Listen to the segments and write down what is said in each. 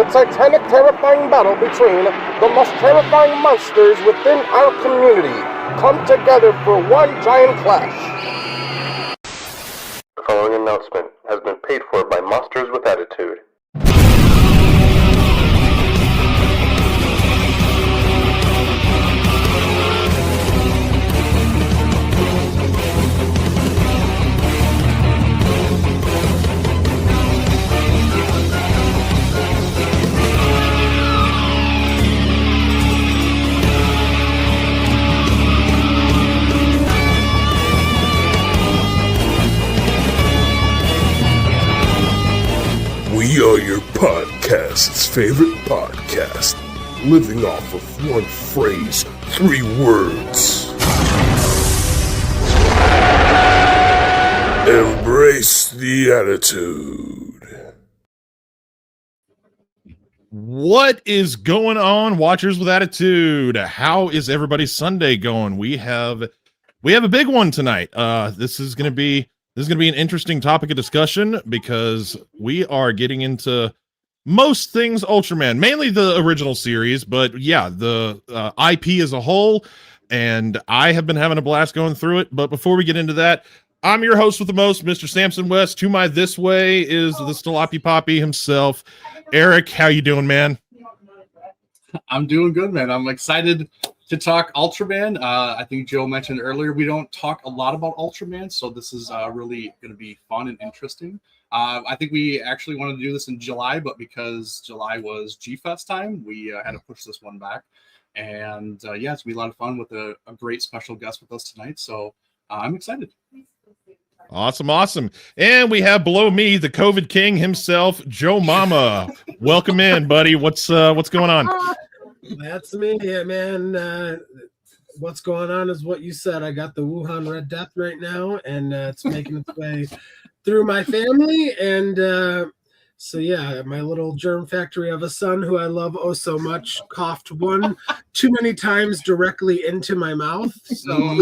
a titanic, terrifying battle between the most terrifying monsters within our community come together for one giant clash. The following announcement has been paid for by Monsters with Attitude. We are your podcast's favorite podcast, living off of one phrase, 3 words. Embrace the attitude. What is going on, Watchers with Attitude? How is everybody's Sunday going? We have a big one tonight. This is going to be an interesting topic of discussion because we are getting into most things Ultraman, mainly the original series, but yeah, the IP as a whole, and I have been having a blast going through it. But before we get into that, I'm your host with the most, Mr. Samson West. To my this way is the Stalopy Poppy himself. Eric, how you doing, man? I'm doing good, man. I'm excited to talk Ultraman. I think Joe mentioned earlier we don't talk a lot about Ultraman, so this is really going to be fun and interesting. I think we actually wanted to do this in July, but because July was G-Fest time, we had to push this one back. And yeah, it's going to be a lot of fun with a great special guest with us tonight, so I'm excited. Awesome. And we have below me the COVID King himself, Joe Mama. Welcome in, buddy. What's going on? That's me, man. What's going on is what you said. I got the Wuhan Red Death right now, and it's making its way through my family. And so, yeah, my little germ factory of a son who I love oh so much coughed one too many times directly into my mouth. So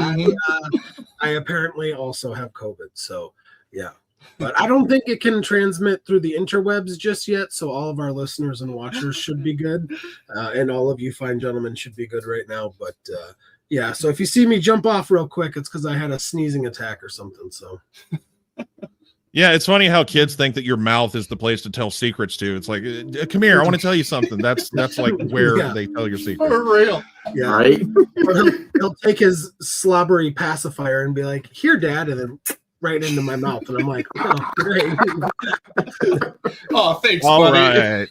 I apparently also have COVID. So, yeah. But I don't think it can transmit through the interwebs just yet, so all of our listeners and watchers should be good, and all of you fine gentlemen should be good right now. But yeah, so if you see me jump off real quick, it's because I had a sneezing attack or something. So yeah, it's funny how kids think that your mouth is the place to tell secrets to. It's like, come here, I want to tell you something. That's like where they tell your secret. For real. Yeah, Right? he'll take his slobbery pacifier and be like, "Here, Dad," and then right into my mouth, and I'm like, "Oh, great!" Oh, thanks, All buddy. right.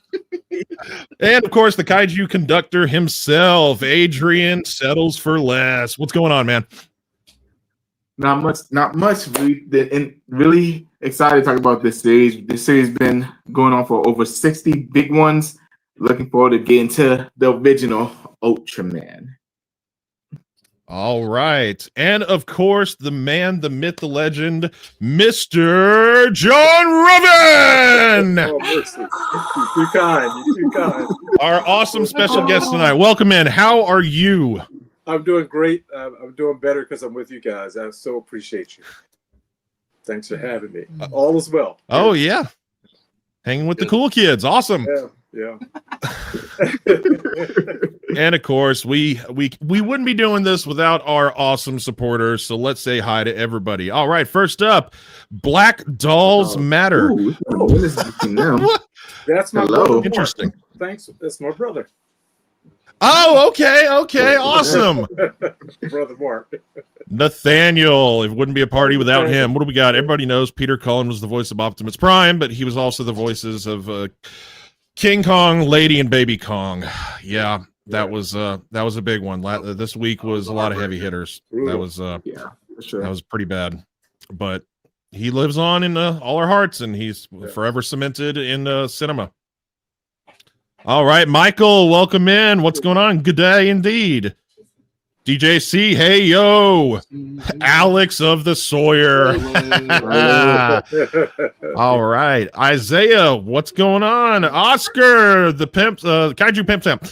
And of course, the kaiju conductor himself, Adrian, settles for less. What's going on, man? Not much. Really excited to talk about this series. This series has been going on for over 60 big ones. Looking forward to getting to the original Ultraman. All right. And of course, the man, the myth, the legend, Mr. John Ruben! Oh, mercy. You're too kind. You're too kind. Our awesome special guest tonight. Welcome in. How are you? I'm doing great. I'm doing better because I'm with you guys. I so appreciate you. Thanks for having me. All is well. Oh, yeah. Hanging with the cool kids. Awesome. Yeah. And of course, we wouldn't be doing this without our awesome supporters. So let's say hi to everybody. All right, first up, Black Dolls Matter. Ooh, what is happening now? That's my Hello. brother. Mark. Interesting. Thanks. That's my brother. Oh, okay, awesome. Brother Mark. Nathaniel. It wouldn't be a party without him. What do we got? Everybody knows Peter Cullen was the voice of Optimus Prime, but he was also the voices of King Kong, Lady, and Baby Kong. Yeah, that was a big one. This week was a lot of heavy hitters. That was Yeah, for sure. that was pretty bad. But he lives on in all our hearts, and he's forever cemented in cinema. All right, Michael, welcome in. What's going on? Good day indeed. DJ C, hey yo. Alex of the Sawyer. All right, Isaiah, what's going on? Oscar, the pimp, kaiju pimp stamp.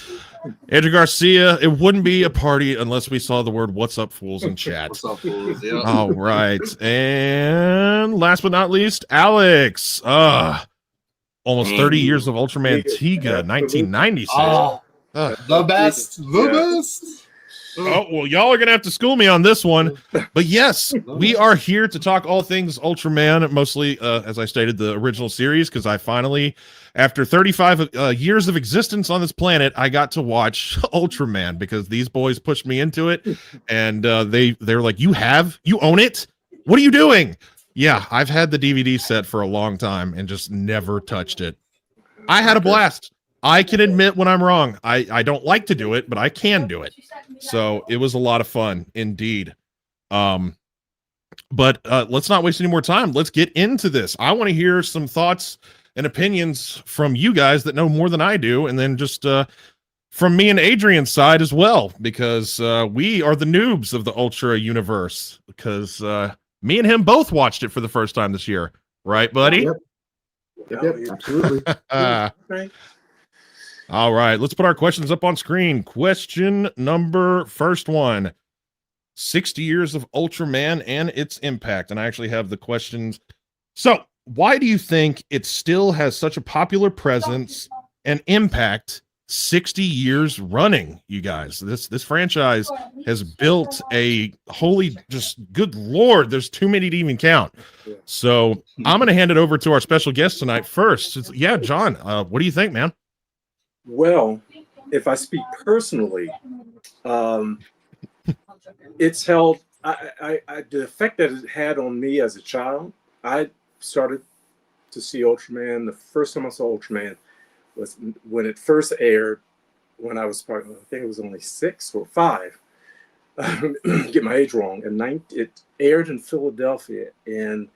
Andrew Garcia, it wouldn't be a party unless we saw the word "What's up, fools" in chat. What's up, fools? Yeah. All right, and last but not least, Alex. almost 30 years of Ultraman Tiga, 1996. Oh, the best. The best. Oh, well, y'all are going to have to school me on this one. But yes, we are here to talk all things Ultraman, mostly, as I stated, the original series, because I finally, after 35 years of existence on this planet, I got to watch Ultraman because these boys pushed me into it. And they're like, you own it? What are you doing? Yeah, I've had the DVD set for a long time and just never touched it. I had a blast. I can admit when I'm wrong. I don't like to do it, but I can do it. So it was a lot of fun indeed. But let's not waste any more time. Let's get into this. I want to hear some thoughts and opinions from you guys that know more than I do, and then just from me and Adrian's side as well, because we are the noobs of the Ultra universe. Because me and him both watched it for the first time this year, right, buddy? Yep, absolutely. Right. All right, let's put our questions up on screen. Question number first one. 60 years of Ultraman and its impact. And I actually have the questions. So, why do you think it still has such a popular presence and impact 60 years running, you guys? This franchise has built a holy, just good Lord, there's too many to even count. So, I'm going to hand it over to our special guest tonight first. Yeah, John, what do you think, man? Well, if I speak personally, it's held. The effect that it had on me as a child. I started to see Ultraman. The first time I saw Ultraman was when it first aired. When I was I think it was only 6 or 5. Get my age wrong. And it aired in Philadelphia in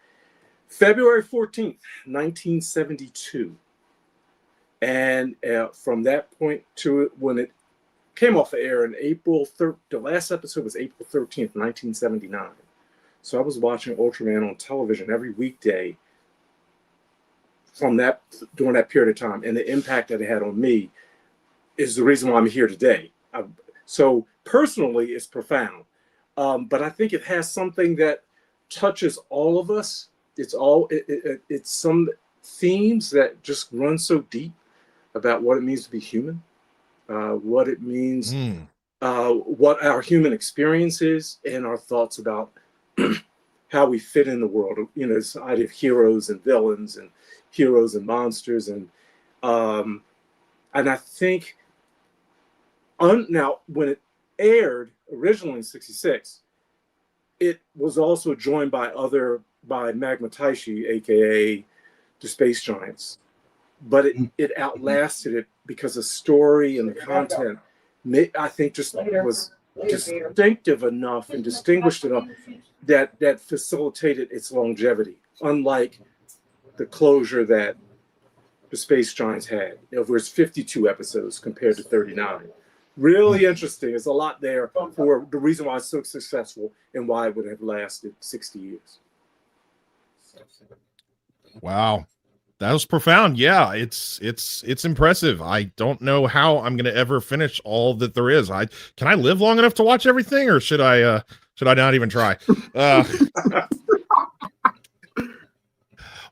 February 14th, 1972. And from that point to when it came off the air in April 3rd, the last episode was April 13th, 1979. So I was watching Ultraman on television every weekday during that period of time. And the impact that it had on me is the reason why I'm here today. So personally, it's profound. But I think it has something that touches all of us. It's some themes that just run so deep about what it means to be human, what it means, what our human experience is, and our thoughts about how we fit in the world. You know, this idea of heroes and villains and heroes and monsters, and I think now when it aired originally in '66, it was also joined by Magma Taishi, aka the Space Giants. But it outlasted it because the story and the content, I think, just was distinctive enough and distinguished enough that facilitated its longevity, unlike the closure that the Space Giants had. Over its 52 episodes compared to 39. Really interesting. There's a lot there for the reason why it's so successful and why it would have lasted 60 years. Wow. That was profound. Yeah, it's impressive. I don't know how I'm going to ever finish all that there is. Can I live long enough to watch everything, or should I not even try?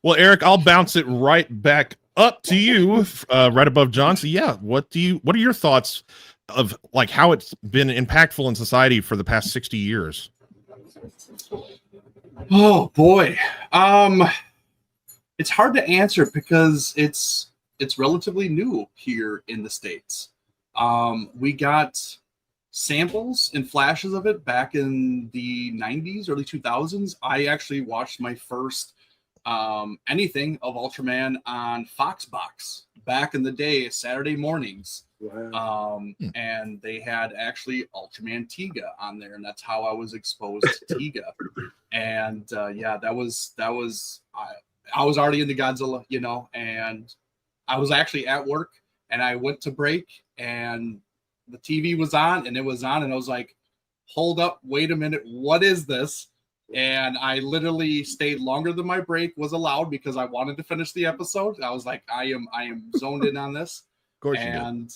Well, Eric, I'll bounce it right back up to you, right above John. So yeah, what are your thoughts of like how it's been impactful in society for the past 60 years? Oh boy. It's hard to answer because it's relatively new here in the States. We got samples and flashes of it back in the 90s, early 2000s. I actually watched my first anything of Ultraman on Foxbox back in the day, Saturday mornings. Wow. And they had actually Ultraman Tiga on there, and that's how I was exposed to Tiga. And that was I was already into Godzilla, you know, and I was actually at work and I went to break and the TV was on and it was on and I was like, hold up, wait a minute, what is this? And I literally stayed longer than my break was allowed because I wanted to finish the episode. I was like, I am zoned in on this. Of course, and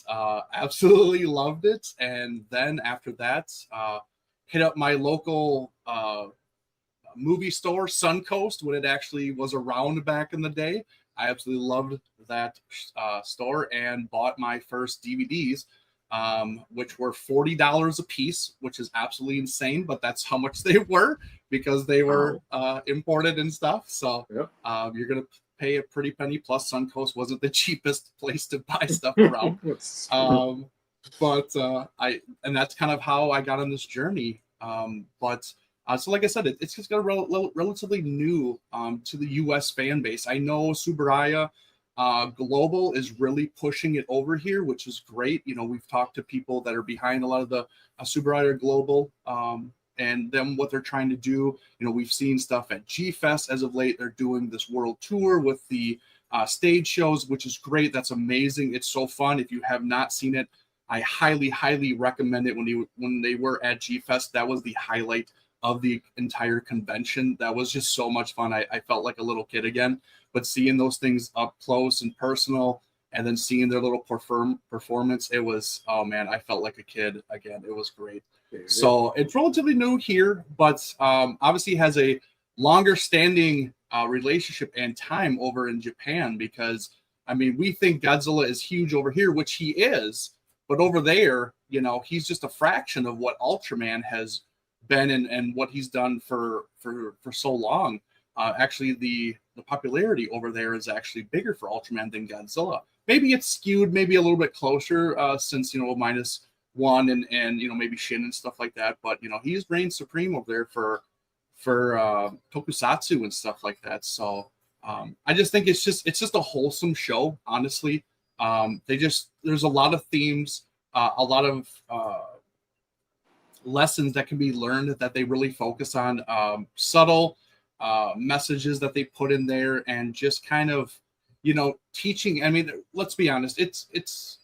absolutely loved it. And then after that, hit up my local movie store, Suncoast, when it actually was around back in the day, I absolutely loved that store and bought my first DVDs, which were $40 a piece, which is absolutely insane, but that's how much they were because they were imported and stuff. So you're going to pay a pretty penny. Plus, Suncoast wasn't the cheapest place to buy stuff around. And that's kind of how I got on this journey. So like I said, it's just got relatively new to the U.S. fan base. I know Subaraya Global is really pushing it over here, which is great. You know, we've talked to people that are behind a lot of the Subaraya Global and then what they're trying to do. You know, we've seen stuff at G-Fest as of late. They're doing this world tour with the stage shows, which is great. That's amazing. It's so fun. If you have not seen it, I highly, highly recommend it. When they were at G-Fest, that was the highlight of the entire convention. That was just so much fun. I felt like a little kid again, but seeing those things up close and personal and then seeing their little performance, it was, oh man, I felt like a kid again. It was great. So it's relatively new here, but obviously has a longer standing relationship and time over in Japan, because I mean, we think Godzilla is huge over here, which he is, but over there, you know, he's just a fraction of what Ultraman has been and what he's done for so long. Actually, the popularity over there is actually bigger for Ultraman than Godzilla. Maybe it's skewed, maybe a little bit closer since, you know, -1 and you know, maybe Shin and stuff like that. But you know, he's reigned supreme over there for tokusatsu and stuff like that. So I just think it's just a wholesome show, honestly. There's a lot of themes, a lot of lessons that can be learned that they really focus on, subtle messages that they put in there, and just kind of, you know, teaching. I mean, let's be honest, it's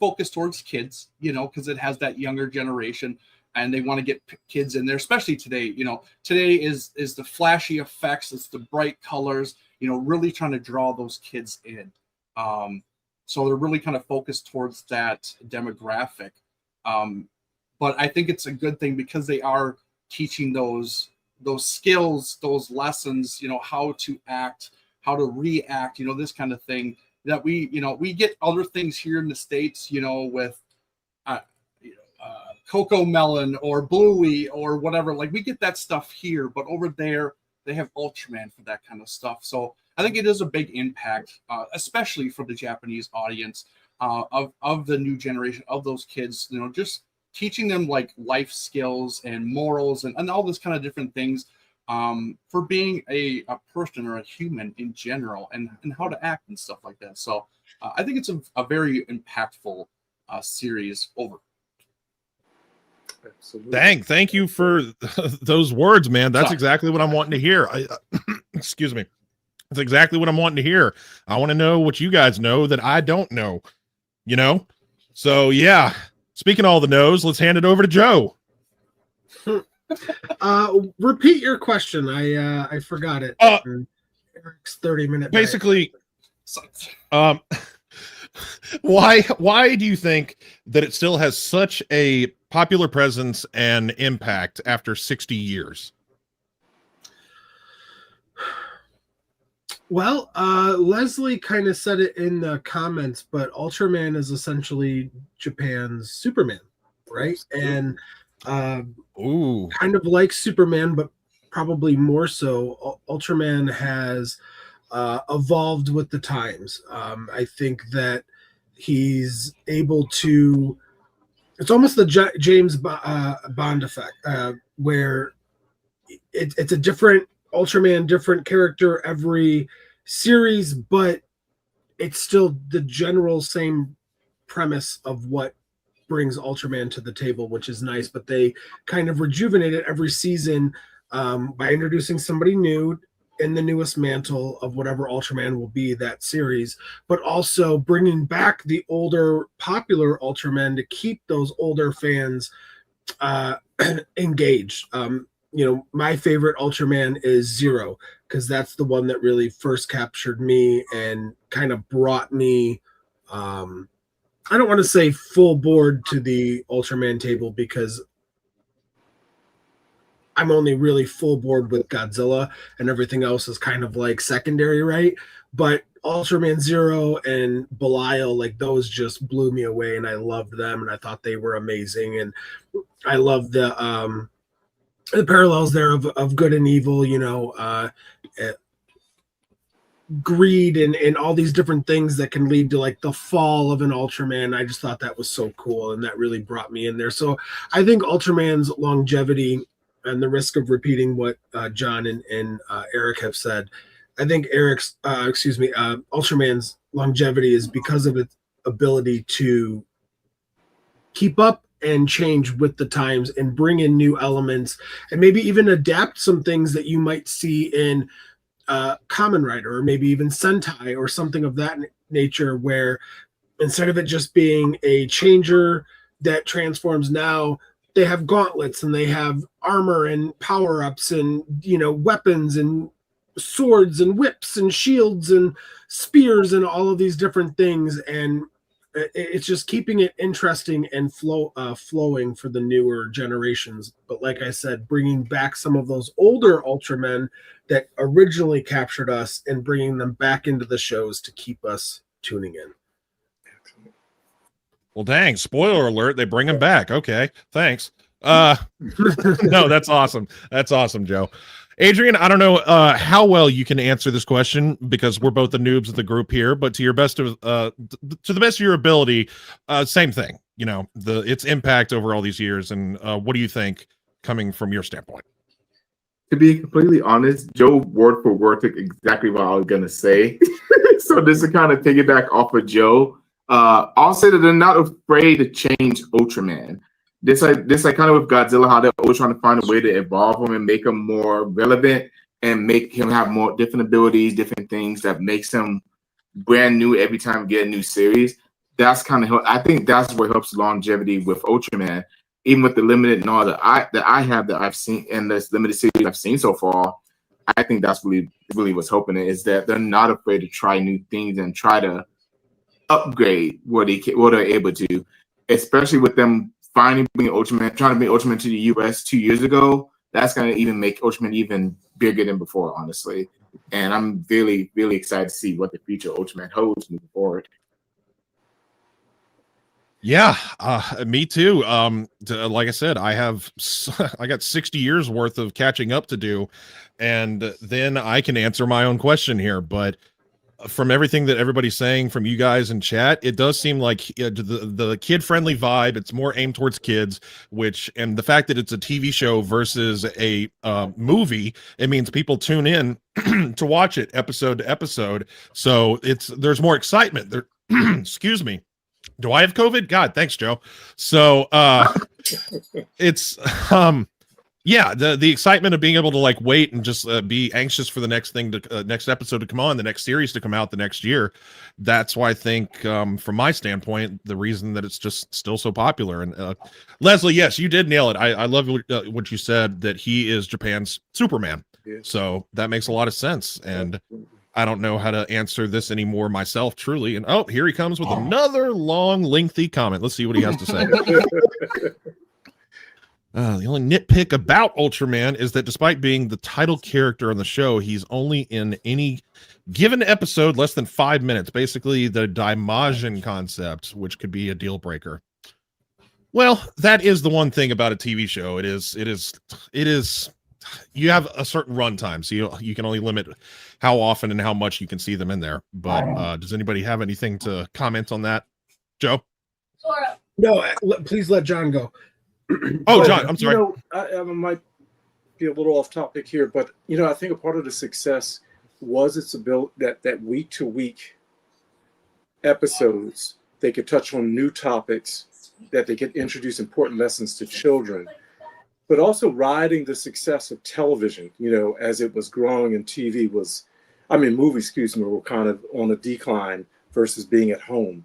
focused towards kids, you know, because it has that younger generation and they want to get kids in there, especially today. You know, today is the flashy effects, it's the bright colors, you know, really trying to draw those kids in. So they're really kind of focused towards that demographic. But I think it's a good thing because they are teaching those skills, those lessons, you know, how to act, how to react, you know, this kind of thing that we get other things here in the States, you know, with Coco Melon or Bluey or whatever. Like, we get that stuff here, but over there they have Ultraman for that kind of stuff. So I think it is a big impact, especially for the Japanese audience, of the new generation, of those kids, you know, just teaching them like life skills and morals and all this kind of different things, for being a person or a human in general, and how to act and stuff like that. So I think it's a very impactful series over. Absolutely. Thank you for those words, man. That's exactly what I'm wanting to hear. Excuse me. That's exactly what I'm wanting to hear. I want to know what you guys know that I don't know, you know? So yeah, speaking of all the no's, let's hand it over to Joe. Repeat your question. I forgot it. Eric's 30-minute. Basically, why do you think that it still has such a popular presence and impact after 60 years? Well, Leslie kind of said it in the comments, but Ultraman is essentially Japan's Superman, right? And kind of like Superman, but probably more so, Ultraman has evolved with the times. I think that he's able to, it's almost the James Bond effect, where it's a different Ultraman, different character every series, but it's still the general same premise of what brings Ultraman to the table, which is nice. But they kind of rejuvenate it every season by introducing somebody new in the newest mantle of whatever Ultraman will be that series, but also bringing back the older popular Ultraman to keep those older fans engaged. You know, my favorite Ultraman is Zero, because that's the one that really first captured me and kind of brought me, I don't want to say full board to the Ultraman table, because I'm only really full board with Godzilla, and everything else is kind of like secondary, right? But Ultraman Zero and Belial, like those just blew me away, and I loved them, and I thought they were amazing, and I love the parallels there of good and evil, greed and all these different things that can lead to like the fall of an Ultraman. I just thought that was so cool, and that really brought me in there. So I think Ultraman's longevity and the risk of repeating what John and Eric have said, I think Ultraman's longevity is because of its ability to keep up and change with the times and bring in new elements and maybe even adapt some things that you might see in Kamen Rider or maybe even Sentai or something of that nature, where instead of it just being a changer that transforms, now they have gauntlets and they have armor and power-ups and weapons and swords and whips and shields and spears and all of these different things, and it's just keeping it interesting and flowing for the newer generations. But like I said, bringing back some of those older Ultramen that originally captured us and bringing them back into the shows to keep us tuning in. Well, dang, spoiler alert, they bring him back. Okay, thanks. No, that's awesome. That's awesome, Joe. Adrian, I don't know how well you can answer this question because we're both the noobs of the group here, but to the best of your ability, same thing, its impact over all these years. And what do you think coming from your standpoint? To be completely honest, Joe word for word took exactly what I was going to say. So this is kind of piggyback off of Joe. I'll say that they're not afraid to change Ultraman. This kind of with Godzilla, how they're always trying to find a way to evolve him and make him more relevant and make him have more different abilities, different things that makes him brand new every time we get a new series. That's kind of, I think that's what helps longevity with Ultraman. Even with the limited knowledge that I've seen in this limited series I've seen so far, I think that's really what's helping it, is that they're not afraid to try new things and try to upgrade what they're able to, especially with them finally trying to bring Ultraman to the US 2 years ago. That's going to even make Ultraman even bigger than before, honestly. And I'm really, really excited to see what the future Ultraman holds moving forward. Yeah, me too. Like I said, I got 60 years worth of catching up to do, and then I can answer my own question here. But from everything that everybody's saying from you guys in chat, it does seem like the kid-friendly vibe. It's more aimed towards kids, and the fact that it's a TV show versus a movie, it means people tune in to watch it episode to episode. So there's more excitement there. Excuse me. Do I have COVID? God, thanks, Joe. So it's yeah, the excitement of being able to like wait and just be anxious for the next next episode to come on, the next series to come out the next year. That's why I think, from my standpoint, the reason that it's just still so popular. And Leslie, yes, you did nail it. I love what you said, that he is Japan's Superman. Yeah. So that makes a lot of sense. And I don't know how to answer this anymore myself, truly. And oh, here he comes with another long, lengthy comment. Let's see what he has to say. The only nitpick about Ultraman is that despite being the title character on the show, he's only in any given episode less than 5 minutes. Basically, the Daimajin concept, which could be a deal breaker. Well, that is the one thing about a TV show. It is. You have a certain runtime, so you can only limit how often and how much you can see them in there. But does anybody have anything to comment on that, Joe? No, please let John go. Oh, John, I'm sorry. I might be a little off topic here, but I think a part of the success was its ability that week to week episodes, they could touch on new topics, that they could introduce important lessons to children, but also riding the success of television, as it was growing, and movies, were kind of on a decline versus being at home.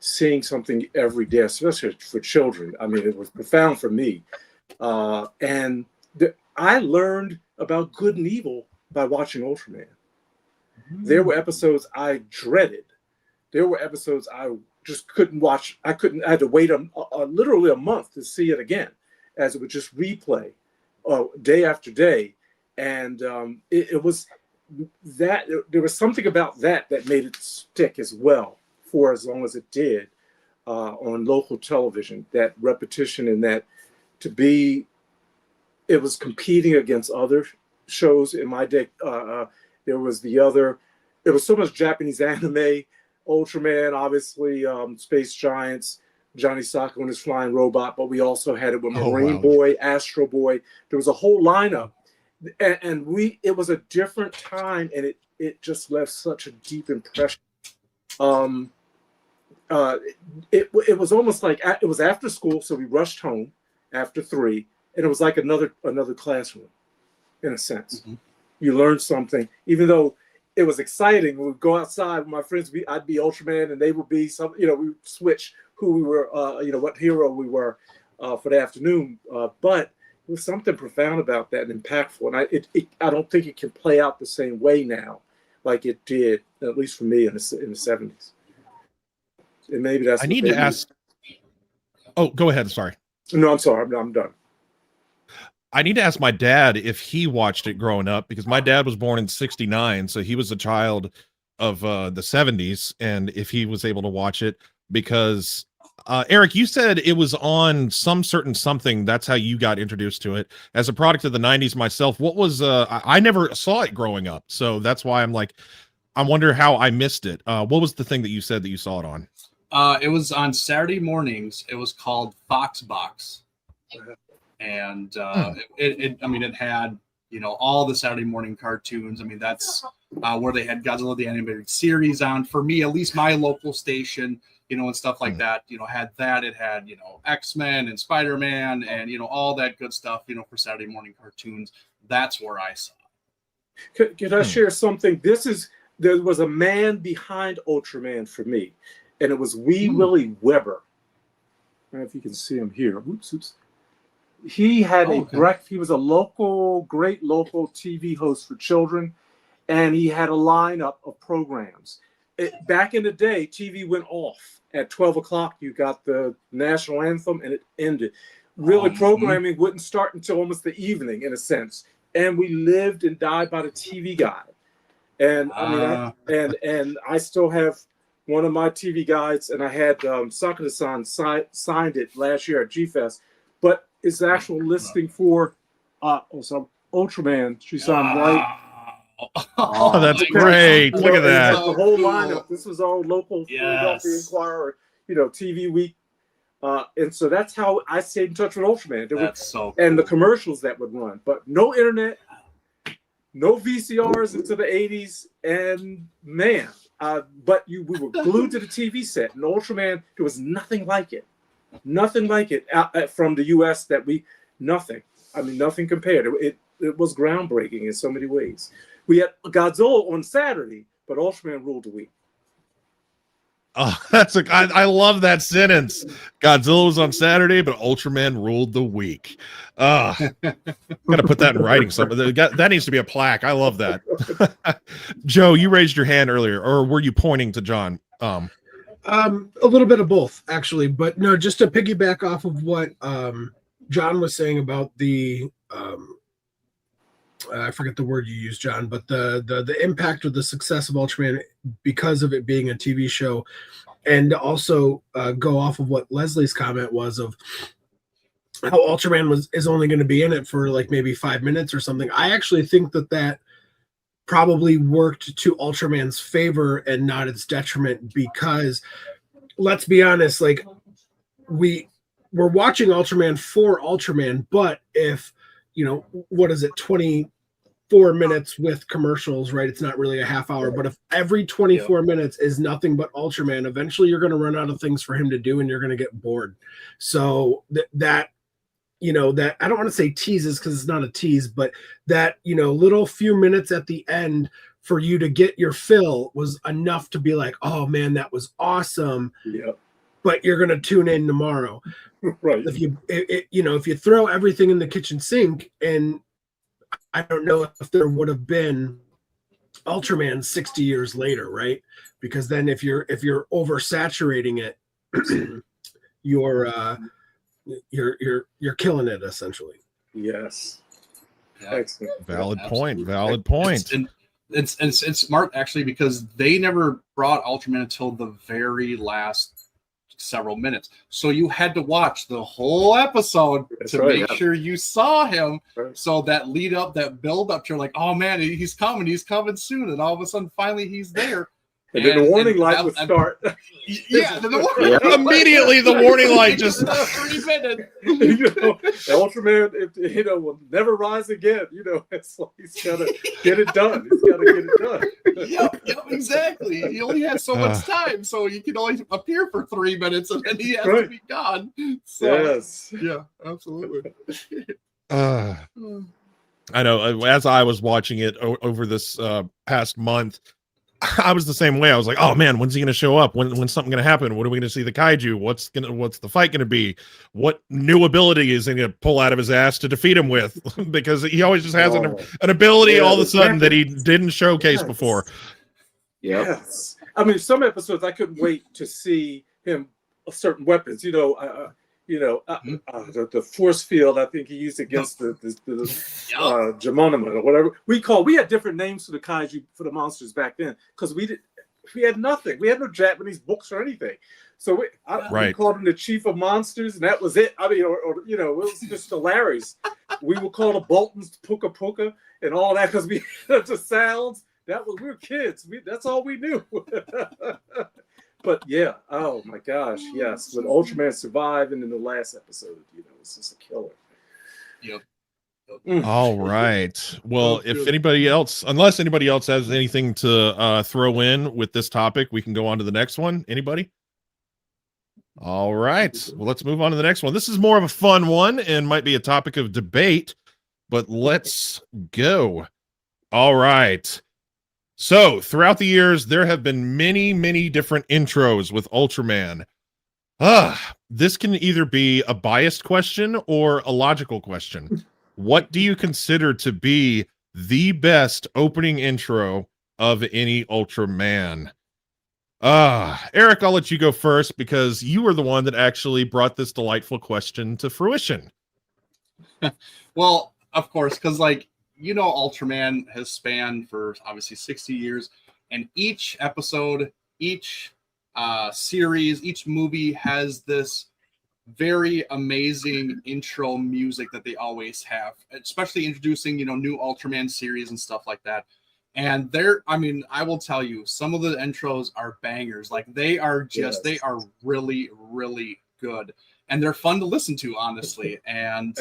Seeing something every day, especially for children. It was profound for me. And I learned about good and evil by watching Ultraman. There were episodes I dreaded. There were episodes I just couldn't watch. I had to wait literally a month to see it again, as it would just replay day after day, and it was that there was something about that made it stick as well for as long as it did on local television. That repetition and that it was competing against other shows in my day. There was it was so much Japanese anime, Ultraman, obviously, Space Giants, Johnny Sokka and his flying robot, but we also had it with Marine Boy, Astro Boy. There was a whole lineup, and it was a different time, and it just left such a deep impression. It was almost like it was after school, so we rushed home after 3, and it was like another classroom, in a sense. Mm-hmm. You learned something, even though it was exciting. We would go outside with my friends. I'd be Ultraman, and they would be some. We would switch who we were, what hero we were for the afternoon. But it was something profound about that and impactful. And I don't think it can play out the same way now, like it did, at least for me in the 70s. And maybe that's. I need to ask. Oh, go ahead. Sorry. No, I'm sorry. I'm done. I need to ask my dad if he watched it growing up, because my dad was born in '69, so he was a child of the '70s, and if he was able to watch it, because Eric, you said it was on some certain something. That's how you got introduced to it. As a product of the '90s myself, what was I never saw it growing up, so that's why I'm like, I wonder how I missed it. What was the thing that you said that you saw it on? It was on Saturday mornings. It was called Fox Box. And it had, all the Saturday morning cartoons. I mean, that's where they had Godzilla the animated series on. For me, at least my local station, and stuff like that, had that. It had, X-Men and Spider-Man and, all that good stuff, for Saturday morning cartoons. That's where I saw it. Can I share something? There was a man behind Ultraman for me, and it was Willie Weber. I don't know if you can see him here. Oops. He had he was a great local TV host for children, and he had a lineup of programs. Back in the day, TV went off at 12 o'clock. You got the national anthem, and it ended. Really, programming wouldn't start until almost the evening, in a sense. And we lived and died by the TV guide. And and I still have one of my TV guides, and I had Sakura-san signed it last year at G-Fest. But it's actual listing for Ultraman. She signed right. Oh, that's great! Look at that. The whole lineup. This was all local Philadelphia Inquirer, TV Week, and so that's how I stayed in touch with Ultraman. And the commercials that would run, but no internet, no VCRs into the 80s, and man, but we were glued to the TV set. And Ultraman, there was nothing like it. Nothing like it from the U.S. nothing. I mean, nothing compared. It was groundbreaking in so many ways. We had Godzilla on Saturday, but Ultraman ruled the week. Oh, I love that sentence. Godzilla was on Saturday, but Ultraman ruled the week. Got to put that in writing. That needs to be a plaque. I love that. Joe, you raised your hand earlier, or were you pointing to John? A little bit of both, actually, but no, just to piggyback off of what John was saying about the I forget the word you used, John, but the impact of the success of Ultraman because of it being a TV show, and also go off of what Leslie's comment was of how Ultraman is only going to be in it for like maybe 5 minutes or something. I actually think that probably worked to Ultraman's favor and not its detriment, because let's be honest, like we're watching Ultraman for Ultraman, but if what is it, 24 minutes with commercials, right? It's not really a half hour, but if every 24 minutes is nothing but Ultraman, eventually you're going to run out of things for him to do and you're going to get bored. So that I don't want to say teases, because it's not a tease, but that, little few minutes at the end for you to get your fill was enough to be like, oh man, that was awesome. Yeah. But you're going to tune in tomorrow. Right. If you throw everything in the kitchen sink, and I don't know if there would have been Ultraman 60 years later, right? Because then if you're oversaturating it, you're killing it essentially. Yes. Yeah. Excellent. Valid point. Absolutely. Valid point. It's smart actually because they never brought Ultraman until the very last several minutes. So you had to watch the whole episode That's to right, make yeah. sure you saw him. Right. So that lead up, that build up, you're like, oh man, he's coming soon. And all of a sudden, finally he's there. And then the warning light would start. Yeah, Immediately the warning light just 3 minutes. The Ultraman, will never rise again. It's like he's got to get it done. He's got to get it done. Yep, exactly. He only has so much time, so he can only appear for 3 minutes, and then he has to be gone. So, Yes. Yeah, absolutely. I know. As I was watching it over this past month, I was the same way. I was like, "Oh man, when's he going to show up? When's something going to happen? When are we going to see the kaiju? What's the fight going to be? What new ability is he going to pull out of his ass to defeat him with?" Because he always just has an ability all of a sudden that he didn't showcase before. Yes. I mean, some episodes I couldn't wait to see him certain weapons. The force field. I think he used against the Jamonima or whatever we had different names for the kaiju, for the monsters back then, because we had nothing. We had no Japanese books or anything. So we called him the chief of monsters, and that was it. I mean, it was just the Larrys. We would call the Boltons Puka Puka and all that because we the sounds. We were kids. That's all we knew. But yeah, oh my gosh, yes. When Ultraman survived, and in the last episode, it's just a killer. Yep. All right. Well, unless anybody else has anything to throw in with this topic, we can go on to the next one. Anybody? All right. Well, let's move on to the next one. This is more of a fun one and might be a topic of debate, but let's go. All right. So, throughout the years, there have been many, many different intros with Ultraman. This can either be a biased question or a logical question. What do you consider to be the best opening intro of any Ultraman? Eric, I'll let you go first because you were the one that actually brought this delightful question to fruition. Well, of course, because Ultraman has spanned for obviously 60 years, and each episode, each series, each movie has this very amazing intro music that they always have, especially introducing, new Ultraman series and stuff like that. And I will tell you, some of the intros are bangers. Like they are really, really good. And they're fun to listen to, honestly. And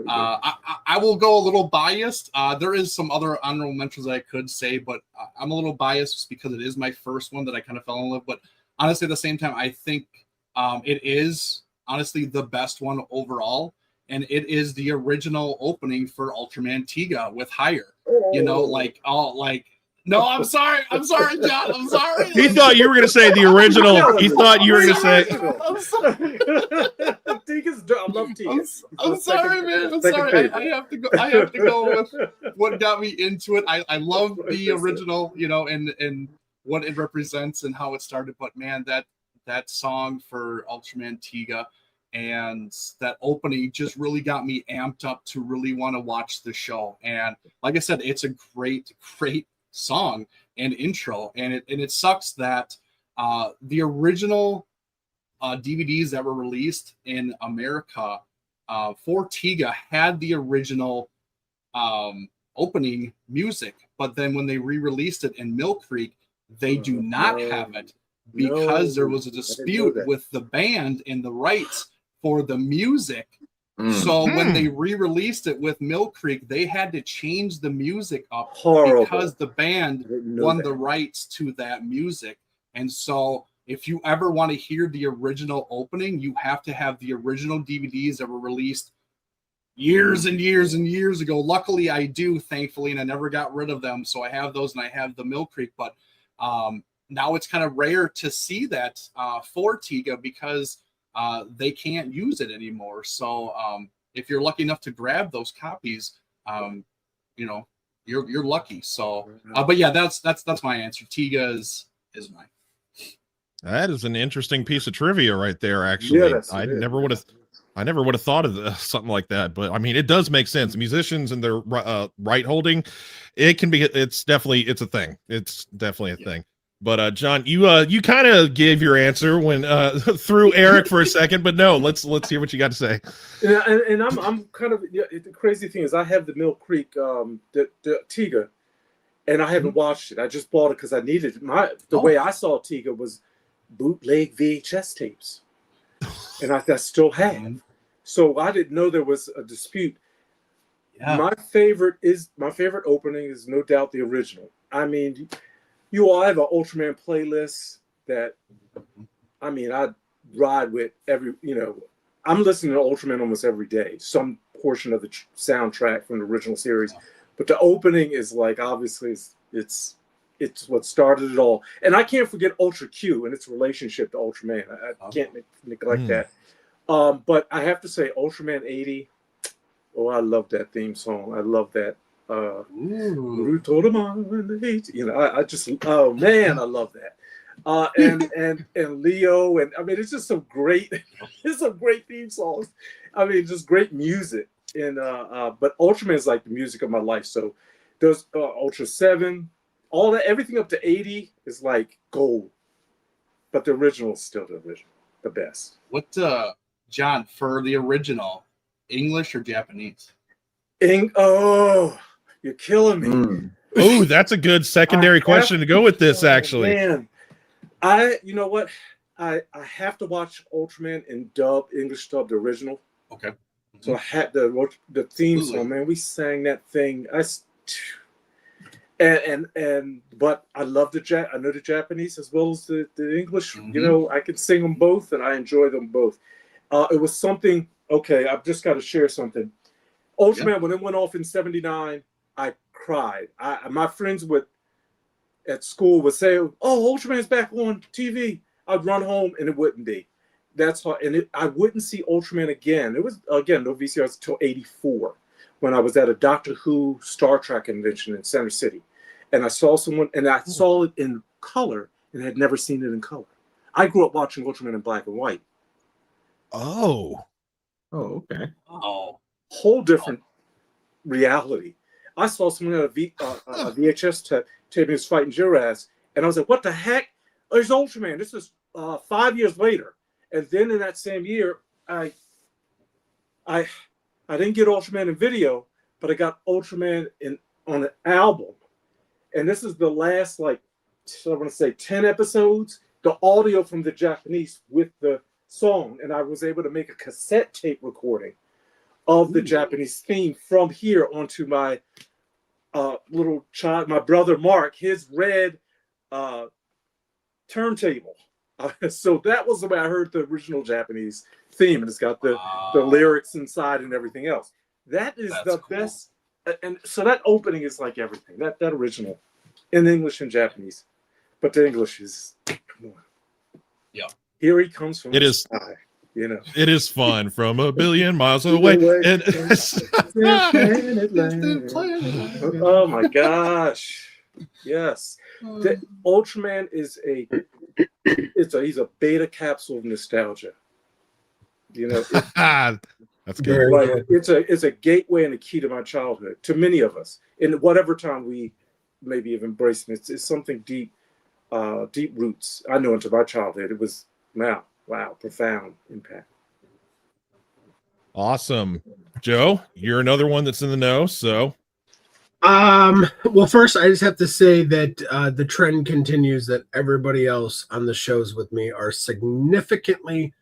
I will go a little biased. There is some other honorable mentions that I could say, but I'm a little biased just because it is my first one that I kind of fell in love with. But honestly, at the same time, I think it is honestly the best one overall. And it is the original opening for Ultraman Tiga with Higher. No, I'm sorry, John. I'm sorry. He thought you were going to say the original. He thought you were going to say. I'm sorry. I love Tigas. I'm sorry, man. I'm sorry. I have to go with what got me into it. I love the original, and what it represents and how it started. But man, that song for Ultraman Tiga and that opening just really got me amped up to really want to watch the show. And like I said, it's a great, great song and intro, and it sucks that the original DVDs that were released in America for Tiga had the original opening music, but then when they re-released it in Mill Creek, they do not have it because there was a dispute with the band in the rights for the music. So when they re-released it with Mill Creek, they had to change the music up because the band won the rights to that music. And so if you ever want to hear the original opening, you have to have the original DVDs that were released years and years and years ago. Luckily, I do, thankfully, and I never got rid of them. So I have those and I have the Mill Creek. But now it's kind of rare to see that for Tiga because they can't use it anymore. So if you're lucky enough to grab those copies, you're lucky. So, but yeah, that's my answer. Tiga is mine. That is an interesting piece of trivia right there. Actually, I I never would have thought of something like that, but I mean, it does make sense. Musicians and their right holding, it's definitely a thing. It's definitely a thing. But John, you kind of gave your answer when through Eric for a second, but no, let's hear what you got to say. Yeah, and I'm kind of the crazy thing is I have the Mill Creek the Tiga, and I haven't watched it. I just bought it because I needed it. The way I saw Tiga was bootleg VHS tapes, and I still have. So I didn't know there was a dispute. Yeah. My favorite opening is no doubt the original. I mean, you all have an Ultraman playlist that, I mean, I ride with every, I'm listening to Ultraman almost every day, some portion of the soundtrack from the original series. But the opening is like, obviously, it's what started it all. And I can't forget Ultra Q and its relationship to Ultraman. I can't neglect that. But I have to say, Ultraman 80, I love that theme song. I love that. I just, oh man, I love that. And Leo, and I mean, it's just some great theme songs. I mean, just great music. And but Ultraman is like the music of my life. So there's Ultra 7, all that, everything up to 80 is like gold. But the original is still the original, the best. What, John, for the original, English or Japanese? You're killing me. Oh, that's a good secondary question to go with this, actually. Man, you know what? I have to watch Ultraman in English dub, the original. Okay. So I had the theme song, man. We sang that thing. But I love I know the Japanese as well as the English. I can sing them both, and I enjoy them both. It was something. Okay, I've just got to share something. Ultraman, when it went off in '79, I cried. My friends at school would say, "Oh, Ultraman's back on TV." I'd run home, and it wouldn't be. That's how, I wouldn't see Ultraman again. It was again no VCRs until '84, when I was at a Doctor Who Star Trek convention in Center City, and I saw someone, and I saw it in color, and had never seen it in color. I grew up watching Ultraman in black and white. Oh, okay. Oh, whole different reality. I saw someone at a VHS tape was fighting Jiraz, and I was like, "What the heck? Oh, there's Ultraman." This is 5 years later. And then in that same year, I didn't get Ultraman in video, but I got Ultraman on an album. And this is the last, I want to say 10 episodes, the audio from the Japanese with the song. And I was able to make a cassette tape recording of the Japanese theme from here onto my little child, my brother Mark, his red turntable. So that was the way I heard the original Japanese theme, and it's got the lyrics inside and everything else. That's the cool. Best, and so that opening is like everything. That original, in English and Japanese, but the English is, come on. Yeah. Here he comes from the sky, It is fun from a billion miles away. Oh my gosh! Yes, the Ultraman is he's a beta capsule of nostalgia. That's good. Like, it's a gateway and a key to my childhood. To many of us, in whatever time we maybe have embraced it, it's something deep, deep roots. I know into my childhood. It was wow, profound impact. Awesome, Joe. You're another one that's in the know. So, well, first I just have to say that the trend continues that everybody else on the shows with me are significantly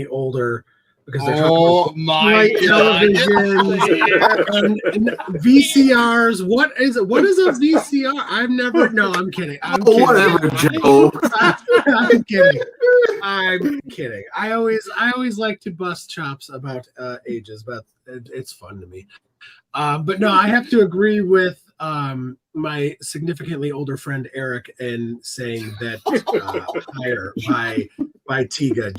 older, because they're talking about televisions and VCRs. What is it? What is a VCR? I've never. No, I'm kidding. I'm kidding. Whatever, Joe. I'm kidding. I'm kidding. I always like to bust chops about ages, but it's fun to me. But no, I have to agree with my significantly older friend Eric in saying that Higher by Tiga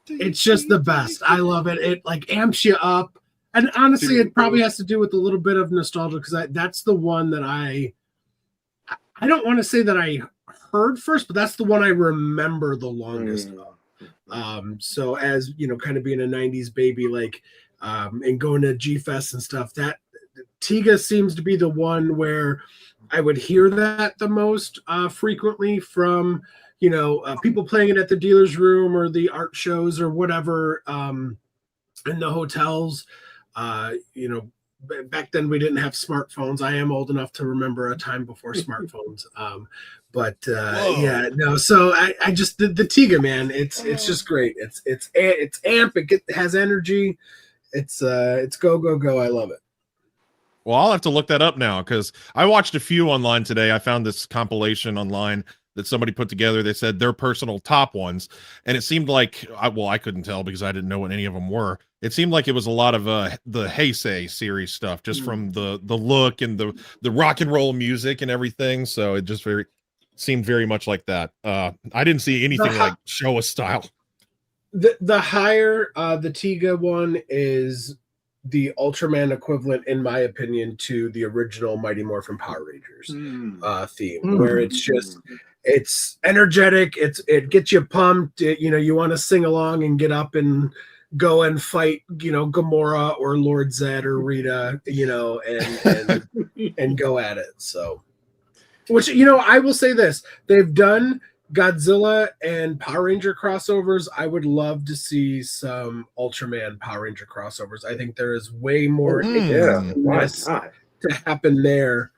it's just the best. I love it. It amps you up. And honestly, it probably has to do with a little bit of nostalgia, because that's the one that I don't want to say that I heard first, but that's the one I remember the longest of. So as you know, kind of being a 90s baby, like and going to G-Fest and stuff, that Tiga seems to be the one where I would hear that the most frequently from, you know, people playing it at the dealer's room or the art shows or whatever, in the hotels. You know, back then we didn't have smartphones. I am old enough to remember a time before smartphones. But yeah, no. So I just the Tiga, man. It's just great. It's amp. It has energy. It's go go go. I love it. Well, I'll have to look that up now because I watched a few online today. I found this compilation online that somebody put together. They said their personal top ones, and it seemed like I couldn't tell because I didn't know what any of them were. It seemed like it was a lot of the Heisei series stuff, just from the look and the rock and roll music and everything. So it just seemed very much like that. I didn't see anything like Showa style. The higher the Tiga one is the Ultraman equivalent, in my opinion, to the original Mighty Morphin Power Rangers theme, where it's energetic, it gets you pumped, you know, you want to sing along and get up and go and fight, you know, Gamora or Lord Zed or Rita, you know, and and go at it. So, which, you know, I will say this, they've done Godzilla and Power Ranger crossovers. I would love to see some Ultraman Power Ranger crossovers. I think there is way more to happen there.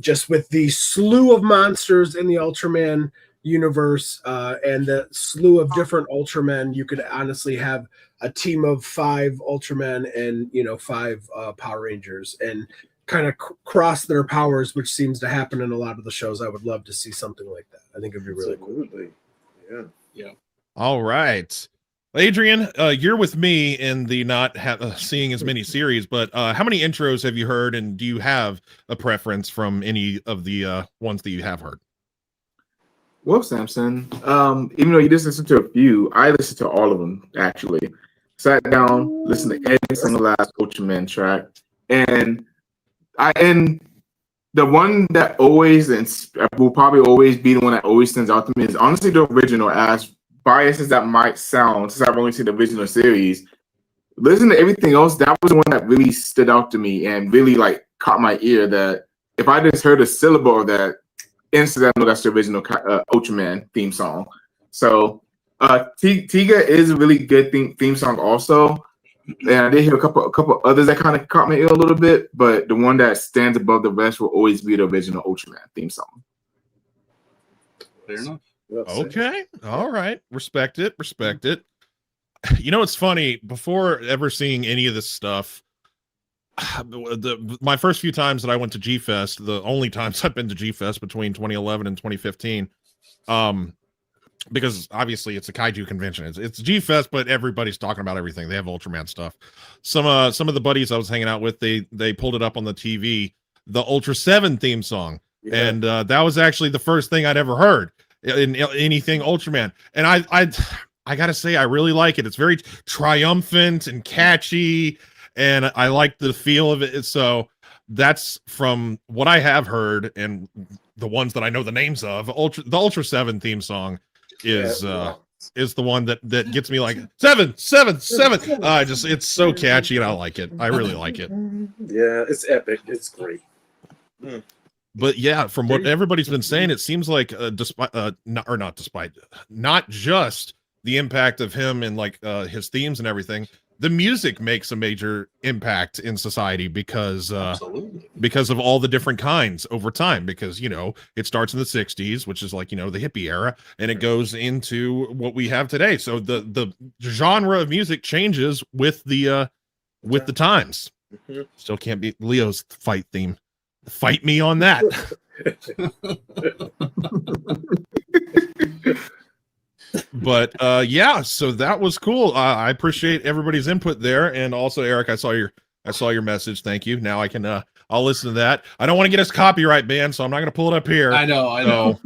Just with the slew of monsters in the Ultraman universe and the slew of different Ultramen, you could honestly have a team of 5 Ultramen and, you know, 5 Power Rangers and kind of cross their powers, which seems to happen in a lot of the shows. I would love to see something like that. I think it'd be really cool. Yeah. All right. Adrian, you're with me in the not seeing as many series, but how many intros have you heard, and do you have a preference from any of the ones that you have heard? Well, Samson, even though you just listened to a few, I listened to all of them, actually. Sat down, listened to every single last Ultraman track, and the one that always and will probably always be the one that always stands out to me is honestly the original. As biased as that might sound, since I've only seen the original series, listen to everything else. That was the one that really stood out to me and really like caught my ear. That if I just heard a syllable of that, instantly I know that's the original Ultraman theme song. So Tiga is a really good theme song also. And I did hear a couple others that kind of caught my ear a little bit, but the one that stands above the rest will always be the original Ultraman theme song. Fair enough. Okay. All right. Respect it. You know, it's funny, before ever seeing any of this stuff, my first few times that I went to G-Fest, the only times I've been to G-Fest between 2011 and 2015, because obviously it's a kaiju convention. It's G-Fest, but everybody's talking about everything. They have Ultraman stuff. Some of the buddies I was hanging out with, they pulled it up on the TV, the Ultra 7 theme song. Yeah. And that was actually the first thing I'd ever heard in anything Ultraman. And I gotta say, I really like it. It's very triumphant and catchy, and I like the feel of it. So that's from what I have heard and the ones that I know the names of. The Ultra 7 theme song is the one that gets me like 7. It's so catchy and I like it. I really like it. Yeah, it's epic. It's great. But yeah, from what everybody's been saying, it seems like not just the impact of him and like his themes and everything, the music makes a major impact in society because of all the different kinds over time, because, you know, it starts in the 60s, which is like, you know, the hippie era, and it goes into what we have today. So the genre of music changes with the times. Still can't beat Leo's fight theme. Fight me on that. But yeah, so that was cool. I appreciate everybody's input there, and also Eric, I saw your message. Thank you. Now I can I'll listen to that. I don't want to get us copyright banned, so I'm not going to pull it up here. I know.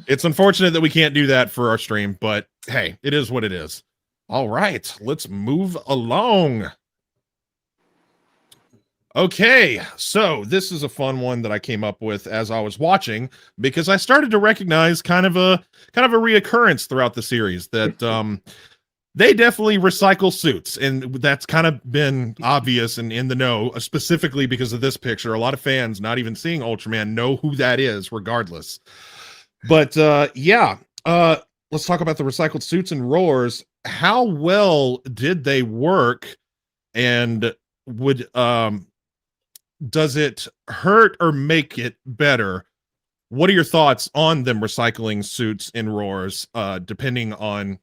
It's unfortunate that we can't do that for our stream, but hey, it is what it is. All right, let's move along. Okay, so this is a fun one that I came up with as I was watching, because I started to recognize kind of a reoccurrence throughout the series that they definitely recycle suits, and that's kind of been obvious and in the know, specifically because of this picture. A lot of fans, not even seeing Ultraman, know who that is regardless. But yeah, let's talk about the recycled suits and roars. How well did they work, and would does it hurt or make it better? What are your thoughts on them recycling suits in roars, depending on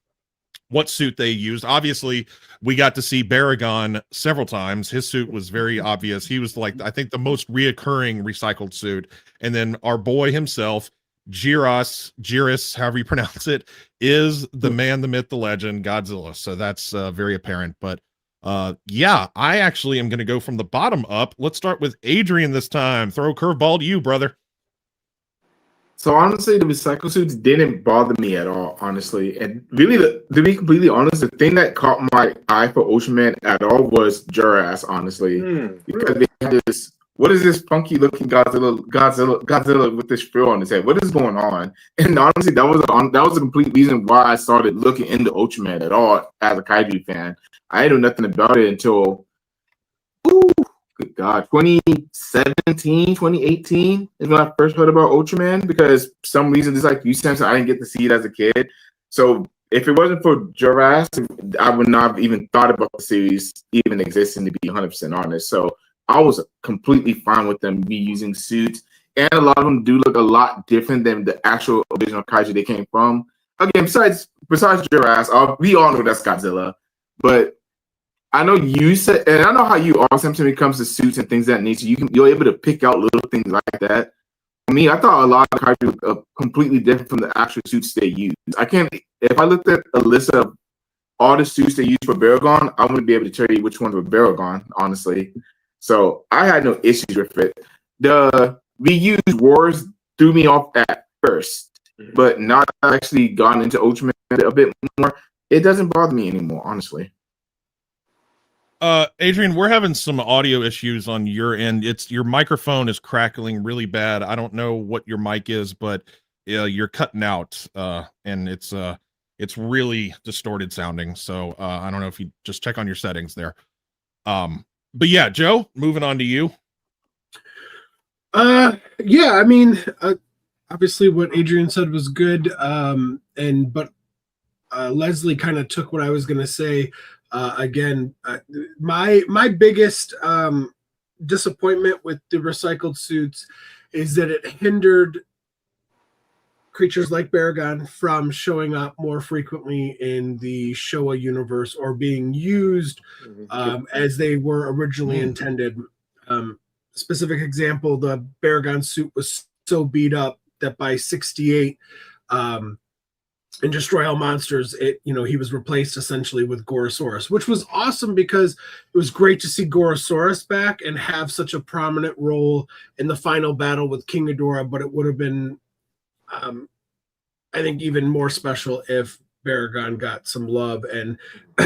what suit they used? Obviously, we got to see Baragon several times. His suit was very obvious. He was like, I think, the most reoccurring recycled suit. And then our boy himself, Jiris, however you pronounce it, is the man, the myth, the legend, Godzilla. So that's very apparent. But yeah, I actually am going to go from the bottom up. Let's start with Adrian this time. Throw a curveball to you, brother. So honestly, the recycle suits didn't bother me at all, honestly. And really, to be completely honest, the thing that caught my eye for Ultraman at all was Jurass, honestly. Because they had this, what is this funky looking Godzilla with this frill on his head? What is going on? And honestly, that was a complete reason why I started looking into Ultraman at all as a kaiju fan. I didn't know nothing about it until, good God, 2017, 2018 is when I first heard about Ultraman, because for some reason, just like you said, I didn't get to see it as a kid. So if it wasn't for Jurassic, I would not have even thought about the series even existing, to be 100% honest. So I was completely fine with them reusing suits. And a lot of them do look a lot different than the actual original kaiju they came from. Again, besides Jurassic, we all know that's Godzilla. But I know you said, and I know how you are sometimes when it comes to suits and things of that nature. You're able to pick out little things like that. For me, I thought a lot of kaiju are completely different from the actual suits they use. If I looked at a list of all the suits they use for Baragon, I wouldn't be able to tell you which ones were Baragon, honestly. So I had no issues with it. The reused wars threw me off at first, but now I've actually gone into Ultraman a bit more. It doesn't bother me anymore, honestly. Adrian, we're having some audio issues on your end. Your microphone is crackling really bad. I don't know what your mic is, but you're cutting out, and it's really distorted sounding. So I don't know if you just check on your settings there. But yeah, Joe, moving on to you. Yeah, I mean, obviously what Adrian said was good. But Leslie kind of took what I was going to say. Again, my biggest disappointment with the recycled suits is that it hindered creatures like Baragon from showing up more frequently in the Showa universe or being used as they were originally intended. Specific example, the Baragon suit was so beat up that by 68, in Destroy All Monsters, he was replaced essentially with Gorosaurus, which was awesome because it was great to see Gorosaurus back and have such a prominent role in the final battle with King Ghidorah. But it would have been, I think, even more special if Baragon got some love and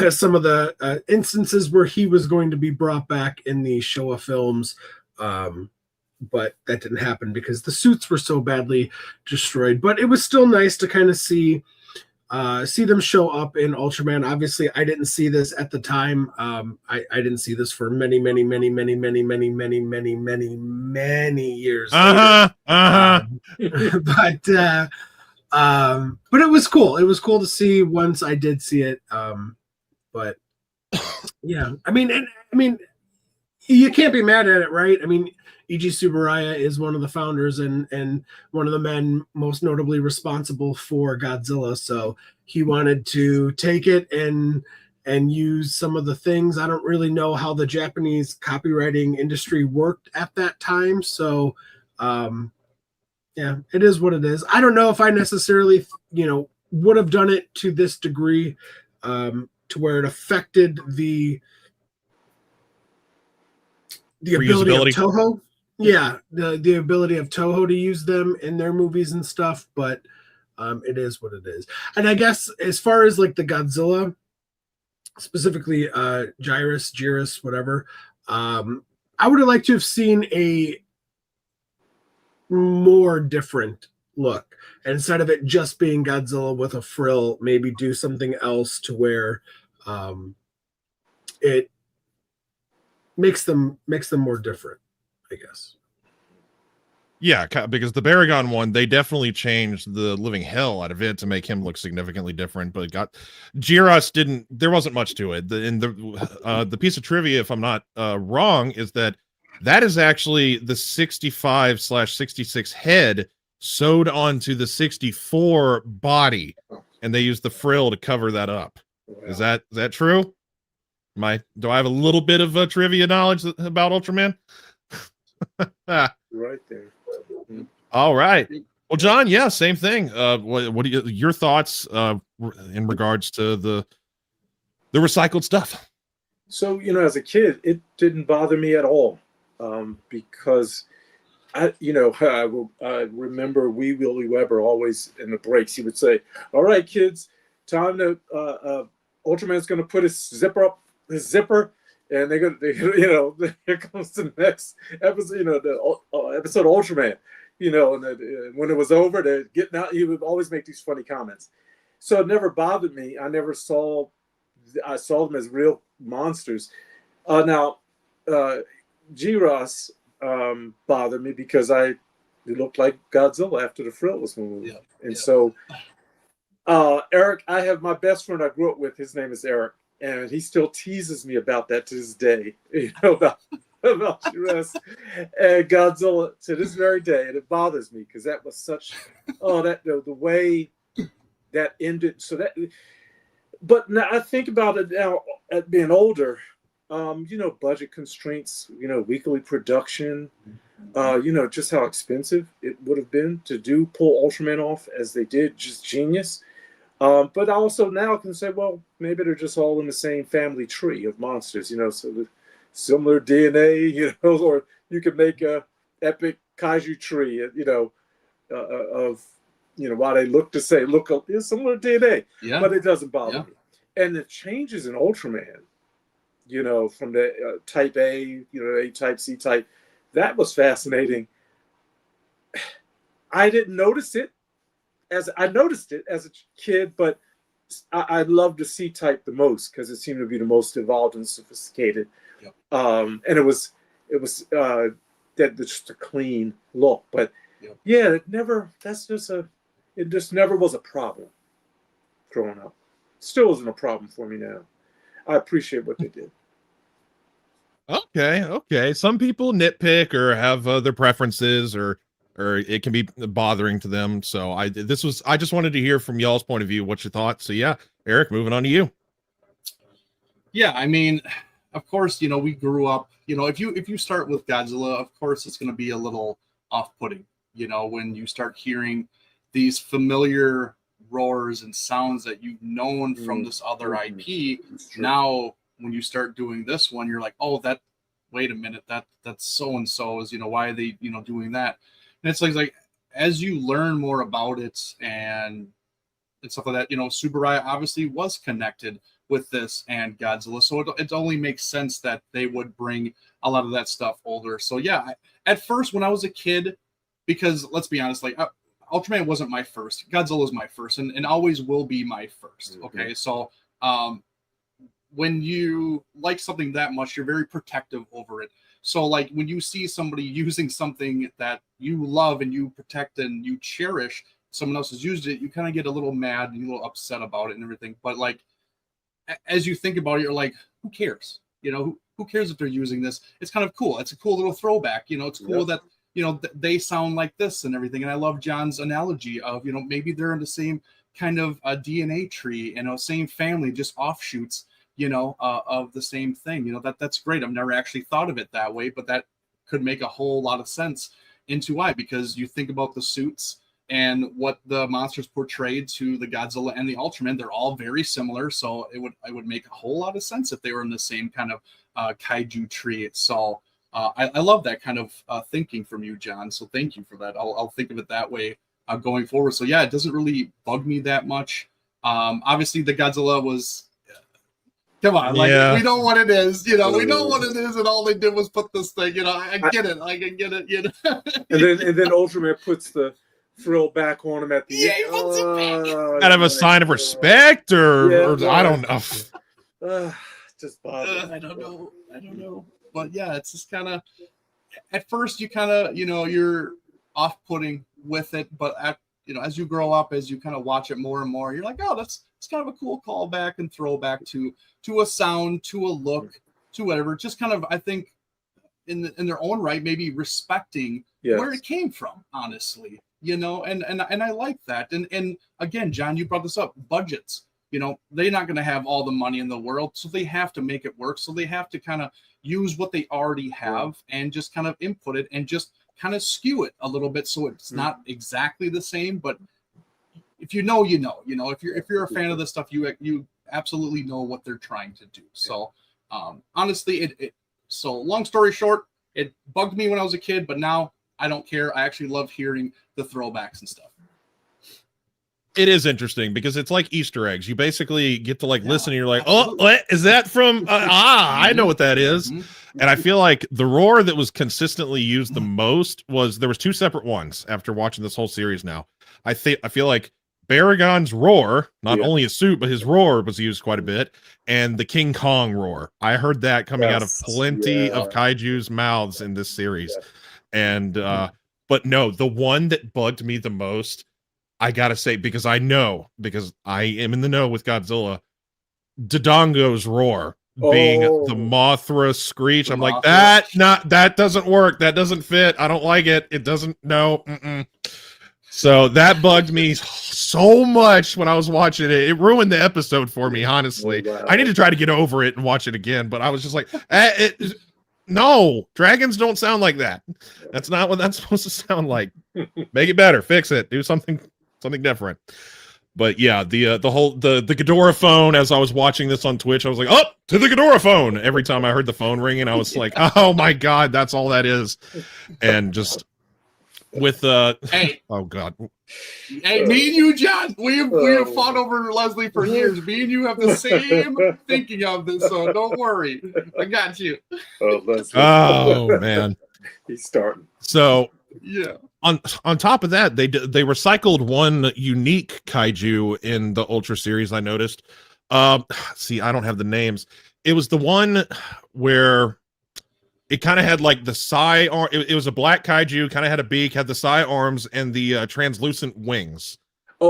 some of the instances where he was going to be brought back in the Showa films. But that didn't happen because the suits were so badly destroyed. But it was still nice to kind of see them show up in Ultraman. Obviously, I didn't see this at the time. I didn't see this for many years. But it was cool. It was cool to see once I did see it. But yeah, I mean, you can't be mad at it, right? I mean, Eiji Tsuburaya is one of the founders and one of the men most notably responsible for Godzilla. So he wanted to take it and use some of the things. I don't really know how the Japanese copywriting industry worked at that time. So yeah, it is what it is. I don't know if I necessarily, would have done it to this degree, to where it affected the ability of Toho. Yeah, the ability of Toho to use them in their movies and stuff, but it is what it is. And I guess as far as like the Godzilla, specifically Jiris, whatever, I I would have liked to have seen a more different look. And instead of it just being Godzilla with a frill, maybe do something else to where it makes them more different, I guess. Yeah, because the Baragon one, they definitely changed the living hell out of it to make him look significantly different. But Jiros didn't. There wasn't much to it. The piece of trivia, if I'm not wrong, is that is actually the 65/66 head sewed onto the 64 body, and they used the frill to cover that up. Wow. Is that true? Do I have a little bit of trivia knowledge about Ultraman? Right there. All right. Well, John, yeah, same thing. What are your thoughts in regards to the recycled stuff? So, as a kid, it didn't bother me at all, because I remember Wee Willie Weber always in the breaks, he would say, "All right, kids, time to Ultraman's going to put his zipper, and they're going to, here comes the next episode, the episode of Ultraman." And when it was over, they're getting out. He would always make these funny comments. So it never bothered me. I saw them as real monsters. Now, G-Ross bothered me because it looked like Godzilla after the frill was moved. Yeah. And so, Eric, I have my best friend I grew up with. His name is Eric, and he still teases me about that to this day. About G-Ross and Godzilla to this very day, and it bothers me because that was such the way that ended. But now I think about it now at being older, budget constraints, weekly production, just how expensive it would have been to pull Ultraman off as they did, just genius. But also now I can say, well, maybe they're just all in the same family tree of monsters, so the similar DNA, or you could make a epic kaiju tree, of why they look similar DNA, but it doesn't bother me. And the changes in Ultraman, from the type A, A type, C type, that was fascinating. I didn't notice it I noticed it as a kid, but I loved the C type the most because it seemed to be the most evolved and sophisticated. Yep. And it was just a clean look, but yeah, it just never was a problem growing up. Still isn't a problem for me now. I appreciate what they did. Okay. Some people nitpick or have their preferences, or it can be bothering to them. So I just wanted to hear from y'all's point of view what you thought. So yeah, Eric, moving on to you. Yeah, I mean, of course, we grew up, if you start with Godzilla, of course it's going to be a little off-putting, when you start hearing these familiar roars and sounds that you've known from this other IP. Now, when you start doing this one, you're like, oh, wait a minute, that's so-and-so is, why are they, doing that? And it's like as you learn more about it and stuff like that, Subaraya obviously was connected with this and Godzilla, so it only makes sense that they would bring a lot of that stuff older. So yeah, at first when I was a kid, because let's be honest, like Ultraman wasn't my first, Godzilla was my first, and always will be my first. Okay, so when you like something that much, you're very protective over it. So like when you see somebody using something that you love and you protect and you cherish, someone else has used it, you kind of get a little mad and a little upset about it and everything. But like, as you think about it, you're like, who cares? Who cares if they're using this? It's kind of cool. It's a cool little throwback. It's cool that, they sound like this and everything. And I love John's analogy of, maybe they're in the same kind of DNA tree, same family, just offshoots, of the same thing. That's great. I've never actually thought of it that way, but that could make a whole lot of sense into why, because you think about the suits and what the monsters portrayed to the Godzilla and the Ultraman, they're all very similar. So it would make a whole lot of sense if they were in the same kind of kaiju tree. So I love that kind of thinking from you, John. So thank you for that. I'll think of it that way going forward. So yeah, it doesn't really bug me that much. Obviously the Godzilla was Come on, like Yeah. we know what it is, you know. We know what it is, and all they did was put this thing. You know, I get it. I can get it. You know. And then Ultraman puts the frill back on him at the Yeah, end. he puts it back. Kind of a sign of respect, or Yeah, I don't know. Just bother. I don't know. But yeah, it's just kind of. At first, you kind of, you know, you're off-putting with it, but you know, as you grow up, as you kind of watch it more and more, you're like, oh, it's kind of a cool callback and throwback to a sound, to a look, to whatever. Just kind of, I think, in their own right, maybe respecting where it came from, honestly, you know, and I like that. And again, John, you brought this up, budgets. You know, they're not going to have all the money in the world, so they have to make it work. So they have to kind of use what they already have and just kind of input it and just kind of skew it a little bit so it's not exactly the same. But if you know, you know. You know, if you're a fan of this stuff, you absolutely know what they're trying to do. So honestly, so long story short, it bugged me when I was a kid, but now I don't care. I actually love hearing the throwbacks and stuff. It is interesting because it's like Easter eggs. You basically get to like listen and you're like, oh, what is that from? I know what that is. And I feel like the roar that was consistently used the most there was two separate ones after watching this whole series now. I feel like Baragon's roar, not only his suit, but his roar was used quite a bit. And the King Kong roar. I heard that coming out of plenty of kaiju's mouths in this series. And but no, the one that bugged me the most, I gotta say, because I am in the know with Godzilla, Dodongo's roar being the Mothra screech. I'm like, that doesn't work. That doesn't fit. I don't like it. It doesn't. No. So that bugged me so much when I was watching it. It ruined the episode for me, honestly. I need to try to get over it and watch it again. But I was just like, no, dragons don't sound like that. That's not what that's supposed to sound like. Make it better. Fix it. Do something different. But yeah, the Ghidorah phone, as I was watching this on Twitch, I was like, oh, to the Ghidorah phone. Every time I heard the phone ringing, I was like, oh my God, that's all that is. And just with hey, oh God. Hey, me and you, John, we have fought over Leslie for years. Me and you have the same thinking of this, so don't worry. I got you. Oh man. He's starting. So yeah. On top of that, they recycled one unique kaiju in the Ultra series. I noticed. See, I don't have the names. It was the one where it kind of had like the psi arm. It was a black kaiju, kind of had a beak, had the psi arms and the translucent wings. In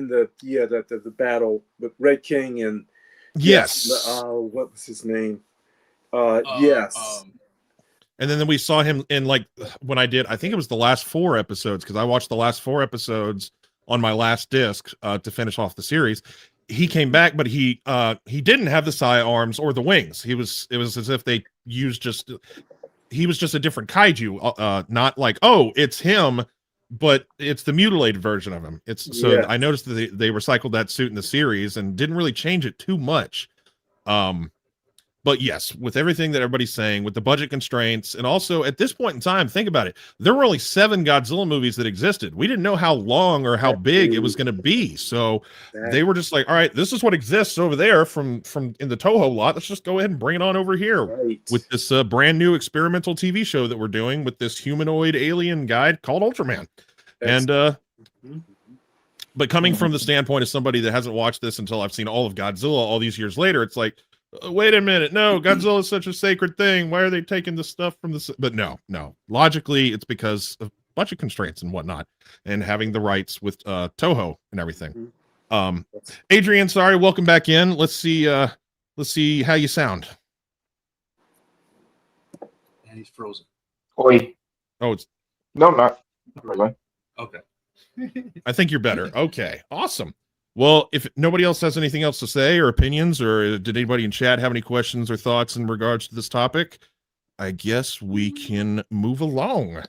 the battle with Red King and yes. What was his name? Yes. And then we saw him in like when I think it was the last 4 episodes, because I watched the last 4 episodes on my last disc to finish off the series. He came back, but he didn't have the psi arms or the wings. It was as if they used he was just a different kaiju, not like, oh, it's him, but it's the mutilated version of him. I noticed that they recycled that suit in the series and didn't really change it too much. But yes, with everything that everybody's saying, with the budget constraints, and also at this point in time, think about it. There were only 7 Godzilla movies that existed. We didn't know how long or how big it was going to be. So they were just like, all right, this is what exists over there from in the Toho lot. Let's just go ahead and bring it on over here with this brand new experimental TV show that we're doing with this humanoid alien guy called Ultraman. But coming from the standpoint of somebody that hasn't watched this until I've seen all of Godzilla all these years later, it's like, wait a minute, no, Godzilla is such a sacred thing. Why are they taking the stuff from the? But no. Logically, it's because of budget constraints and whatnot, and having the rights with Toho and everything. Adrian, sorry, welcome back in. Let's see how you sound. And he's frozen. Oi. Oh, it's no, not. Okay. I think you're better. Okay, awesome. Well, if nobody else has anything else to say or opinions, or did anybody in chat have any questions or thoughts in regards to this topic, I guess we can move along.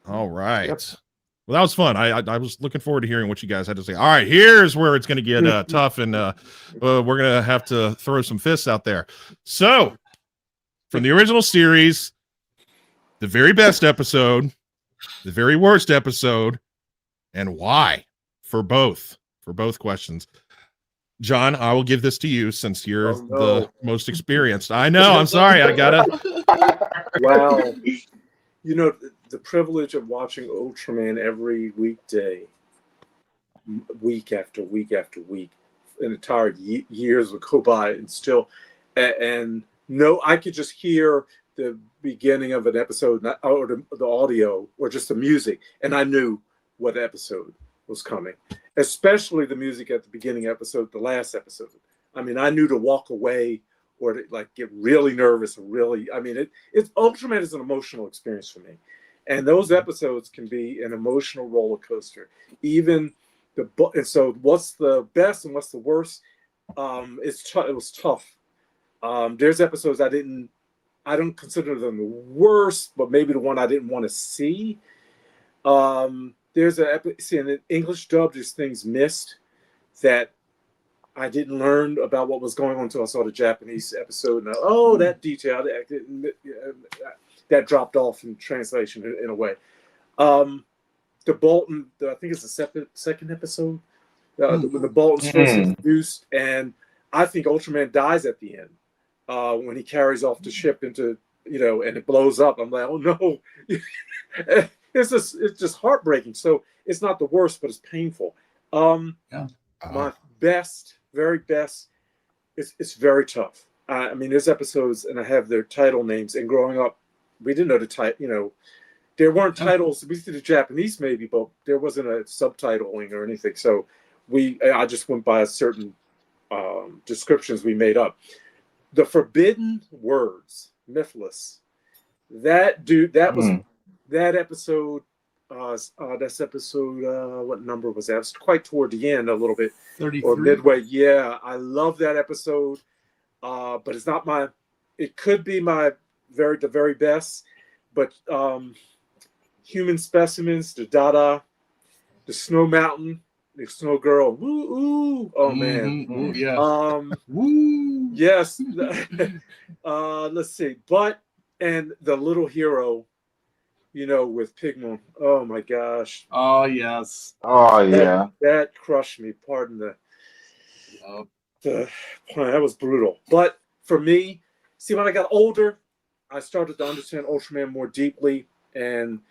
All right. Yep. Well, that was fun. I was looking forward to hearing what you guys had to say. All right, here's where it's going to get tough, and we're going to have to throw some fists out there. So, from the original series, the very best episode, the very worst episode, and why? For both questions. John, I will give this to you since you're Oh, no. the most experienced. I know. I'm sorry. I gotta. Wow. You know, the privilege of watching Ultraman every weekday, week after week after week, an entire years would go by, and still, and no, I could just hear the beginning of an episode, or the audio, or just the music, and I knew what episode was coming. Especially the music at the beginning episode, the last episode. I mean, I knew to walk away or to like get really nervous. Really, I mean, it's Ultraman is an emotional experience for me, and those episodes can be an emotional roller coaster. Even and so what's the best and what's the worst? It was tough. There's episodes I don't consider them the worst, but maybe the one I didn't want to see. There's in the English dub, there's things missed that I didn't learn about what was going on until I saw the Japanese episode. And that detail that dropped off in translation in a way. The Bolton, I think it's the second episode, when the Bolton's first introduced, and I think Ultraman dies at the end when he carries off the ship into, and it blows up. I'm like, oh no. It's just heartbreaking. So it's not the worst, but it's painful. My very best. It's very tough. I mean, there's episodes, and I have their title names. And growing up, we didn't know the title. There weren't titles. We did the Japanese maybe, but there wasn't a subtitling or anything. So I just went by certain descriptions we made up. The Forbidden Words, Mythless. That was. That episode, that's episode, what number was that? It was quite toward the end a little bit. 33. Or midway. Yeah, I love that episode, but it's not it could be the very best, but Human Specimens, the Dada, the Snow Mountain, the Snow Girl, woo, ooh, oh man. Ooh, yeah. Woo. Yes. Let's see, and the Little Hero, with Pigmon. Oh my gosh. Oh yes. Oh yeah. That crushed me. Pardon that was brutal. But for me, see, when I got older, I started to understand Ultraman more deeply, and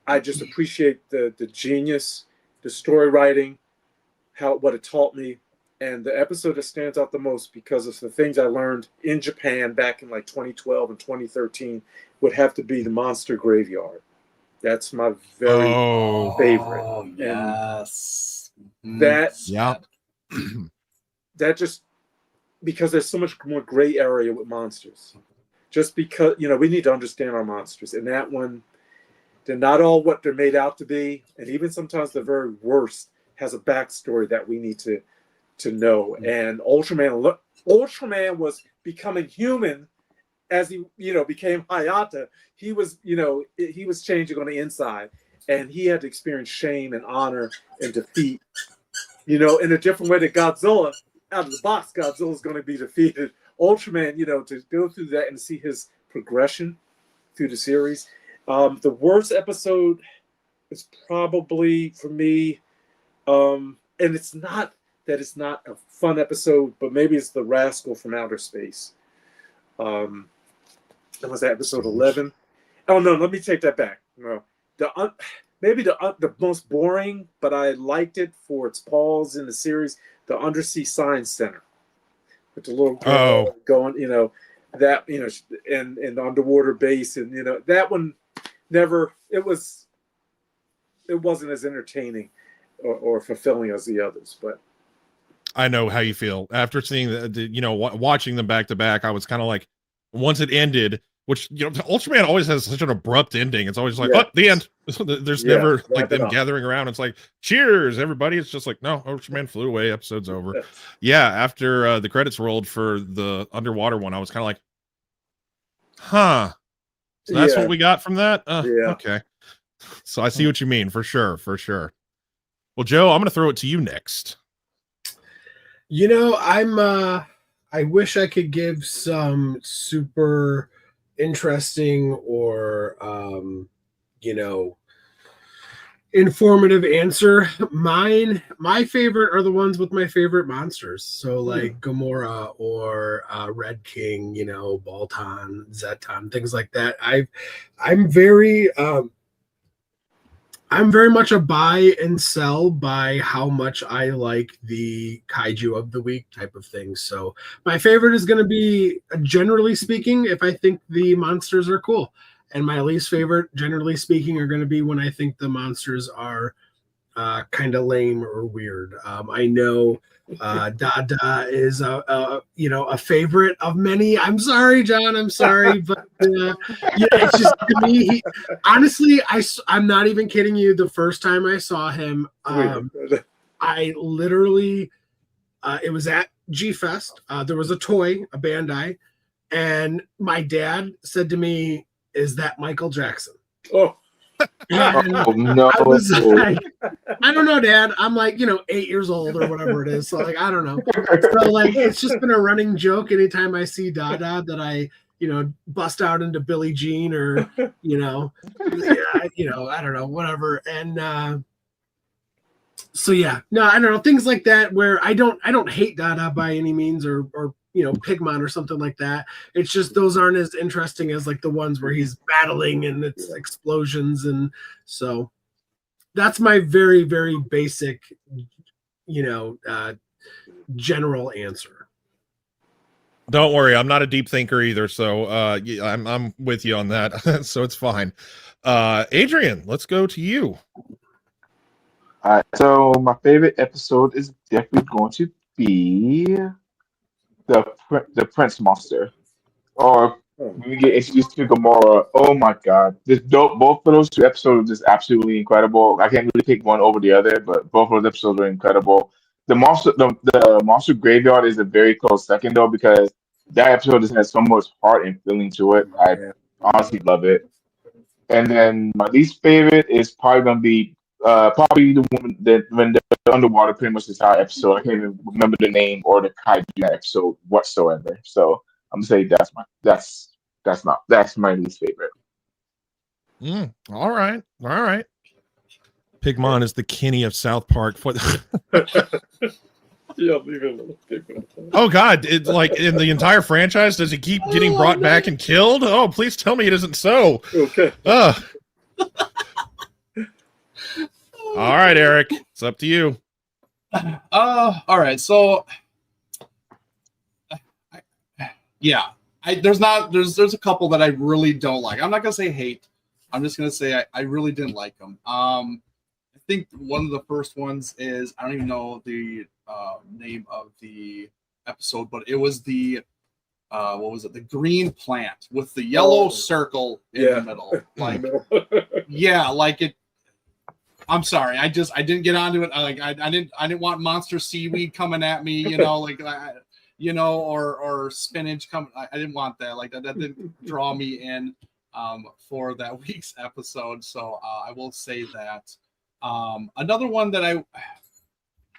I just appreciate the genius, the story writing, what it taught me, and the episode that stands out the most because of the things I learned in Japan back in like 2012 and 2013 would have to be the Monster Graveyard. That's my very favorite. Oh, yes. That just because there's so much more gray area with monsters. Just because, we need to understand our monsters. And that one, they're not all what they're made out to be. And even sometimes the very worst has a backstory that we need to know. And Ultraman was becoming human as he, became Hayata. He was, he was changing on the inside, and he had to experience shame and honor and defeat, in a different way that Godzilla, out of the box, Godzilla's going to be defeated. Ultraman, to go through that and see his progression through the series. The worst episode is probably for me, and it's not that it's not a fun episode, but maybe it's the Rascal from Outer Space. That was episode 11. Oh no, let me take that back. No, maybe the most boring, but I liked it for its pause in the series. The Undersea Science Center with the little girl going, that and the underwater base, and that one never. It wasn't as entertaining or fulfilling as the others, but. I know how you feel after seeing watching them back to back. I was kind of like, once it ended, which Ultraman always has such an abrupt ending. It's always like, the end. There's never like them gathering around. It's like, cheers, everybody. It's just like, no, Ultraman flew away. Episode's over. Yeah, after the credits rolled for the underwater one, I was kind of like, huh. So that's what we got from that. Okay. So I see what you mean for sure. Well, Joe, I'm going to throw it to you next. I wish I could give some super interesting or informative answer. My favorite are the ones with my favorite monsters. So like Gamora or Red King, Bolton, Zeton, things like that. I'm very much a buy and sell by how much I like the kaiju of the week type of thing. So my favorite is going to be, generally speaking, if I think the monsters are cool. And my least favorite, generally speaking, are going to be when I think the monsters are kind of lame or weird. I know Dada is a favorite of many. I'm sorry, John. I'm sorry, but it's just to me. Honestly, I'm not even kidding you. The first time I saw him, I literally it was at G Fest. There was a toy, a Bandai, and my dad said to me, "Is that Michael Jackson?" Oh. And no. I was like, I don't know, Dad. I'm like, 8 years old or whatever it is. So like, I don't know. So like, it's just been a running joke anytime I see Dada that I, bust out into Billie Jean or, I don't know, whatever. And so yeah, no, I don't know, things like that where I don't hate Dada by any means or Pigmon or something like that. It's just those aren't as interesting as like the ones where he's battling and it's explosions. And so that's my very, very basic, general answer. Don't worry, I'm not a deep thinker either, so I'm with you on that. So it's fine. Adrian, let's go to you. All right, so my favorite episode is definitely going to be the Prince Monster, or when we get introduced to Gamora. Oh my God, both of those two episodes are just absolutely incredible. I can't really pick one over the other, but both of those episodes are incredible. The monster graveyard is a very close second though, because that episode just has so much heart and feeling to it. I honestly love it. And then my least favorite is probably gonna be probably the one that when the underwater pretty much this entire episode. I can't even remember the name or the kaiju in that episode whatsoever. So I'm gonna say that's my least favorite. All right. Pigmon is the Kenny of South Park. Yeah, leave it alone. Oh God! It's like in the entire franchise, does he keep getting brought back and killed? Oh, please tell me it isn't so. Okay. All right, Eric, it's up to you. All right. So, there's a couple that I really don't like. I'm not gonna say hate. I'm just gonna say I really didn't like them. I think one of the first ones is, I don't even know the name of the episode, but it was the what was it? The green plant with the yellow circle in the middle. Like, like it. I'm sorry, I didn't get onto it. I didn't want monster seaweed coming at me, or spinach coming. I didn't want that. Like that didn't draw me in for that week's episode. So I will say that. Another one that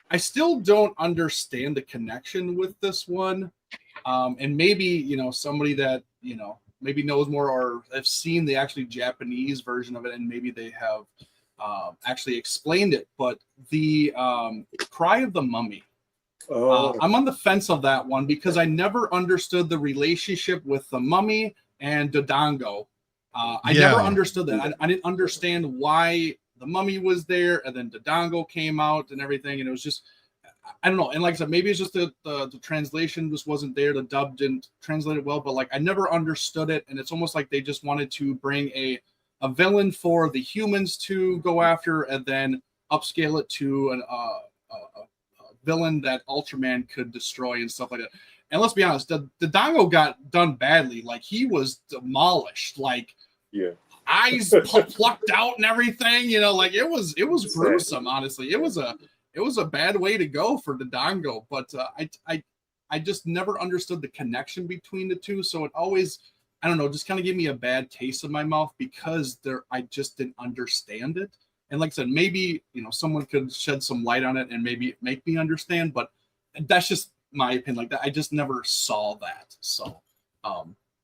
I still don't understand the connection with this one. And maybe, somebody that, maybe knows more or have seen the actually Japanese version of it, and maybe they have actually explained it. But the Cry of the Mummy, I'm on the fence of that one because I never understood the relationship with the mummy and Dodongo. I never understood that. I didn't understand why the mummy was there and then Dodongo came out and everything. And it was just, I don't know. And like I said, maybe it's just the translation just wasn't there. The dub didn't translate it well, but like I never understood it. And it's almost like they just wanted to bring a villain for the humans to go after and then upscale it to a villain that Ultraman could destroy and stuff like that. And let's be honest, the Dodongo got done badly. Like he was demolished. Like eyes plucked out and everything. Like it was gruesome. Honestly, it was a bad way to go for the Dodongo. But I just never understood the connection between the two. So it always, I don't know, just kind of gave me a bad taste in my mouth because I just didn't understand it. And like I said, maybe, someone could shed some light on it and maybe make me understand, but that's just my opinion. Like that, I just never saw that. So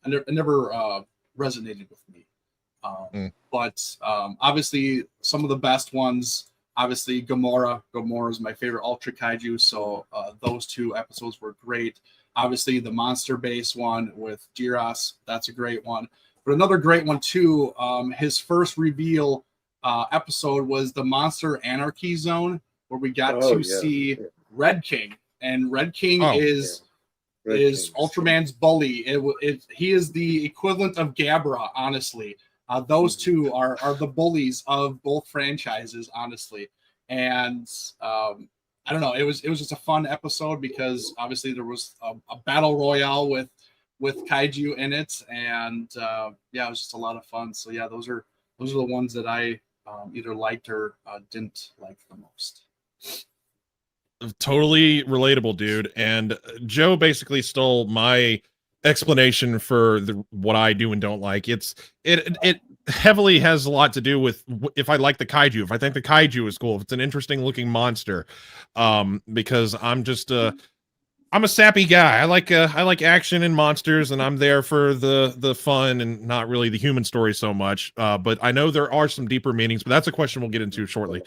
it never resonated with me. But obviously, some of the best ones. Obviously, Gamora. Gamora is my favorite Ultra Kaiju, so those 2 episodes were great. Obviously, the monster-based one with Jiras, that's a great one. But another great one too. His first reveal episode was the Monster Anarchy Zone, where we got to see Red King, and Red King is Ultraman's bully. He is the equivalent of Gabra, honestly. Those 2 are the bullies of both franchises, honestly. And I don't know, it was just a fun episode because obviously there was a battle royale with kaiju in it, and it was just a lot of fun. So yeah, those are the ones that I either liked or didn't like the most. Totally relatable, dude. And Joe basically stole my explanation for what I do and don't like. It heavily has a lot to do with if I like the kaiju, if I think the kaiju is cool, if it's an interesting looking monster. Because I'm just I'm a sappy guy. I like action and monsters, and I'm there for the fun and not really the human story so much. But I know there are some deeper meanings, but that's a question we'll get into shortly.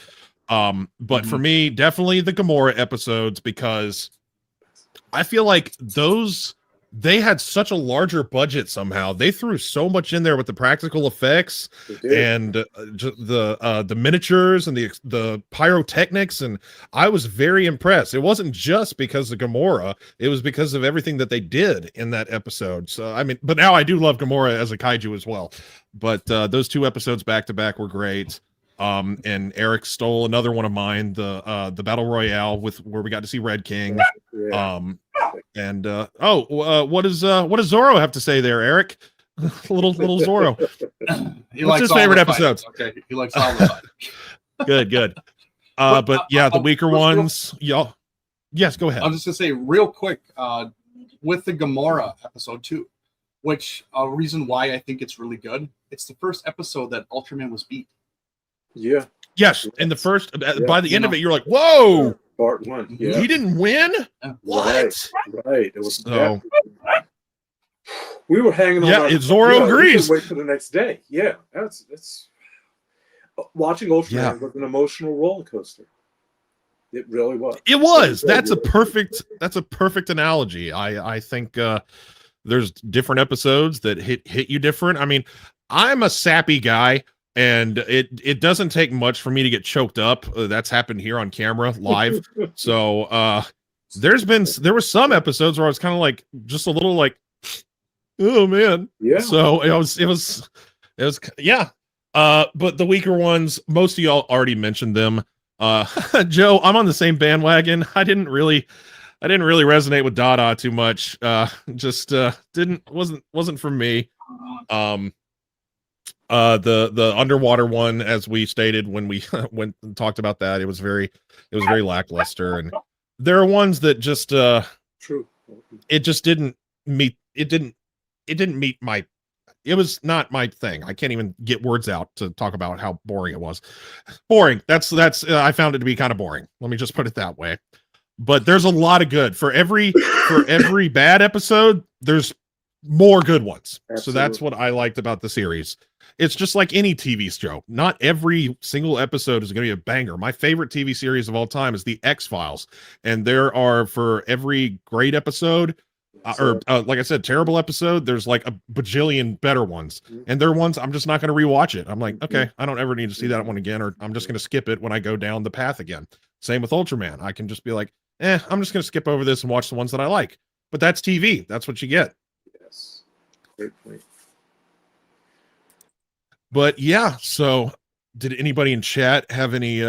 But for me, definitely the Gamora episodes, because I feel like they had such a larger budget somehow. They threw so much in there with the practical effects and the miniatures and the pyrotechnics, and I was very impressed. It wasn't just because of Gamora, it was because of everything that they did in that episode. So I mean, but now I do love Gamora as a kaiju as well. But those 2 episodes back to back were great. And Eric stole another one of mine, the battle royale where we got to see Red King. What does Zorro have to say there, Eric? little Zorro. What's his favorite episodes? Okay, he likes all the time. Good. But yeah, the weaker ones, y'all. Yes, go ahead. I was just gonna say real quick, with the Gamora episode 2, which a reason why I think it's really good. It's the first episode that Ultraman was beat. Yeah. Yes, in the first, by the end of it, you're like, whoa, part 1. Yeah. He didn't win. What? Right. It was. So, we were hanging on. Yeah, Zorro agrees. Wait for the next day. Yeah, that's. Watching Ultraman was an emotional roller coaster. It really was. It was. That's a perfect analogy. I think there's different episodes that hit you different. I mean, I'm a sappy guy. And it doesn't take much for me to get choked up. That's happened here on camera live. So there were some episodes where I was kind of like just a little like, oh man. Yeah. So it was yeah. But the weaker ones, most of y'all already mentioned them. Joe, I'm on the same bandwagon. I didn't really resonate with Dada too much. Wasn't for me. The underwater one, as we stated when we went and talked about that, it was very lackluster, and there are ones that just true. It just didn't meet my. It was not my thing. I can't even get words out to talk about how boring it was. Boring. That's I found it to be kind of boring. Let me just put it that way. But there's a lot of good for every bad episode. There's more good ones. Absolutely. So that's what I liked about the series. It's just like any TV show. Not every single episode is going to be a banger. My favorite TV series of all time is The X-Files. And there are, for every great episode, like I said, terrible episode, there's like a bajillion better ones. And there are ones I'm just not going to rewatch it. I'm like, okay, I don't ever need to see that one again, or I'm just going to skip it when I go down the path again. Same with Ultraman. I can just be like, I'm just going to skip over this and watch the ones that I like. But that's TV. That's what you get. Yes. Great point. But yeah, so did anybody in chat have any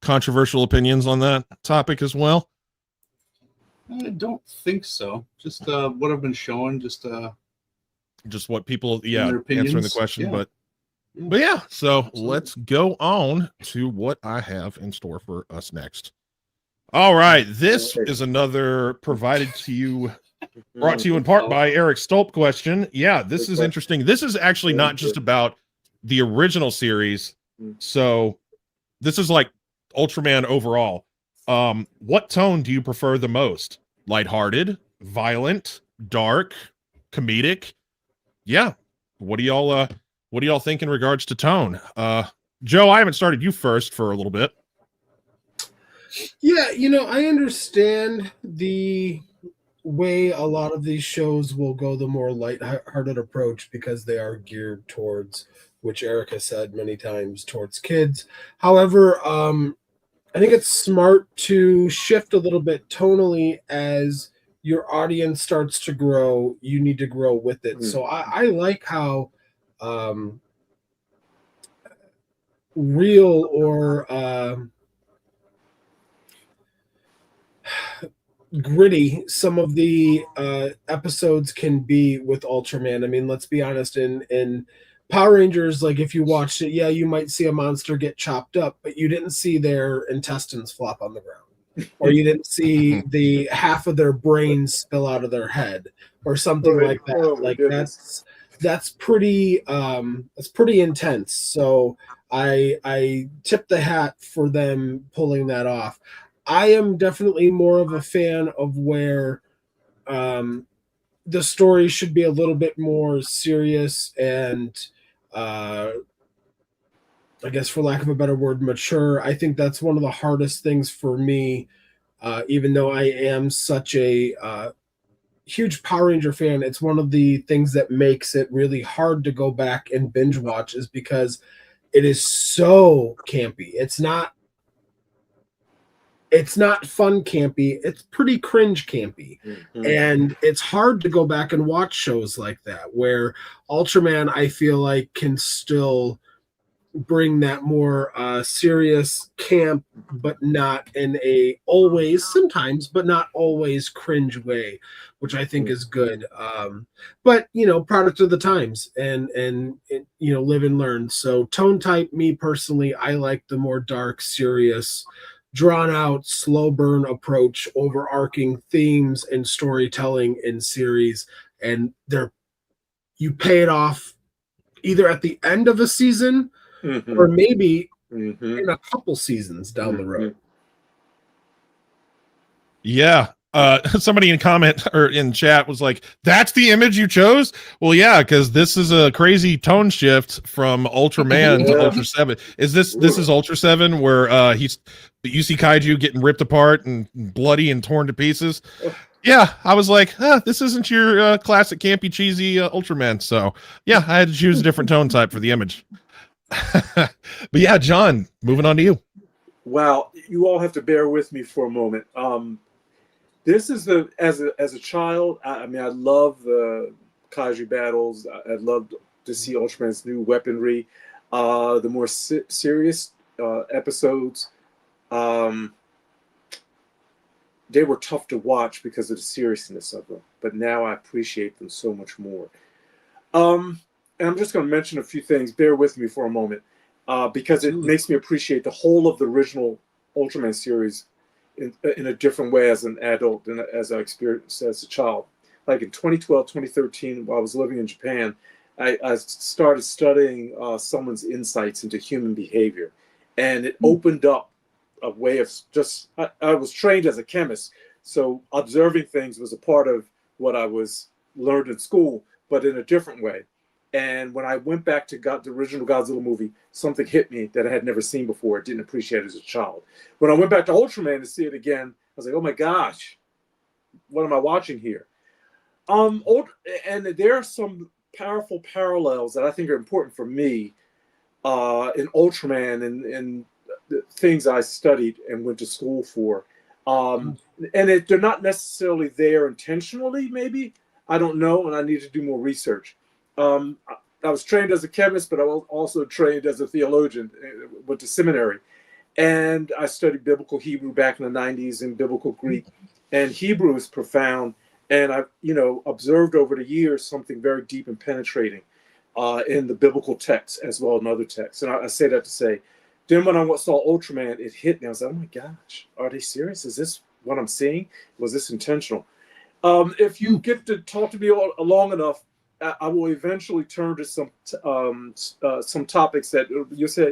controversial opinions on that topic as well? I don't think so. Just what I've been showing, just what people, answering the question. But yeah, so let's go on to what I have in store for us next. All right, this is another brought to you in part by Eric Stolp question. Yeah, this is interesting. This is actually not just about the original series. So this is like Ultraman overall. What tone do you prefer the most? Lighthearted, violent, dark, comedic? Yeah. What do y'all what do y'all think in regards to tone? Joe, I haven't started you first for a little bit. Yeah, I understand the way a lot of these shows will go the more light-hearted approach because they are geared towards, which Eric has said many times, towards kids. However, I think it's smart to shift a little bit tonally as your audience starts to grow. You need to grow with it. So I like how real or gritty some of the episodes can be with Ultraman. I mean, let's be honest, in Power Rangers, like if you watched it, yeah, you might see a monster get chopped up, but you didn't see their intestines flop on the ground. Or you didn't see the half of their brains spill out of their head or something like that. Like that's pretty intense. So I tip the hat for them pulling that off. I am definitely more of a fan of where the story should be a little bit more serious and, I guess, for lack of a better word, mature. I think that's one of the hardest things for me, even though I am such a huge Power Ranger fan. It's one of the things that makes it really hard to go back and binge watch, is because it is so campy. It's not fun campy. It's pretty cringe campy. Mm-hmm. And it's hard to go back and watch shows like that, where Ultraman, I feel like, can still bring that more serious camp, but not in a sometimes, but not always cringe way, which I think is good. But, product of the times and live and learn. So tone type, me personally, I like the more dark, serious, drawn out, slow burn approach, overarching themes and storytelling in series, and you pay it off either at the end of a season or maybe in a couple seasons down the road. Yeah. Somebody in comment or in chat was like, that's the image you chose? Well, yeah, because this is a crazy tone shift from Ultraman to Ultra 7. This is Ultra 7 where you see Kaiju getting ripped apart and bloody and torn to pieces. Yeah, I was like, this isn't your classic campy cheesy Ultraman. So yeah, I had to choose a different tone type for the image. But yeah, John, moving on to you. Wow, you all have to bear with me for a moment. This is as a child, I mean, I love the Kaiju battles. I loved to see Ultraman's new weaponry. The more serious episodes, they were tough to watch because of the seriousness of them. But now I appreciate them so much more. And I'm just going to mention a few things. Bear with me for a moment, because it makes me appreciate the whole of the original Ultraman series in a different way as an adult than as I experienced as a child. Like in 2012, 2013, while I was living in Japan, I started studying someone's insights into human behavior. And it opened up a way of I was trained as a chemist. So observing things was a part of what I was learned in school, but in a different way. And when I went back to the original Godzilla movie, something hit me that I had never seen before. I didn't appreciate it as a child. When I went back to Ultraman to see it again, I was like, oh my gosh, what am I watching here? And there are some powerful parallels that I think are important for me in Ultraman and the things I studied and went to school for. And they're not necessarily there intentionally, maybe. I don't know, and I need to do more research. I was trained as a chemist, but I was also trained as a theologian, went to seminary. And I studied biblical Hebrew back in the 90s and biblical Greek. And Hebrew is profound. And I've, observed over the years something very deep and penetrating in the biblical text as well as in other texts. And I say that to say, then when I saw Ultraman, it hit me. I was like, oh my gosh, are they serious? Is this what I'm seeing? Was this intentional? If you get to talk to me long enough, I will eventually turn to some topics that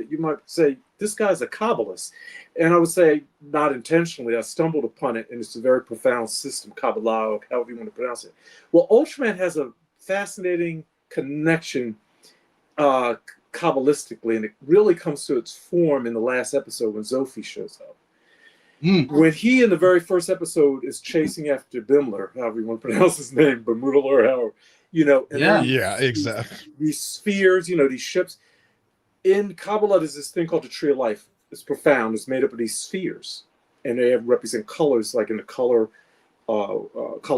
you might say, this guy's a Kabbalist. And I would say, not intentionally, I stumbled upon it, and it's a very profound system, Kabbalah, however you want to pronounce it. Well, Ultraman has a fascinating connection Kabbalistically, and it really comes to its form in the last episode when Zophie shows up. When he in the very first episode is chasing after Bimler, however you want to pronounce his name, Bermuda or however, and Yeah, exactly. These spheres, these ships. In Kabbalah, there's this thing called the Tree of Life. It's profound. It's made up of these spheres, and they represent colors, like in the color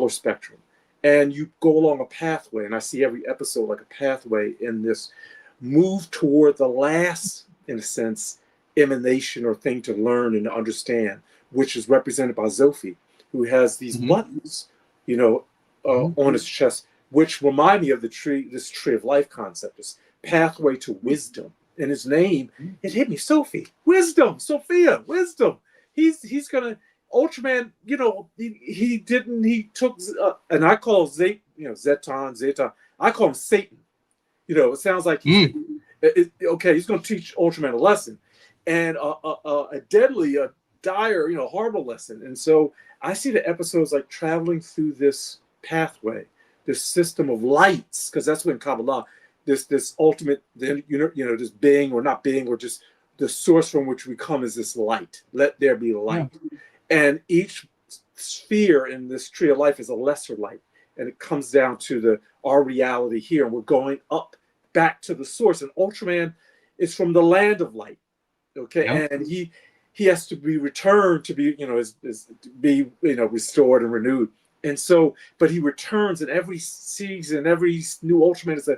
spectrum. And you go along a pathway, and I see every episode like a pathway in this move toward the last, in a sense, emanation or thing to learn and to understand, which is represented by Zophie, who has these buttons, on his chest, which remind me of this tree of life concept, this pathway to wisdom. And his name, it hit me, Sophie, wisdom, Sophia, wisdom. He's gonna Ultraman. He took, and I call Zeton. I call him Satan. It sounds like he's going to teach Ultraman a lesson, and a deadly, dire, horrible lesson. And so I see the episodes like traveling through this pathway, this system of lights, because that's when Kabbalah, this ultimate, this being or not being, or just the source from which we come is this light. Let there be light. Yeah. And each sphere in this tree of life is a lesser light. And it comes down to our reality here. And we're going up back to the source. And Ultraman is from the land of light. Okay. Yeah. And he has to be returned to be, restored and renewed. And so, but he returns, and every season, every new Ultraman is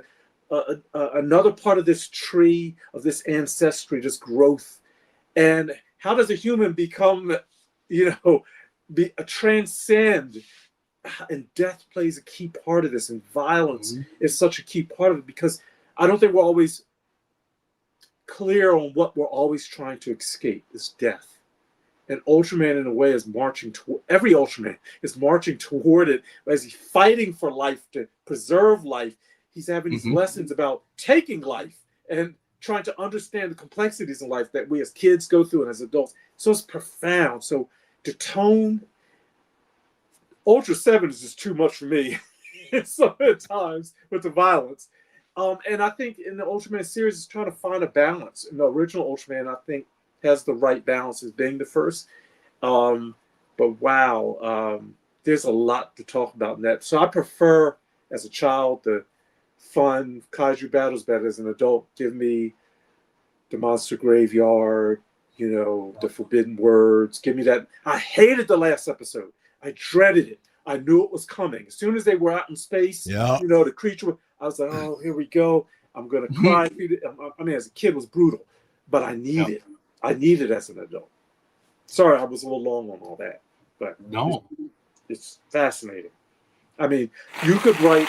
another part of this tree, of this ancestry, this growth. And how does a human become, transcend? And death plays a key part of this, and violence is such a key part of it, because I don't think we're always clear on what we're always trying to escape, is death. And Ultraman, in a way, is marching toward, every Ultraman is marching toward it as he's fighting for life, to preserve life. He's having these lessons about taking life and trying to understand the complexities in life that we as kids go through and as adults. So it's profound. So the tone, Ultra 7 is just too much for me so at times with the violence. And I think in the Ultraman series, it's trying to find a balance. In the original Ultraman, I think, has the right balance as being the first. But wow, there's a lot to talk about in that. So I prefer, as a child, the fun kaiju battles better. As an adult, give me the Monster Graveyard, the Forbidden Words. Give me that. I hated the last episode. I dreaded it. I knew it was coming. As soon as they were out in space, the creature, I was like, oh, here we go. I'm going to cry. I mean, as a kid, it was brutal, but I need it. I need it as an adult. Sorry, I was a little long on all that, but no, it's fascinating. I mean, you could write,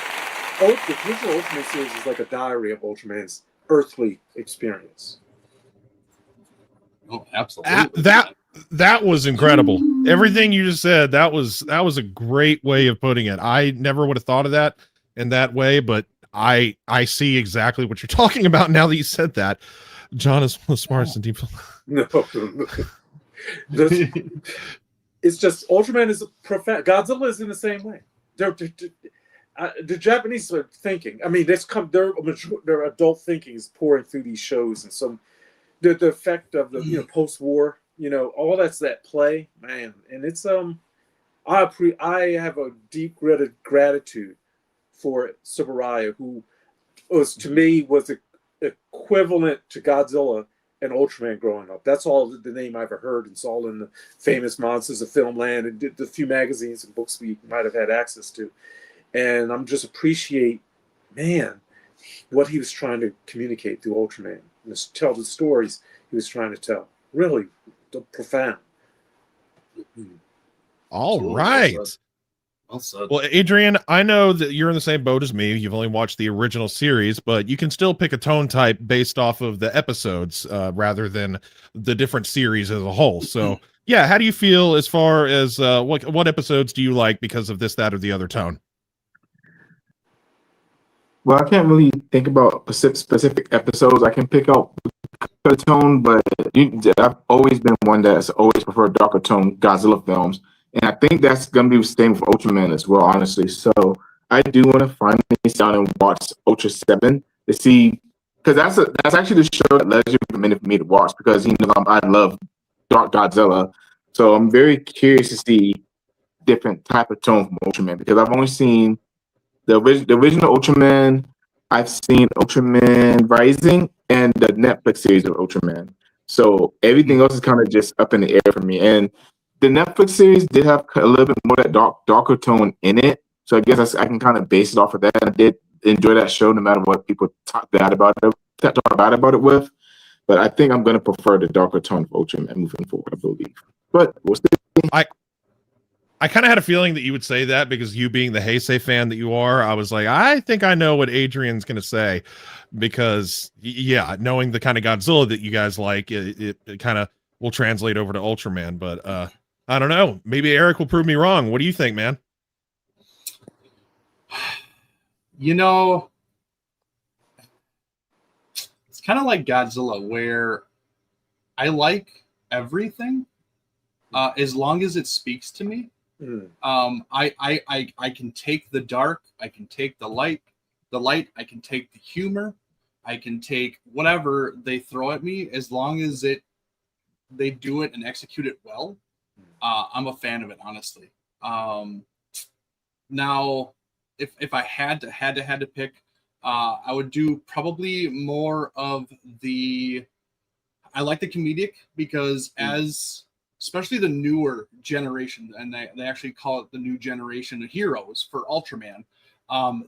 the original Ultraman series is like a diary of Ultraman's earthly experience. Oh, absolutely. That was incredible. Everything you just said, that was a great way of putting it. I never would have thought of that in that way, but I see exactly what you're talking about now that you said that. John is one of the smartest and deep. No. It's just Ultraman is profound. Godzilla is in the same way. The Japanese are thinking. I mean, their adult thinking is pouring through these shows, and some the effect of the post-war, all that's that play, man. And it's I have a deep gratitude for Subaraya, who was to me was equivalent to Godzilla and Ultraman growing up. That's all the name I ever heard. It's all in the famous Monsters of Filmland and the few magazines and books we might have had access to. And I'm just appreciate, man, what he was trying to communicate through Ultraman. And tell the stories he was trying to tell. Really profound. All right. Well, Adrian, I know that you're in the same boat as me. You've only watched the original series, but you can still pick a tone type based off of the episodes rather than the different series as a whole. So, yeah, how do you feel as far as what episodes do you like because of this, that, or the other tone? Well, I can't really think about specific episodes. I can pick out the tone, but I've always been one that's always preferred darker tone Godzilla films. And I think that's going to be the same with Ultraman as well, honestly. So I do want to finally sit down and watch Ultra 7 to see because that's actually the show that Leslie recommended for me to watch because I love Dark Godzilla, so I'm very curious to see different type of tone from Ultraman because I've only seen the original Ultraman. I've seen Ultraman Rising and the Netflix series of Ultraman. So everything else is kind of just up in the air for me. And the Netflix series did have a little bit more of that darker tone in it. So I guess I can kind of base it off of that. I did enjoy that show, no matter what people talk bad about it with. But I think I'm going to prefer the darker tone of Ultraman moving forward, I believe. But we'll see. I kind of had a feeling that you would say that because you being the Heisei fan that you are, I was like, I think I know what Adrian's going to say because, yeah, knowing the kind of Godzilla that you guys like, it kind of will translate over to Ultraman. But I don't know. Maybe Eric will prove me wrong. What do you think, man? You know, it's kind of like Godzilla where I like everything as long as it speaks to me. I can take the dark, I can take the light, I can take the humor, I can take whatever they throw at me as long as they do it and execute it well. I'm a fan of it, honestly. Now, if I had to pick, I would do probably more of I like the comedic because especially the newer generation, and they actually call it the new generation of heroes for Ultraman.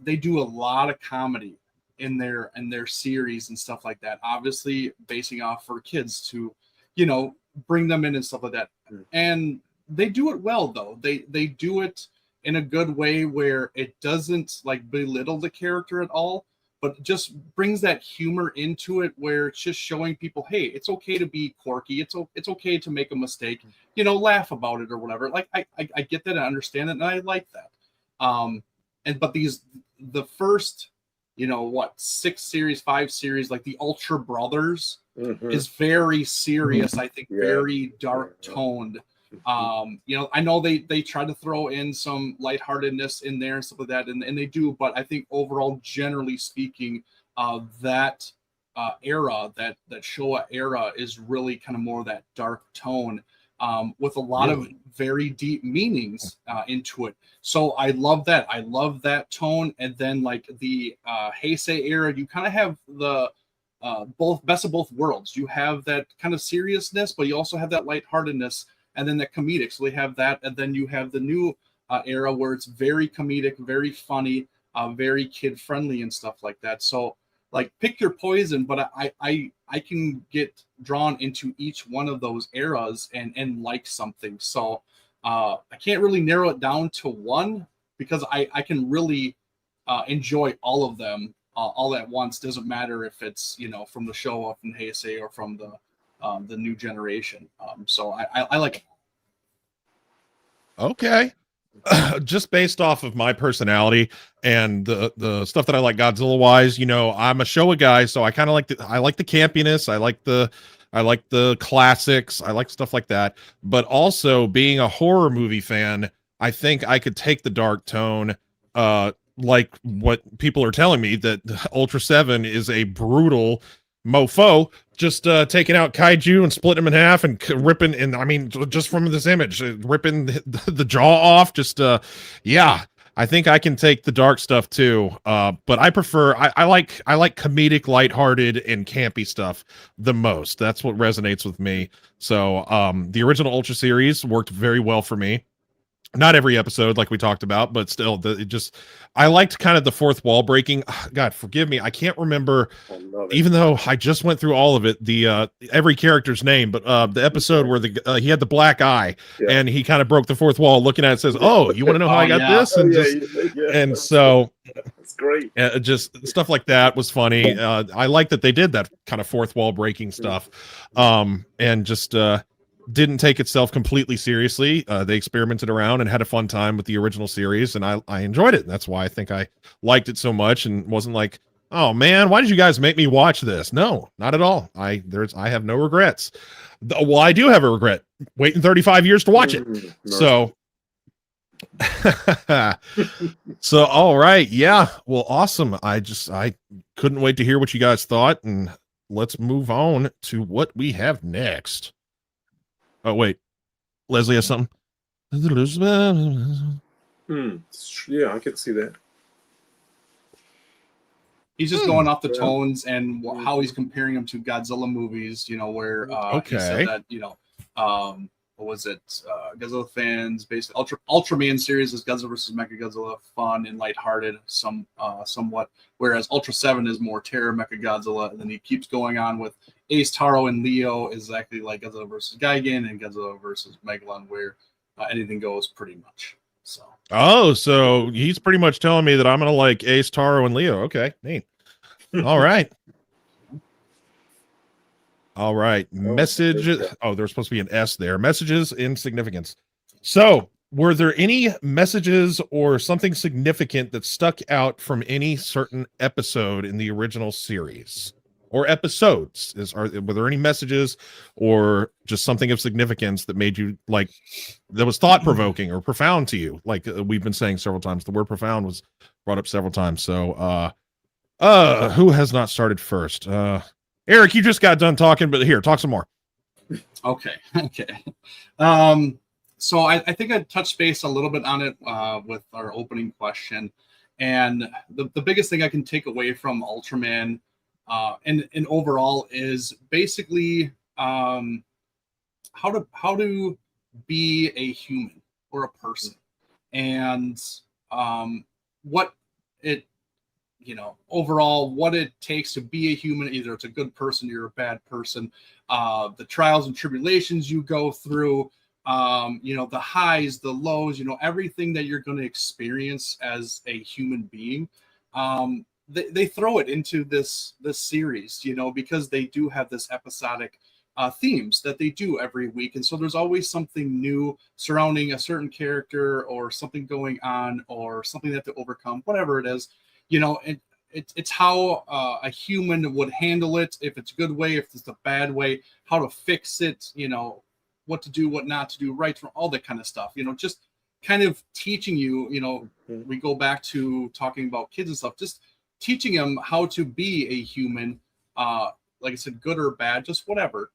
They do a lot of comedy in their series and stuff like that. Obviously, basing off for kids to, bring them in and stuff like that. And they do it well, though. They do it in a good way where it doesn't like belittle the character at all, but just brings that humor into it where it's just showing people, hey, it's okay to be quirky. It's okay to make a mistake, laugh about it or whatever. Like I get that, I understand it, and I like that. But the first, 6 series, 5 series, like the Ultra Brothers is very serious. I think very dark toned. I know they try to throw in some lightheartedness in there and stuff like that, and they do, but I think overall, generally speaking, that era, that Showa era is really kind of more that dark tone, with a lot of very deep meanings into it. So I love that. I love that tone. And then like the Heisei era, you kind of have the both best of both worlds. You have that kind of seriousness, but you also have that lightheartedness. And then the comedic, so they have that, and then you have the new era where it's very comedic, very funny, very kid friendly and stuff like that. So, like, pick your poison, but I can get drawn into each one of those eras and like something. So I can't really narrow it down to one because I can really enjoy all of them all at once. Doesn't matter if it's from the Showa, from Heisei, or from the new generation. So I like it. Okay. Just based off of my personality and the stuff that I like Godzilla wise, I'm a Showa guy, so I kind of like the campiness. I like the classics. I like stuff like that. But also being a horror movie fan, I think I could take the dark tone, like what people are telling me that Ultra 7 is a brutal mofo, just taking out kaiju and splitting them in half and ripping, and I mean, just from this image, ripping the jaw off. Just yeah, I think I can take the dark stuff too. But I prefer I like comedic, lighthearted, and campy stuff the most. That's what resonates with me. So the original Ultra series worked very well for me. Not every episode, like we talked about, but still, I liked kind of the fourth wall breaking. God, forgive me, I can't remember, even though I just went through all of it, the every character's name, but the episode where he had the black eye and he kind of broke the fourth wall, looking at it, says, "Oh, you want to know how I got this?" And so that's great. Just stuff like that was funny. I like that they did that kind of fourth wall breaking stuff, and just didn't take itself completely seriously. They experimented around and had a fun time with the original series, and I enjoyed it. That's why I think I liked it so much and wasn't like, oh man, why did you guys make me watch this? No, not at all. I have no regrets. Well, I do have a regret waiting 35 years to watch it. So So, all right. Yeah. Well, awesome. I couldn't wait to hear what you guys thought, and let's move on to what we have next. Oh, wait. Leslie has something. Yeah, I can see that. He's just going off the tones and how he's comparing them to Godzilla movies, where he said that, what was it? Godzilla fans, basically, Ultraman series is Godzilla versus Mechagodzilla, fun and lighthearted, somewhat, whereas Ultra 7 is more terror Mechagodzilla, and then he keeps going on with Ace, Taro, and Leo is exactly like Godzilla versus Gigan and Godzilla versus Megalon, where anything goes pretty much. So he's pretty much telling me that I'm gonna like Ace, Taro, and Leo. Okay, neat. All right. All right. Message. Oh, there's supposed to be an S there. Messages in significance. So, were there any messages or something significant that stuck out from any certain episode in the original series or episodes? Were there any messages or just something of significance that made you like that was thought provoking or profound to you? Like we've been saying several times, the word profound was brought up several times. So, who has not started first? Eric, you just got done talking, but here, talk some more. Okay. So I think I touched base a little bit on it with our opening question. And the biggest thing I can take away from Ultraman and overall is basically how to be a human or a person. And what it overall what it takes to be a human. Either it's a good person or you're a bad person, the trials and tribulations you go through, the highs, the lows, everything that you're going to experience as a human being. They throw it into this series, because they do have this episodic themes that they do every week. And so there's always something new surrounding a certain character or something going on or something they have to overcome, whatever it is. It's how a human would handle it, if it's a good way, if it's a bad way, how to fix it, what to do, what not to do, right, from all that kind of stuff, just kind of teaching you, we go back to talking about kids and stuff, just teaching them how to be a human, like I said, good or bad, just whatever.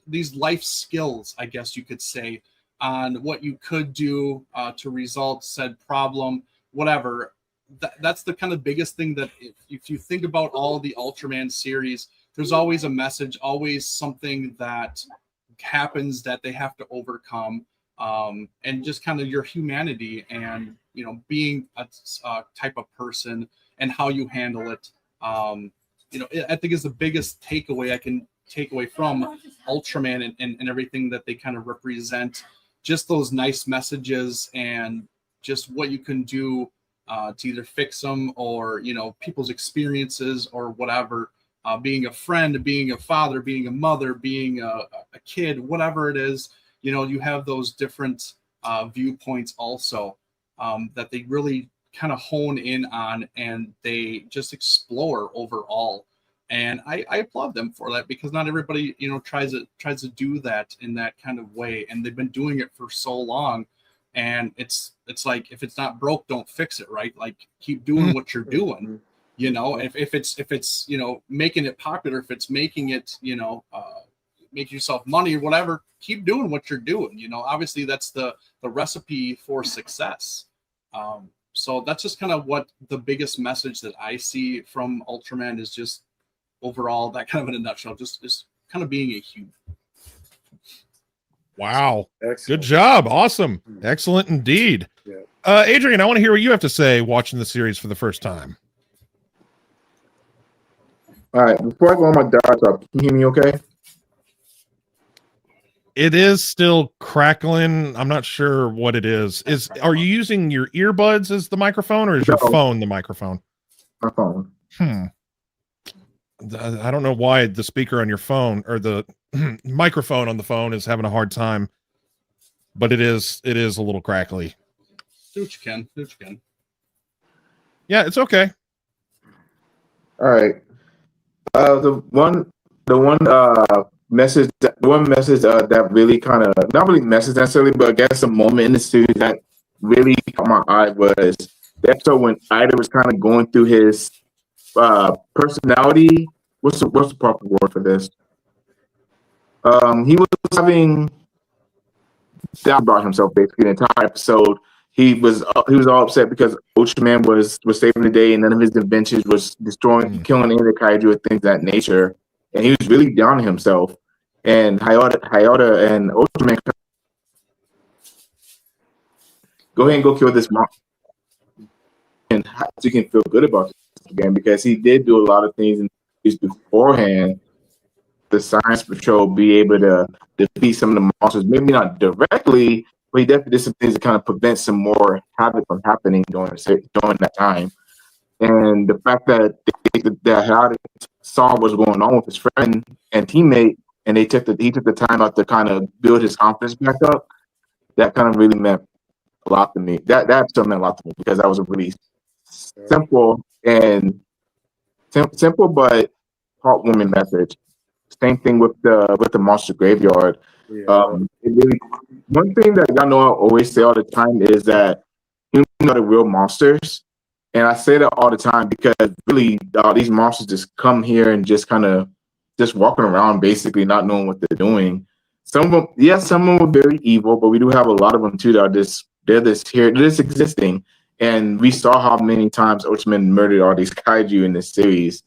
These life skills, I guess you could say, on what you could do to resolve said problem, whatever. That's the kind of biggest thing that if you think about all the Ultraman series, there's always a message, always something that happens that they have to overcome, and just kind of your humanity and being a type of person and how you handle it. I think is the biggest takeaway I can take away from Ultraman and everything that they kind of represent. Just those nice messages and just what you can do to either fix them or people's experiences or whatever, being a friend, being a father, being a mother, being a kid, whatever it is, you have those different viewpoints also that they really kind of hone in on and they just explore overall. And I applaud them for that, because not everybody tries to do that in that kind of way, and they've been doing it for so long. And it's like, if it's not broke, don't fix it, right? Like, keep doing what you're doing. If it's making it popular, if it's making it make yourself money or whatever, keep doing what you're doing. Obviously that's the recipe for success. So that's just kind of what the biggest message that I see from Ultraman is, just overall, that kind of in a nutshell, just kind of being a human. Wow. Excellent. Good job. Awesome. Excellent indeed. Yeah. Adrian, I want to hear what you have to say watching the series for the first time. All right, before I go on my dive up, can you hear me okay? It is still crackling. I'm not sure what it is. Are you using your earbuds as the microphone, or is your phone the microphone? My phone. I don't know why the speaker on your phone or the microphone on the phone is having a hard time, but it is a little crackly. Do what you can. Yeah, it's okay. All right. The one message that really kind of, not really message necessarily, but I guess a moment in the series that really caught my eye was the episode when Ida was kind of going through his personality. What's the proper word for this? He was having doubt about himself basically the entire episode. He was all upset because Ultraman was saving the day, and none of his inventions was destroying, killing any of the kaiju or things of that nature. And he was really down on himself. And Hayata and Ultraman go ahead and go kill this monster, and you can feel good about this again because he did do a lot of things in beforehand. The Science Patrol be able to defeat some of the monsters, maybe not directly, but he definitely did some things to kind of prevent some more havoc from happening during that time. And the fact that Harada saw what was going on with his friend and teammate, and he took the time out to kind of build his confidence back up, that kind of really meant a lot to me. That still meant a lot to me because that was a really simple but heartwarming message. Same thing with the monster graveyard. Yeah. One thing that y'all know I always say all the time is that humans are the real monsters, and I say that all the time because really these monsters just come here and just kind of just walking around basically not knowing what they're doing. Some of them are very evil, but we do have a lot of them too that are they're just existing. And we saw how many times Ultraman murdered all these kaiju in this series,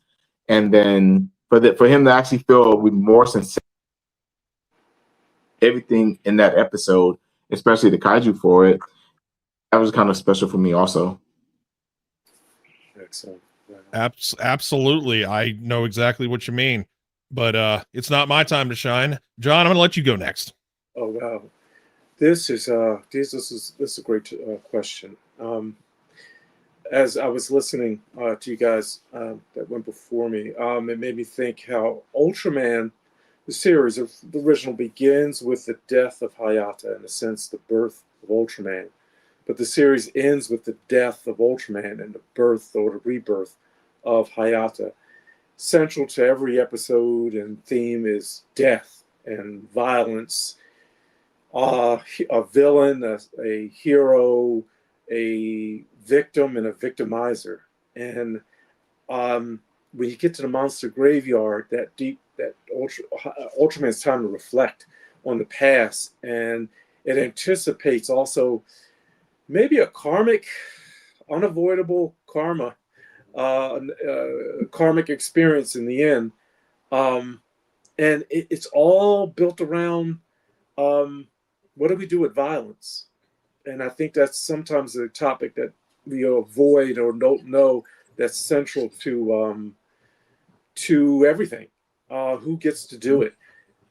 and then for him to actually feel remorse and everything in that episode, especially the kaiju for it, that was kind of special for me also. Excellent. Absolutely. I know exactly what you mean, but it's not my time to shine. John, I'm going to let you go next. Oh, wow. This is a great question. As I was listening to you guys that went before me, it made me think how Ultraman, the series of the original, begins with the death of Hayata, in a sense, the birth of Ultraman. But the series ends with the death of Ultraman and the birth or the rebirth of Hayata. Central to every episode and theme is death and violence. A villain, a hero, a victim, and a victimizer. And when you get to the monster graveyard, Ultraman's time to reflect on the past, and it anticipates also maybe a karmic, unavoidable karma, karmic experience in the end. And it's all built around what do we do with violence? And I think that's sometimes a topic that we avoid or don't know that's central to everything. Who gets to do it?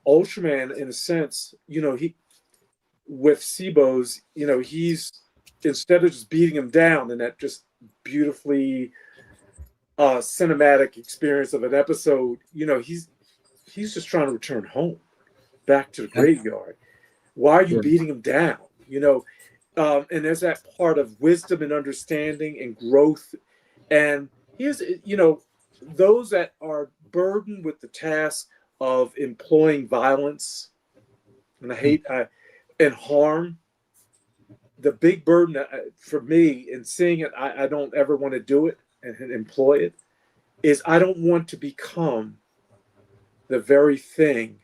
Ultraman, in a sense, he with Sibo's, he's, instead of just beating him down in that just beautifully cinematic experience of an episode, he's just trying to return home, back to the graveyard. Why are you beating him down? And there's that part of wisdom and understanding and growth. And here's, those that are burdened with the task of employing violence and harm, the big burden for me in seeing it, I don't ever want to do it and employ it, is I don't want to become the very thing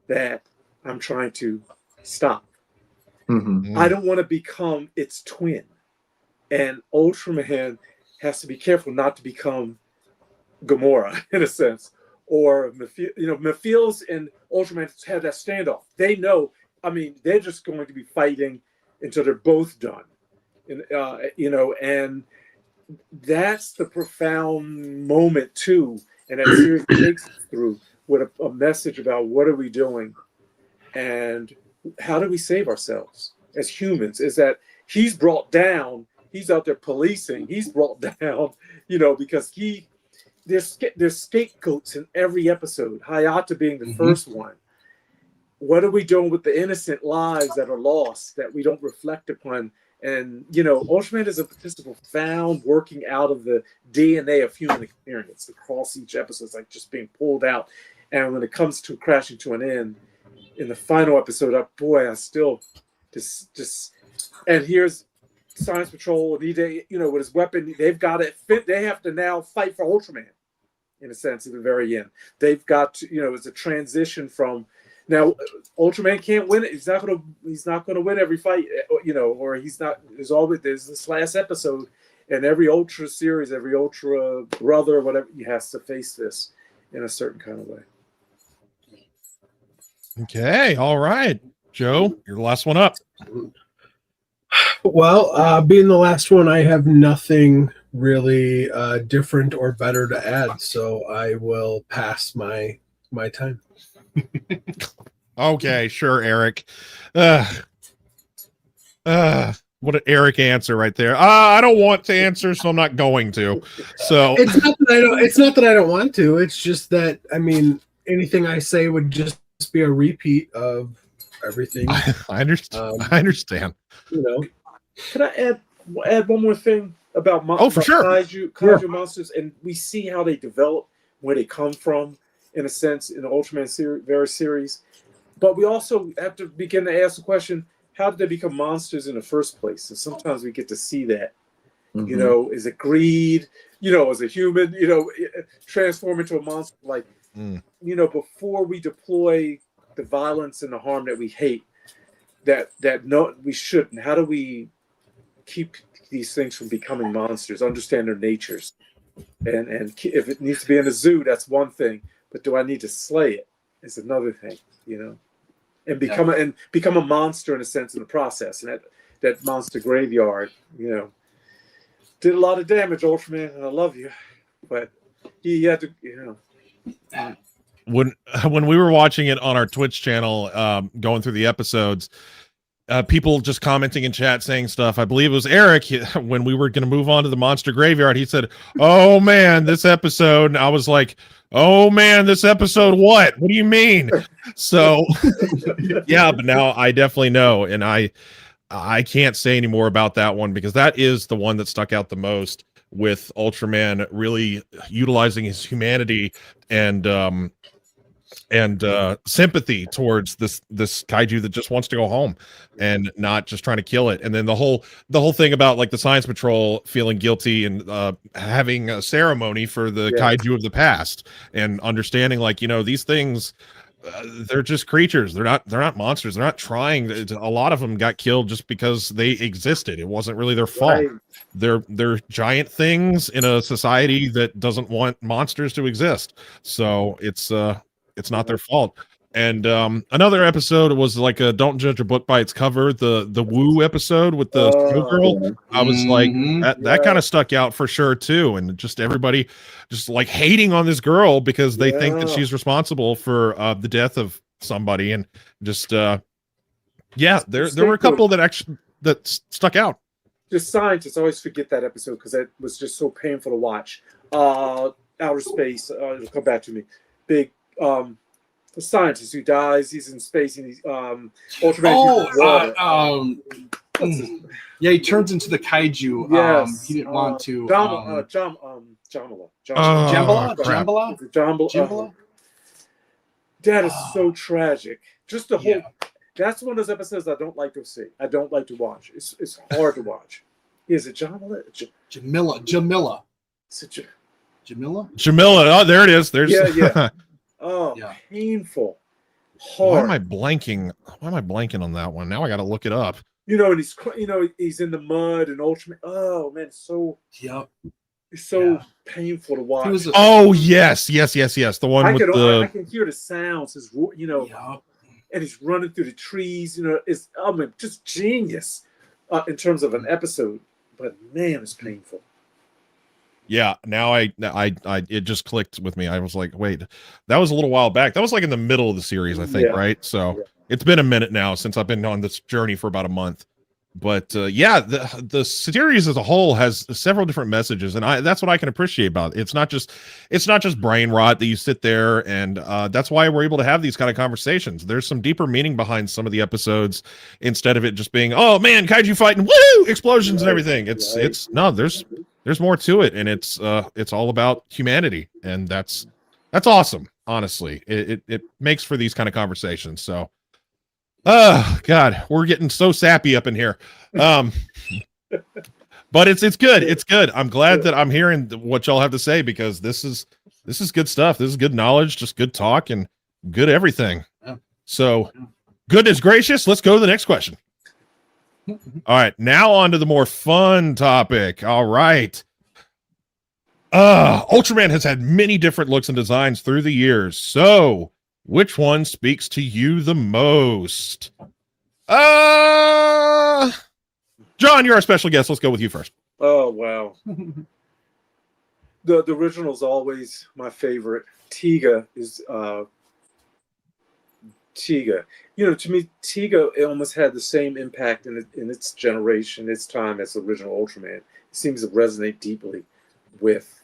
that I'm trying to stop. Mm-hmm. I don't want to become its twin. And Ultraman has to be careful not to become Gamora, in a sense. Or, Mephiles and Ultraman have that standoff. They know, they're just going to be fighting until they're both done. And that's the profound moment, too. And that series takes us through with a message about what are we doing and how do we save ourselves as humans. Is that he's brought down, he's out there policing, he's brought down, because there's scapegoats in every episode, Hayata being the first one. What are we doing with the innocent lives that are lost that we don't reflect upon? And, Ultraman is a profound working out of the DNA of human experience across each episode. It's like just being pulled out. And when it comes to crashing to an end, in the final episode, I still And here's Science Patrol, and with his weapon, they've got it fit. They have to now fight for Ultraman, in a sense, at the very end. They've got to, it's a transition from now. Ultraman can't win it. He's not gonna win every fight, or he's not. There's this last episode, and every Ultra series, every Ultra brother, whatever, he has to face this in a certain kind of way. Okay, all right, Joe, you're the last one up. Well, being the last one, I have nothing really different or better to add, so I will pass my time. Okay, sure, Eric. What an Eric answer right there. I don't want to answer, so I'm not going to. So it's not that I don't want to. It's just that, I mean, anything I say would just be a repeat of everything. I understand. I understand. Can I add one more thing about for sure. kaiju monsters, and we see how they develop, where they come from, in a sense, in the Ultraman series. But we also have to begin to ask the question: how did they become monsters in the first place? And sometimes we get to see that. Mm-hmm. Is it greed? As a human, transform into a monster? Like, before we deploy the violence and the harm that we hate, we shouldn't. How do we keep these things from becoming monsters? Understand their natures, and if it needs to be in a zoo, that's one thing. But do I need to slay it? Is another thing. And become a monster in a sense in the process. And that monster graveyard, did a lot of damage, Ultraman, and I love you, but he had to, When we were watching it on our Twitch channel, going through the episodes, people just commenting in chat saying stuff. I believe it was Eric, when we were going to move on to the monster graveyard, he said, "Oh man, this episode." And I was like, "Oh man, this episode, what do you mean?" So yeah, but now I definitely know. And I can't say any more about that one, because that is the one that stuck out the most, with Ultraman really utilizing his humanity and sympathy towards this kaiju that just wants to go home and not just trying to kill it. And then the whole thing about like the Science Patrol feeling guilty and having a ceremony for the kaiju of the past, and understanding like, these things, they're just creatures. They're not monsters. They're not trying. A lot of them got killed just because they existed. It wasn't really their fault. Right. They're giant things in a society that doesn't want monsters to exist. So it's not their fault. And another episode was like a "Don't Judge a Book by Its Cover," the Woo episode with the girl. I was like, that kind of stuck out for sure too. And just everybody just like hating on this girl because they think that she's responsible for the death of somebody. And just there were a couple that stuck out. The scientists always forget that episode because it was just so painful to watch. Outer space, it'll come back to me. Big the scientist who dies, he's in space and he's Ultraman. He turns into the kaiju. Yes. He didn't want to. Jambala. That is so tragic. Just the whole. That's one of those episodes I don't like to see. I don't like to watch. It's hard to watch. Is it Jambala? Jamila. Is it Jamila? Oh, there it is. There's painful. Hard. Why am I blanking on that one? Now I got to look it up. And he's in the mud and Ultraman. Oh man, it's so painful to watch. Yes. The one I can hear the sounds. And he's running through the trees. It's just genius in terms of an episode. But man, it's painful. Yeah, now I it just clicked with me. I was like, wait, that was a little while back. That was like in the middle of the series, I think, right? So it's been a minute now since I've been on this journey for about a month. But the series as a whole has several different messages, and that's what I can appreciate about it. It's not just brain rot that you sit there, and that's why we're able to have these kind of conversations. There's some deeper meaning behind some of the episodes, instead of it just being, oh man, kaiju fighting, woo, explosions and everything. There's more to it, and it's all about humanity, and that's awesome. Honestly, it makes for these kind of conversations. So Oh God, we're getting so sappy up in here. But it's good. It's good. I'm glad that I'm hearing what y'all have to say, because this is good stuff. This is good knowledge, just good talk and good everything. So goodness gracious, let's go to the next question. All right, now on to the more fun topic. All right. Ultraman has had many different looks and designs through the years. So which one speaks to you the most? John, you're our special guest. Let's go with you first. Oh wow. The original is always my favorite. Tiga is Tiga. You know, to me, Tiga, it almost had the same impact in its generation, its time, as the original Ultraman. It seems to resonate deeply with,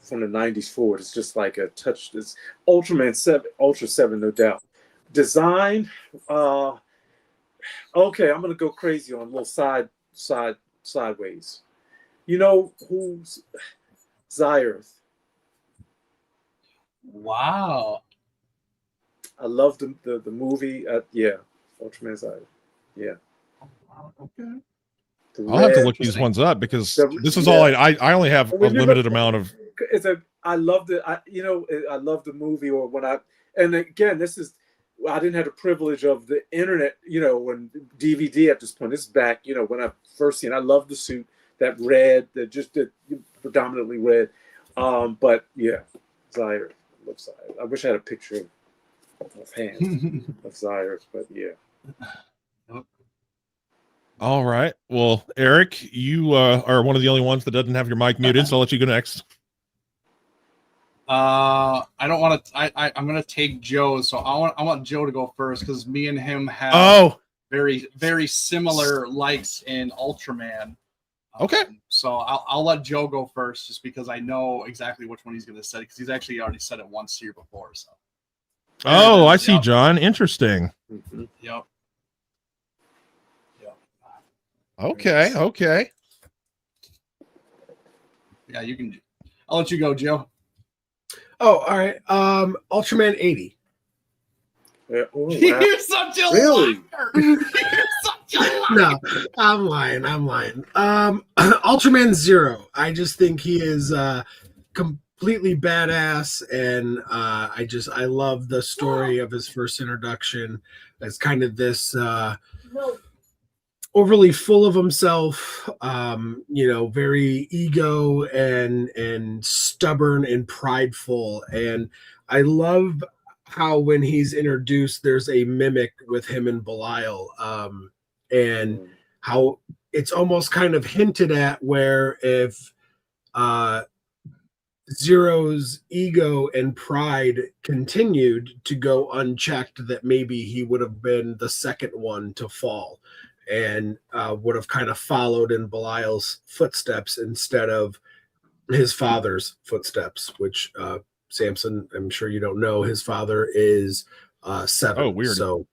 from the 90s forward. It's just like a touch. It's Ultraman 7, Ultra 7, no doubt. Design, okay, I'm gonna go crazy on a little sideways. You know who's Zyrth? Wow. I love the movie. Yeah, Ultraman Zyrth. Yeah. Okay. I'll have to look these ones up, because this is all I only have a limited amount of. I loved it. I love the movie. Or and again, I didn't have the privilege of the internet, when DVD at this point. This is back, when I first seen it. I love the suit, that red, predominantly red. But yeah, Zyrth. I wish I had a picture of hands of Zyrth, but yeah. All right. Well, Eric, you are one of the only ones that doesn't have your mic muted, so I'll let you go next. I don't want to. I'm gonna take Joe, so I want Joe to go first, because me and him have very, very similar likes in Ultraman. Okay. So I'll let Joe go first, just because I know exactly which one he's gonna say, because he's actually already said it once here before. So. Oh, I see, John. Interesting. Mm-hmm. Yep. Okay. Yeah, you can. I'll let you go, Joe. Oh, all right. Ultraman 80. Yeah. Oh, wow. You're such a Really? liar. You're such a liar. No, I'm lying. Ultraman 0. I just think he is completely badass, and I love the story of his first introduction as kind of this overly full of himself, very ego and stubborn and prideful. And I love how when he's introduced, there's a mimic with him and Belial, and how it's almost kind of hinted at where if Zero's ego and pride continued to go unchecked, that maybe he would have been the second one to fall, and would have kind of followed in Belial's footsteps instead of his father's footsteps, which Samson, I'm sure you don't know, his father is 7. Oh, weird. So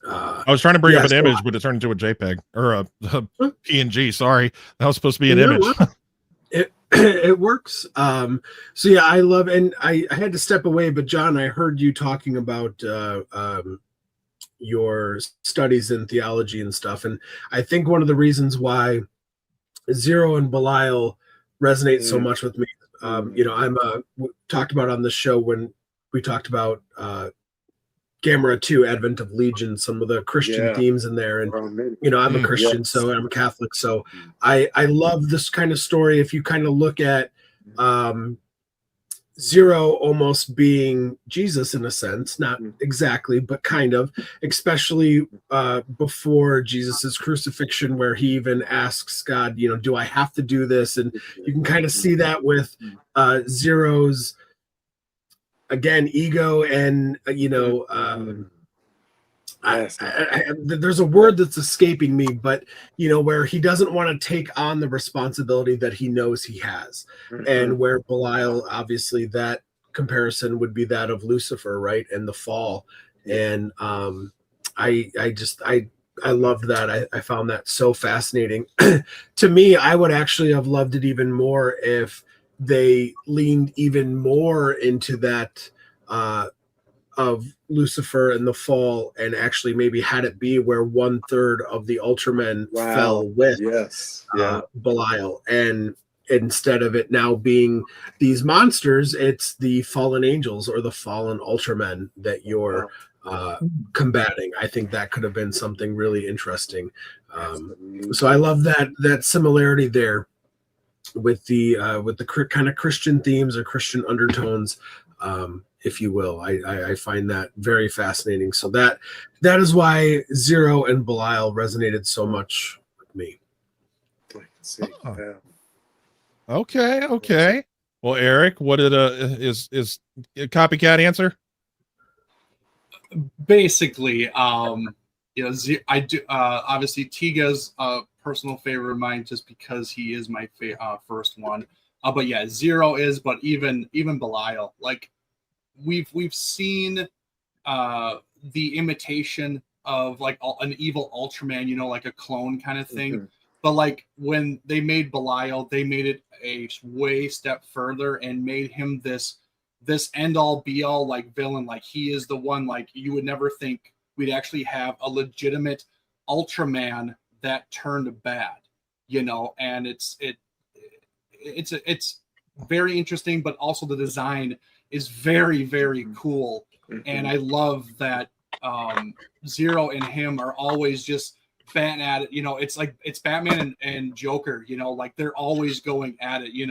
I was trying to bring up an image, but it turned into a JPEG or a PNG. Sorry, that was supposed to be an image. It works. So yeah, I love, and I had to step away, but John, I heard you talking about your studies in theology and stuff, and I think one of the reasons why Zero and Belial resonate so much with me, I'm talked about on the show when we talked about Gamera 2, Advent of Legion, some of the Christian themes in there. And, I'm a Christian, so I'm a Catholic. So I love this kind of story. If you kind of look at Zero almost being Jesus in a sense, not exactly, but kind of, especially before Jesus's crucifixion, where he even asks God, do I have to do this? And you can kind of see that with Zero's, again, ego and there's a word that's escaping me, but where he doesn't want to take on the responsibility that he knows he has, and where Belial, obviously, that comparison would be that of Lucifer, right, and the fall. And I loved that. I found that so fascinating. To me, I would actually have loved it even more if they leaned even more into that of Lucifer and the fall, and actually maybe had it be where 1/3 of the Ultramen fell with Belial, and instead of it now being these monsters, it's the fallen angels or the fallen Ultramen that you're combating. I think that could have been something really interesting. So I love that similarity there with the kind of Christian themes or Christian undertones, if you will. I find that very fascinating. So that is why Zero and Belial resonated so much with me. I can see. Oh. Yeah. Okay. Well, Eric, what is a copycat answer? Basically, I do obviously Tiga's personal favorite of mine just because he is my first one. But yeah, Zero is, but even Belial, like we've seen the imitation of like an evil Ultraman, like a clone kind of thing. Mm-hmm. But like when they made Belial, they made it a way step further and made him this end all be all like villain. Like he is the one, like you would never think we'd actually have a legitimate Ultraman that turned bad, and it's very interesting, but also the design is very, very cool. Mm-hmm. And I love that Zero and him are always just batting at it. It's like it's Batman and Joker, like they're always going at it, yin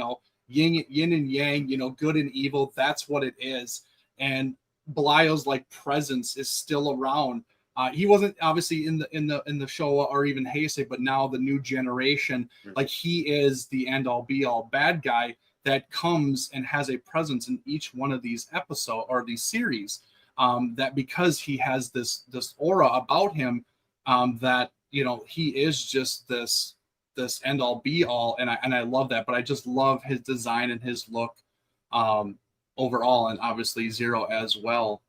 and yang, good and evil. That's what it is. And Belial's like presence is still around. He wasn't obviously in the show or even Heisei, but now the new generation, like he is the end all be all bad guy that comes and has a presence in each one of these episodes or these series. That because he has this aura about him, that he is just this end all be all, and I love that. But I just love his design and his look overall, and obviously Zero as well.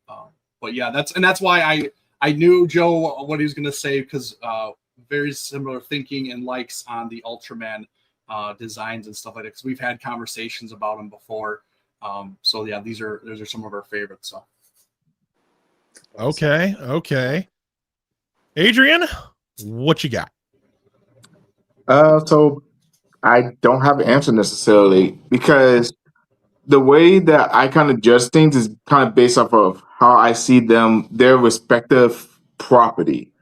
But yeah, that's why I knew Joe what he was going to say, because very similar thinking and likes on the Ultraman designs and stuff like that, because we've had conversations about them before. So yeah, those are some of our favorites. So okay, Adrian, what you got? So I don't have an answer necessarily, because the way that I kind of judge things is kind of based off of how I see their respective property.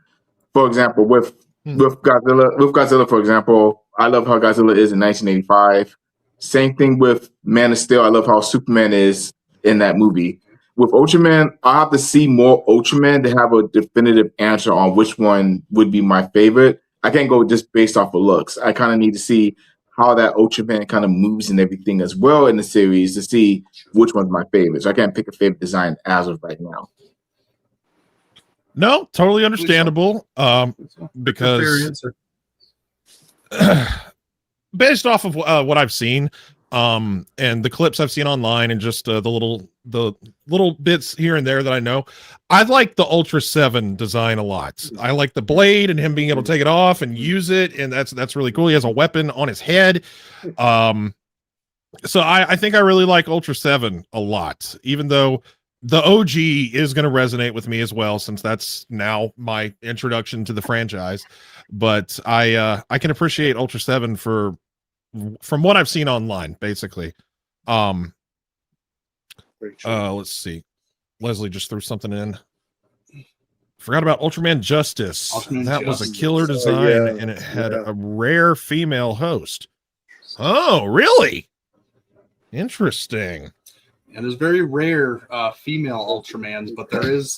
For example, with Godzilla, for example, I love how Godzilla is in 1985. Same thing with Man of Steel. I love how Superman is in that movie. With Ultraman, I have to see more Ultraman to have a definitive answer on which one would be my favorite. I can't go just based off of looks. I kind of need to see how that Ultraman kind of moves and everything as well in the series to see which one's my favorite. So I can't pick a favorite design as of right now. No, totally understandable. Because based off of what I've seen, and the clips I've seen online, and just the little bits here and there that I know, I like the Ultra 7 design a lot. I like the blade and him being able to take it off and use it, and that's really cool. He has a weapon on his head. So I think I really like Ultra 7 a lot, even though the OG is going to resonate with me as well, since that's now my introduction to the franchise. But I can appreciate Ultra 7 from what I've seen online, basically. Let's see. Leslie just threw something in. Forgot about Ultraman Justice. That was a killer design, and it had a rare female host. Oh, really? Interesting. And there's very rare female Ultramans, but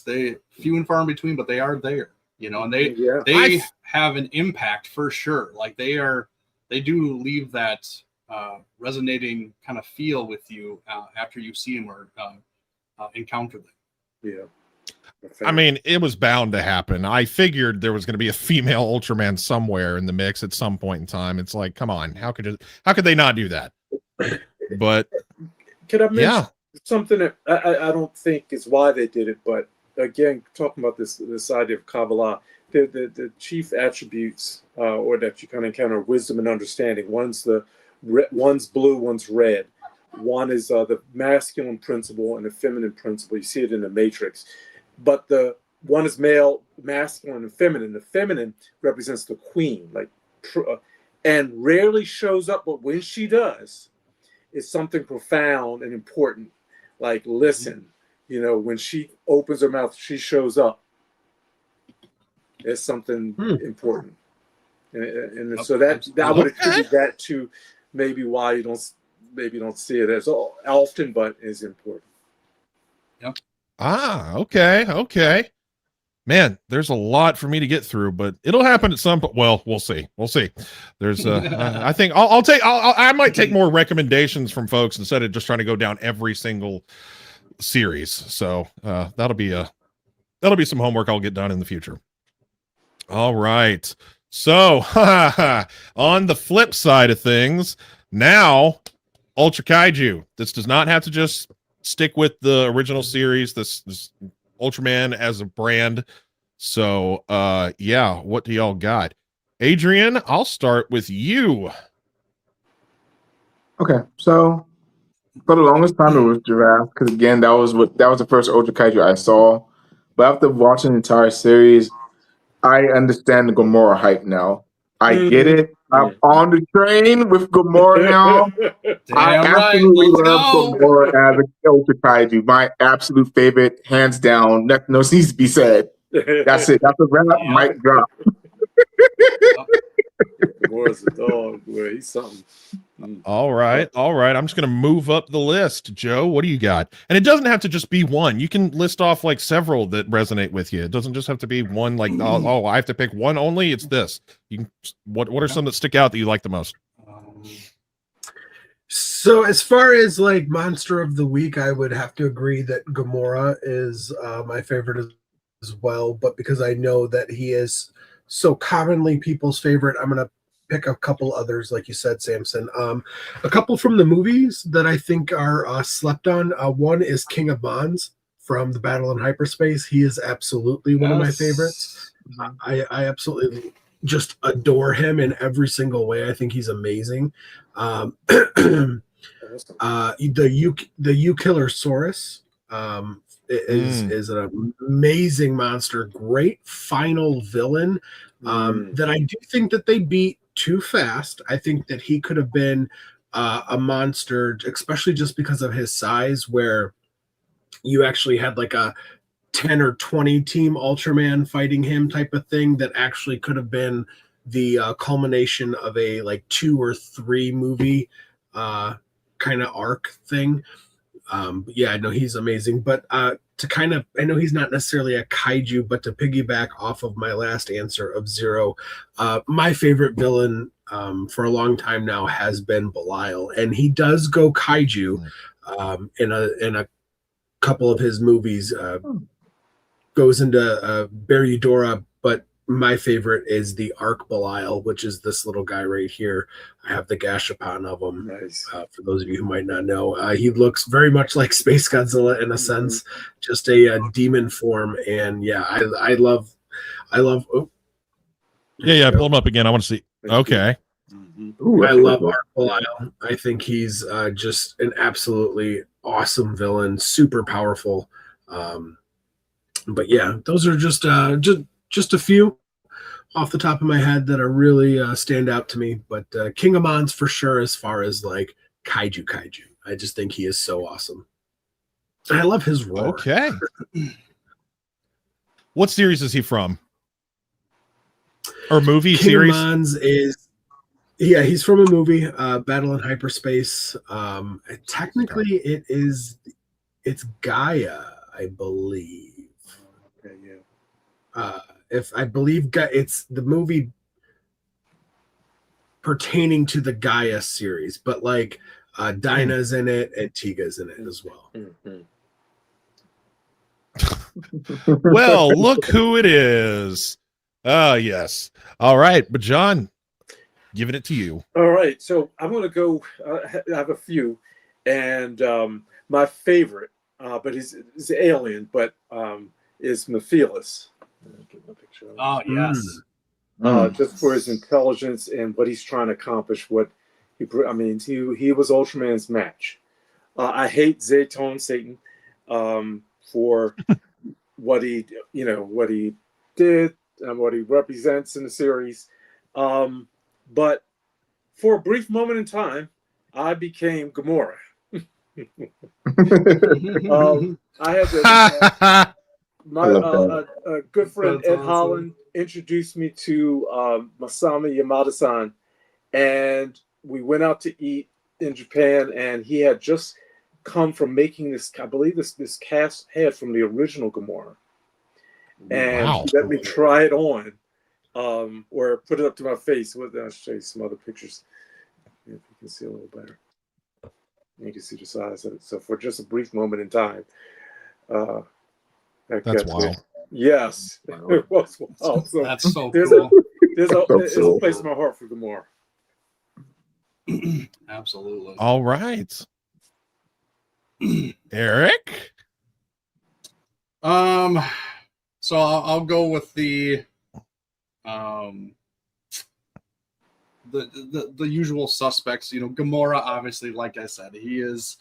they few and far in between, but they are there, and they have an impact for sure. Like they do leave that resonating kind of feel with you after you see them or encounter them. Yeah. I mean, it was bound to happen. I figured there was going to be a female Ultraman somewhere in the mix at some point in time. It's like, come on, how could they not do that? But can I mention something that I don't think is why they did it, but again, talking about this idea of Kabbalah, the chief attributes or that you kind of encounter: wisdom and understanding. One's blue, one's red. One is the masculine principle and the feminine principle. You see it in the Matrix. But the one is male, masculine, and feminine. The feminine represents the queen, and rarely shows up. But when she does, it's something profound and important. Like, listen, when she opens her mouth, she shows up. It's something important. And so that I would attribute that to maybe why you don't see it as often, but is important. Yep. Okay. Man, there's a lot for me to get through, but it'll happen at some point. Well, we'll see. There's I think I might take more recommendations from folks instead of just trying to go down every single series. So that'll be some homework I'll get done in the future. All right. So on the flip side of things, now Ultra Kaiju. This does not have to just stick with the original series. This Ultraman as a brand. So what do y'all got? Adrian, I'll start with you. Okay, so for the longest time it was Giraffe, because again that was the first Ultra Kaiju I saw. But after watching the entire series, I understand the Gamora hype now. I get it. I'm on the train with Gamora now. I absolutely love Gamora as an Ultra Kaiju. My absolute favorite, hands down. Nothing else needs to be said. That's it. That's a wrap. Mic drop. Gamora's a dog, boy. He's something. All right. I'm just going to move up the list. Joe, what do you got? And it doesn't have to just be one. You can list off like several that resonate with you. It doesn't just have to be one. Like, I have to pick one only. It's this. You can. What are some that stick out that you like the most? So as far as like monster of the week, I would have to agree that Gamora is my favorite as well. But because I know that he is so commonly people's favorite, I'm going to pick a couple others, like you said, Samson. A couple from the movies that I think are slept on. One is King of Mons from the Battle in Hyperspace. He is absolutely one of my favorites. I absolutely just adore him in every single way. I think he's amazing. The U-Killer Saurus is an amazing monster. Great final villain that I do think that they beat too fast. I think that he could have been a monster, especially just because of his size, where you actually had like a 10 or 20 team Ultraman fighting him type of thing that actually could have been the culmination of a like 2 or 3 movie kind of arc thing. Yeah, I know he's amazing, but to kind of, I know he's not necessarily a kaiju, but to piggyback off of my last answer of Zero, my favorite villain for a long time now has been Belial, and he does go kaiju in a couple of his movies. Goes into Beryudora, but my favorite is the Arc Belial, which is this little guy right here. I have the gashapon of him. Nice. For those of you who might not know, he looks very much like Space Godzilla in a sense, just a demon form. And yeah, I love. Oh, Yeah. Pull him up again. I want to see. Okay. Ooh, I love Arc Belial. I think he's just an absolutely awesome villain, super powerful. But yeah, those are just a few off the top of my head that are really stand out to me. But King of Mons for sure, as far as like kaiju. I just think he is so awesome. I love his roar. Okay. What series is he from? Or movie King series? Of Mons he's from a movie, Battle in Hyperspace. Technically, it's Gaia, I believe. Okay, yeah. If I believe it's the movie pertaining to the Gaia series, but like Dinah's in it and Tiga's in it as well. Well, look who it is. Yes. All right, but John, giving it to you. All right, so I'm going to go. I have a few, and my favorite, but he's alien, but is Mephiles. Oh yes. Just for his intelligence and what he's trying to accomplish. He was Ultraman's match. I hate Zaytone Satan for what he, what he did and what he represents in the series. But for a brief moment in time, I became Gamora. I had to, my good friend That's Ed awesome. Holland introduced me to Masami Yamada-san, and we went out to eat in Japan, and he had just come from making this, I believe this cast head from the original Gamora, and Wow. he let me try it on, or put it up to my face. I'll show you some other pictures if you can see a little better. You can see the size of it. So for just a brief moment in time, That's wild. Yes, it was wild. So That's so there's cool. there's a place in my heart for Gamora. Absolutely. All right. Eric? So I'll go with the usual suspects. Gamora, obviously, like I said, he is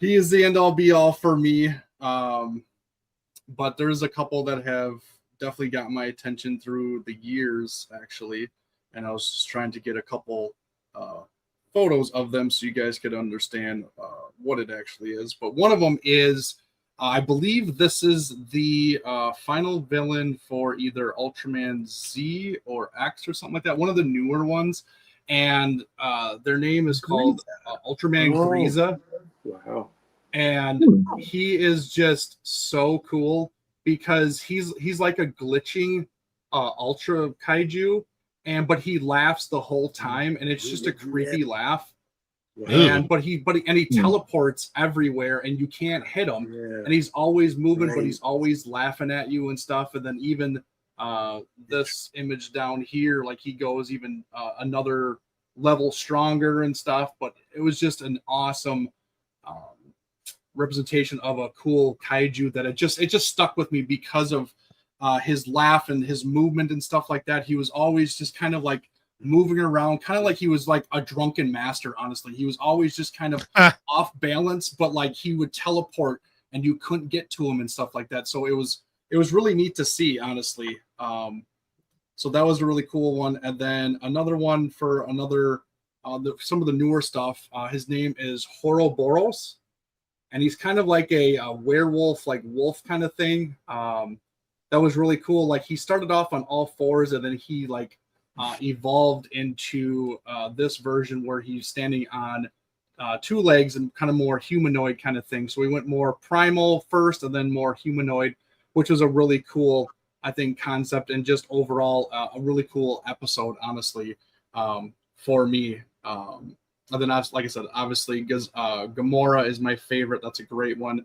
the end all be all for me. But there's a couple that have definitely got my attention through the years, actually, and I was just trying to get a couple photos of them so you guys could understand what it actually is. But one of them is, I believe this is the final villain for either Ultraman Z or X or something like that, one of the newer ones, and their name is called Ultraman Grieza. Wow. And he is just so cool because he's like a glitching ultra kaiju, but he laughs the whole time, and it's just a creepy laugh. And but he teleports everywhere, and you can't hit him. And he's always moving, but he's always laughing at you and stuff. And then even this image down here, like he goes even another level stronger and stuff. But it was just an awesome representation of a cool kaiju that it just stuck with me because of his laugh and his movement and stuff like that. He was always just kind of like moving around, kind of like he was like a drunken master. Honestly, he was always just kind of off balance, but like he would teleport and you couldn't get to him and stuff like that. So it was really neat to see, honestly. So that was a really cool one. And then another one for another some of the newer stuff. His name is Horoboros. And he's kind of like a werewolf, like wolf kind of thing. That was really cool. Like he started off on all fours, and then he like evolved into this version where he's standing on two legs and kind of more humanoid kind of thing. So we went more primal first, and then more humanoid, which was a really cool, I think, concept, and just overall a really cool episode, honestly, for me. And then, like I said, obviously, because Gamora is my favorite. That's a great one.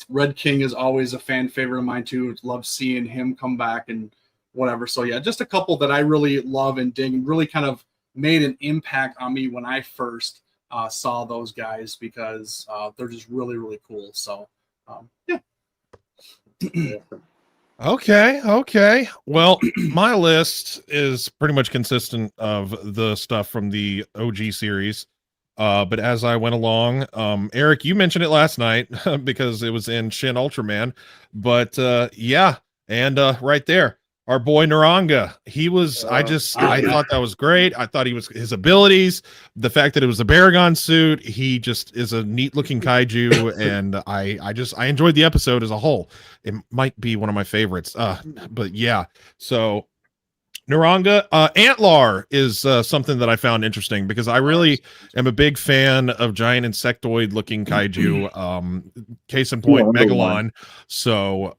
Red King is always a fan favorite of mine, too. Love seeing him come back and whatever. So, yeah, just a couple that I really love and dig and really kind of made an impact on me when I first saw those guys because they're just really, really cool. So, yeah. Okay. Well, my list is pretty much consistent of the stuff from the OG series. But as I went along, Eric, you mentioned it last night because it was in Shin Ultraman. But yeah, and right there, our boy Naranga. He was, I thought that was great. I thought his abilities, the fact that it was a Baragon suit, he just is a neat looking kaiju, and I enjoyed the episode as a whole. It might be one of my favorites. But yeah, so Naranga, Antlar is something that I found interesting because I really am a big fan of giant insectoid looking kaiju. Case in point, Megalon. So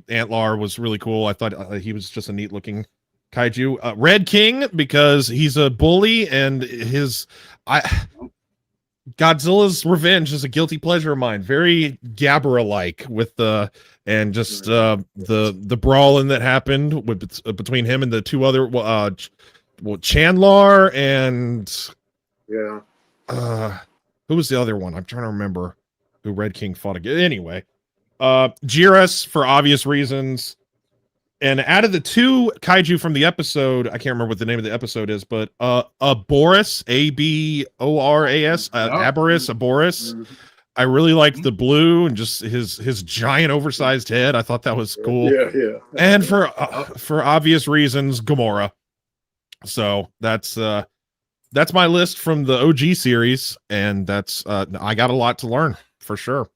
Antlar was really cool. I thought he was just a neat looking kaiju. Red King, because he's a bully, and Godzilla's Revenge is a guilty pleasure of mine. Very Gabara-like with the brawling that happened between him and the two other Chandlar and who was the other one? I'm trying to remember who Red King fought against. Anyway, Jiras for obvious reasons. And out of the two kaiju from the episode, I can't remember what the name of the episode is, but Aboras, Aboras, Aboris, Aboris. I really liked the blue and just his giant oversized head. I thought that was cool. Yeah. And for obvious reasons, Gamora. So that's my list from the OG series, and that's I got a lot to learn for sure.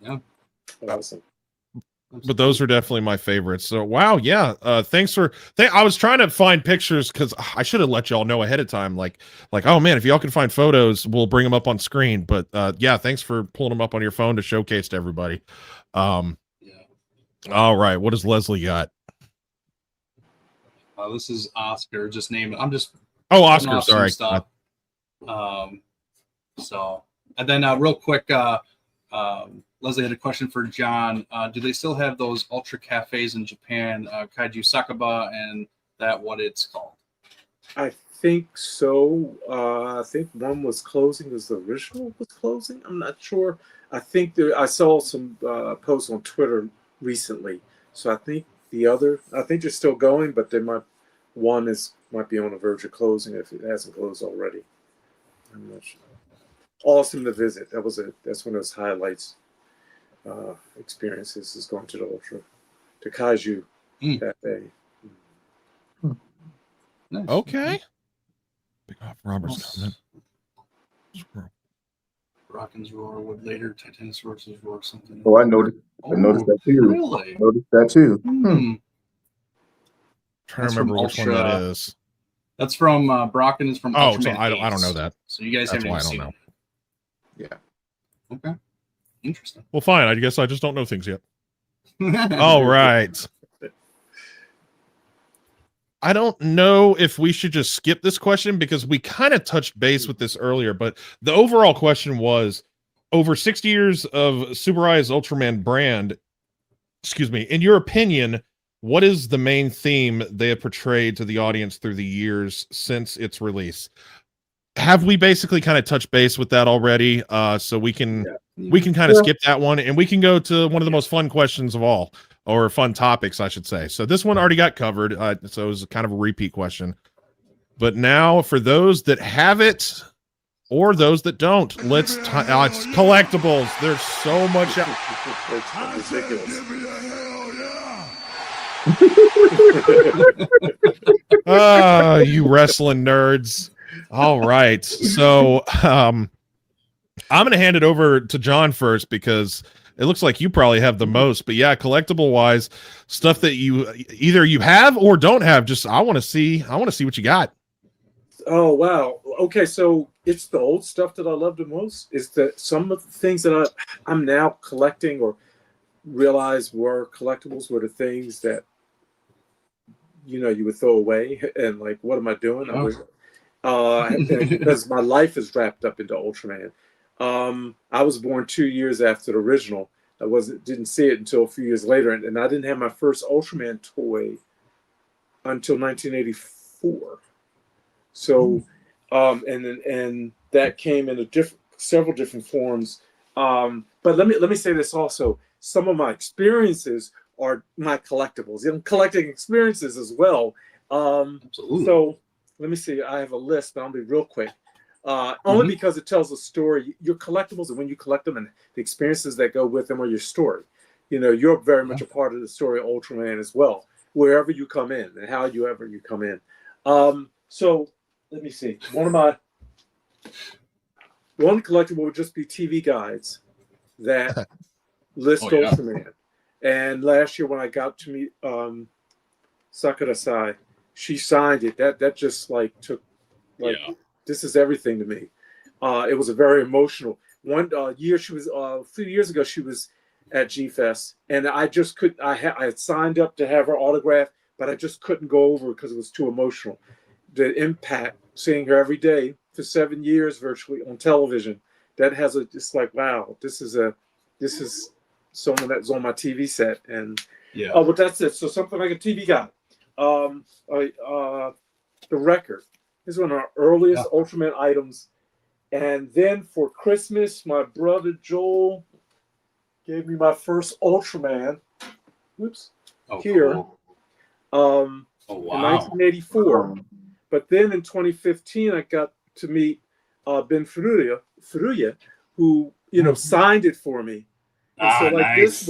Yeah. Awesome. But those are definitely my favorites. So wow, yeah. Thanks for. I was trying to find pictures because I should have let y'all know ahead of time. Like, oh man, if y'all can find photos, we'll bring them up on screen. But yeah, thanks for pulling them up on your phone to showcase to everybody. Yeah. All right, what does Leslie got? This is Oscar. Just name it. I'm just. Oscar. Sorry. Stuff. So, and then real quick, Leslie had a question for John. Do they still have those ultra cafes in Japan, Kaiju Sakaba, and that what it's called? I think so. I think one was closing. Was the original was closing? I'm not sure. I think I saw some posts on Twitter recently. So I think I think they're still going, but one might be on the verge of closing if it hasn't closed already. I'm not sure. Awesome to visit. That's one of those highlights. Experiences is going to the Kaiju Cafe. Nice. Okay. Big off Robert's comment. Rockin's Roar would later Titanosaurus roar something. Oh, I noticed that too. Really? Noticed that too. Trying to remember which one that is. That's from Brocken is from Ultraman so I don't know that. So you guys That's haven't why I even don't seen know. it. Yeah. Okay. Interesting. Well, fine. I guess I just don't know things yet. All right. I don't know if we should just skip this question because we kind of touched base with this earlier, but the overall question was over 60 years of Super Eyes Ultraman brand, in your opinion, what is the main theme they have portrayed to the audience through the years since its release? Have we basically kind of touched base with that already? So we can kind of skip that one and we can go to one of the most fun questions of all, or fun topics, I should say. So this one already got covered. So it was kind of a repeat question. But now for those that have it or those that don't, it's collectibles. There's so much. It's ridiculous. You wrestling nerds. All right. So I'm going to hand it over to John first because it looks like you probably have the most. But yeah, collectible wise, stuff that you either you have or don't have. Just I want to see what you got. Oh wow. Okay, so it's the old stuff that I love the most. Is that some of the things that I'm now collecting or realize were collectibles were the things that you would throw away and like, what am I doing? Because my life is wrapped up into Ultraman. I was born 2 years after the original. I didn't see it until a few years later, and I didn't have my first Ultraman toy until 1984. So, and that came in several different forms. But let me say this also: some of my experiences are my collectibles. I'm collecting experiences as well. Absolutely. So let me see. I have a list, but I'll be real quick. Only because it tells a story. Your collectibles, and when you collect them, and the experiences that go with them, are your story. You're very much a part of the story of Ultraman as well, wherever you come in and however you come in. So let me see. One collectible would just be TV guides that list Ultraman. And last year when I got to meet Sakura-sai, she signed it. That just took this is everything to me. It was a very emotional. One year she was a few years ago she was at G-Fest, and I just couldn't. I had signed up to have her autograph, but I just couldn't go over because it was too emotional. The impact, seeing her every day for 7 years virtually on television, that has it's like, wow, this is someone that's on my TV set, and but that's it. So something like a TV guide. The record is one of our earliest Ultraman items. And then for Christmas, my brother Joel gave me my first Ultraman. Oops. here Cool. Oh in wow. 1984. But then in 2015, I got to meet Ben Furuya, who signed it for me. And so like nice.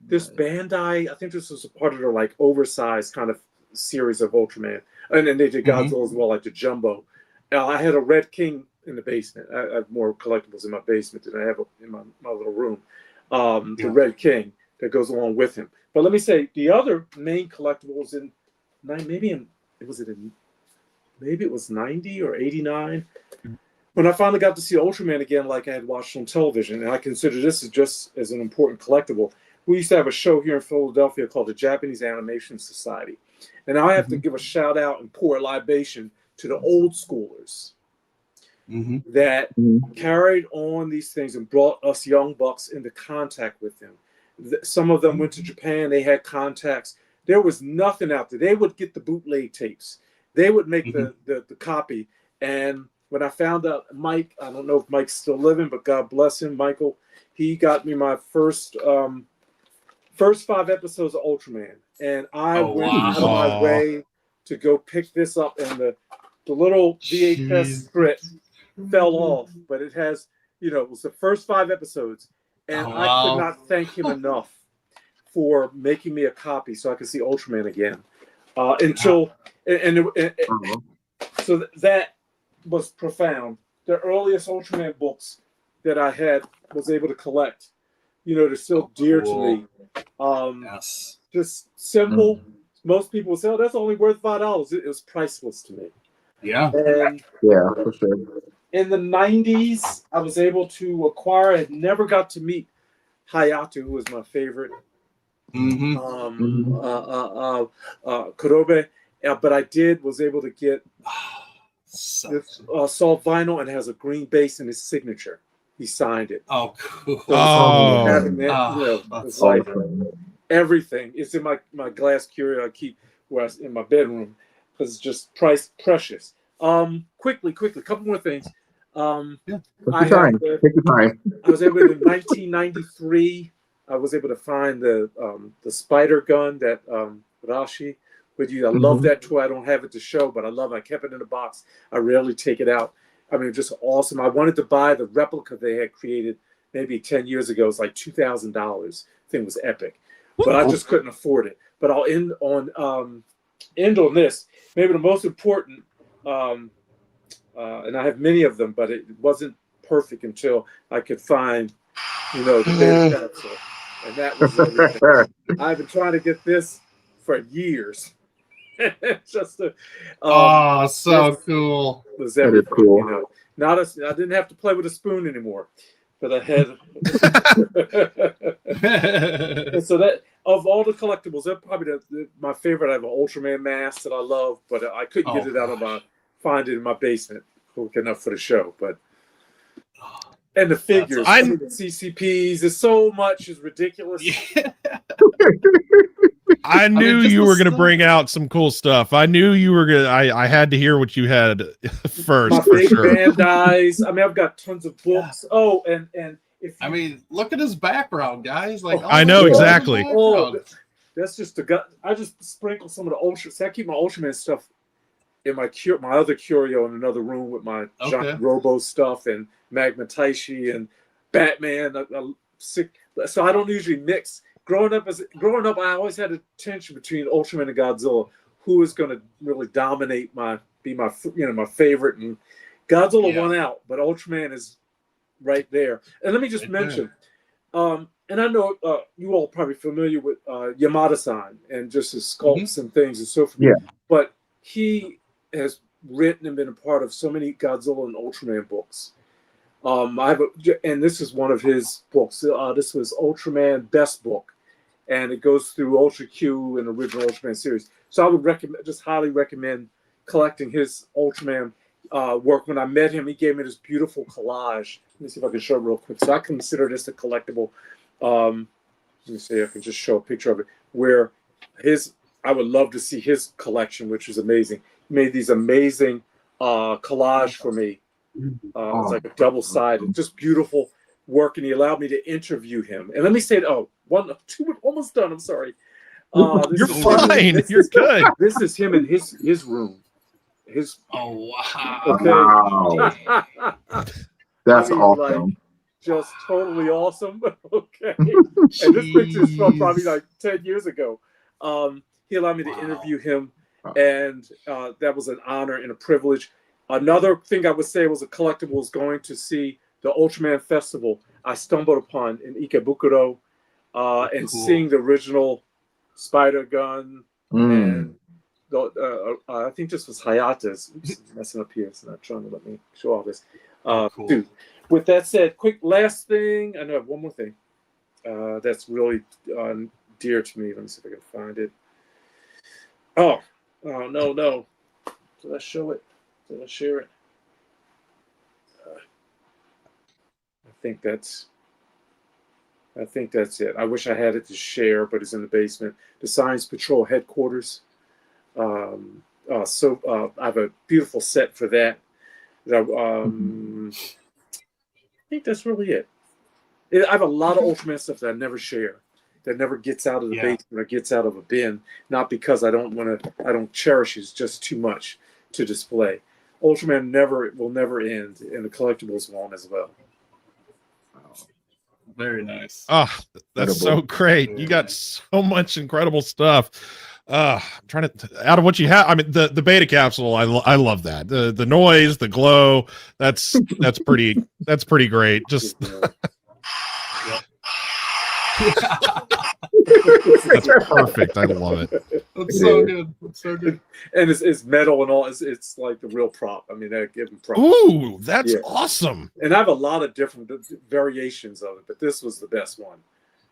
this Bandai, I think this was a part of their like oversized kind of series of Ultraman, and then they did Godzilla as well, like the Jumbo. I had a Red King in the basement. I have more collectibles in my basement than I have in my little room. The Red King that goes along with him. But let me say the other main collectible was maybe it was 90 or 89 when I finally got to see Ultraman again, like I had watched on television. And I consider this as just as an important collectible. We used to have a show here in Philadelphia called the Japanese Animation Society. And I have to give a shout out and pour a libation to the old schoolers that carried on these things and brought us young bucks into contact with them. Some of them went to Japan. They had contacts. There was nothing out there. They would get the bootleg tapes. They would make the copy. And when I found out Mike, I don't know if Mike's still living, but God bless him, Michael, he got me my first 5 episodes of Ultraman. And I went out of my way to go pick this up. And the little VHS script fell off, but it has, it was the first 5 episodes. And I could not thank him enough for making me a copy so I could see Ultraman again. So that was profound. The earliest Ultraman books that I had was able to collect, they're still dear to me. Just simple. Most people would say, "Oh, that's only worth $5." It was priceless to me. Yeah. And Yeah, for sure. in the 90s, I was able to acquire. I had never got to meet Hayato, who was my favorite. Kurobe, but I was able to get this soft vinyl, and it has a green base in his signature. He signed it. Oh, cool. It's like everything. It's in my glass curio I keep in my bedroom because it's just precious. Quickly, a couple more things. Take your time. I was able to, in 1993, I was able to find the spider gun that Rashi would use. I love that toy. I don't have it to show, but I love it. I kept it in a box. I rarely take it out. I mean, just awesome. I wanted to buy the replica they had created maybe 10 years ago. It was like $2,000. Thing was epic, but I just couldn't afford it. But I'll end on this. Maybe the most important, and I have many of them, but it wasn't perfect until I could find, the bed capsule. And that was everything. I've been trying to get this for years. Just so cool. Was everything, cool. I didn't have to play with a spoon anymore, but I had. And so that of all the collectibles, that's probably my favorite. I have an Ultraman mask that I love, but I couldn't get it out of find it in my basement quick enough for the show. But and the figures, the CCPs, there's so much is ridiculous. Yeah. I knew you were going to bring out some cool stuff. I knew you were going to. I had to hear what you had first. My big Bandai's. I mean, I've got tons of books. Oh, and look at his background, guys. Like, I know exactly. That's just the gut. I just sprinkle some of the Ultra. So I keep my Ultraman stuff in my other curio in another room with my giant Robo stuff and Magma Taishi and Batman. So I don't usually mix. Growing up, I always had a tension between Ultraman and Godzilla. Who is going to really dominate my favorite? And Godzilla won out, but Ultraman is right there. And let me just mention, and I know you all are probably familiar with Yamada-san and just his sculpts and things and so forth. Yeah. But he has written and been a part of so many Godzilla and Ultraman books. And this is one of his books. This was Ultraman Best Book, and it goes through Ultra Q and original Ultraman series. So I would highly recommend collecting his Ultraman work. When I met him, he gave me this beautiful collage. Let me see if I can show it real quick. So I consider this a collectible. Let me see if I can just show a picture of it. Where I would love to see his collection, which is amazing. He made these amazing collage for me. It's like a double-sided, just beautiful work, and he allowed me to interview him. And let me say, almost done. I'm sorry. This You're is him in- fine. this You're is- good. This is him in his room. His Oh wow. okay. Wow. That's I mean, awesome. just totally awesome. Okay. And this picture is from probably like 10 years ago. He allowed me to interview him, and that was an honor and a privilege. Another thing I would say was a collectible was going to see the Ultraman Festival. I stumbled upon in Ikebukuro, and Cool. seeing the original Spider Gun, Mm. and I think this was Hayata's. Oops, messing up here. It's not trying to let me show all this. Cool. Dude, with that said, quick last thing. I know I have one more thing that's really dear to me. Let me see if I can find it. Oh no. Did I show it? Did I share it? I think that's it. I wish I had it to share, but it's in the basement. The Science Patrol headquarters. I have a beautiful set for that. I think that's really it. I have a lot of Ultraman stuff that I never share, that never gets out of the basement or gets out of a bin. Not because I don't cherish it. It's just too much to display. Ultraman will never end, and the collectibles won't as well. Very nice. Oh, that's so great. You got so much incredible stuff. I'm trying to, out of what you have, I mean, the beta capsule, I love that. The noise, the glow, that's pretty great. Just that's perfect. I love it. That's so good. That's so good. And it's metal and all. It's like the real prop. I mean, they give him props. Ooh, that's awesome. And I have a lot of different variations of it, but this was the best one.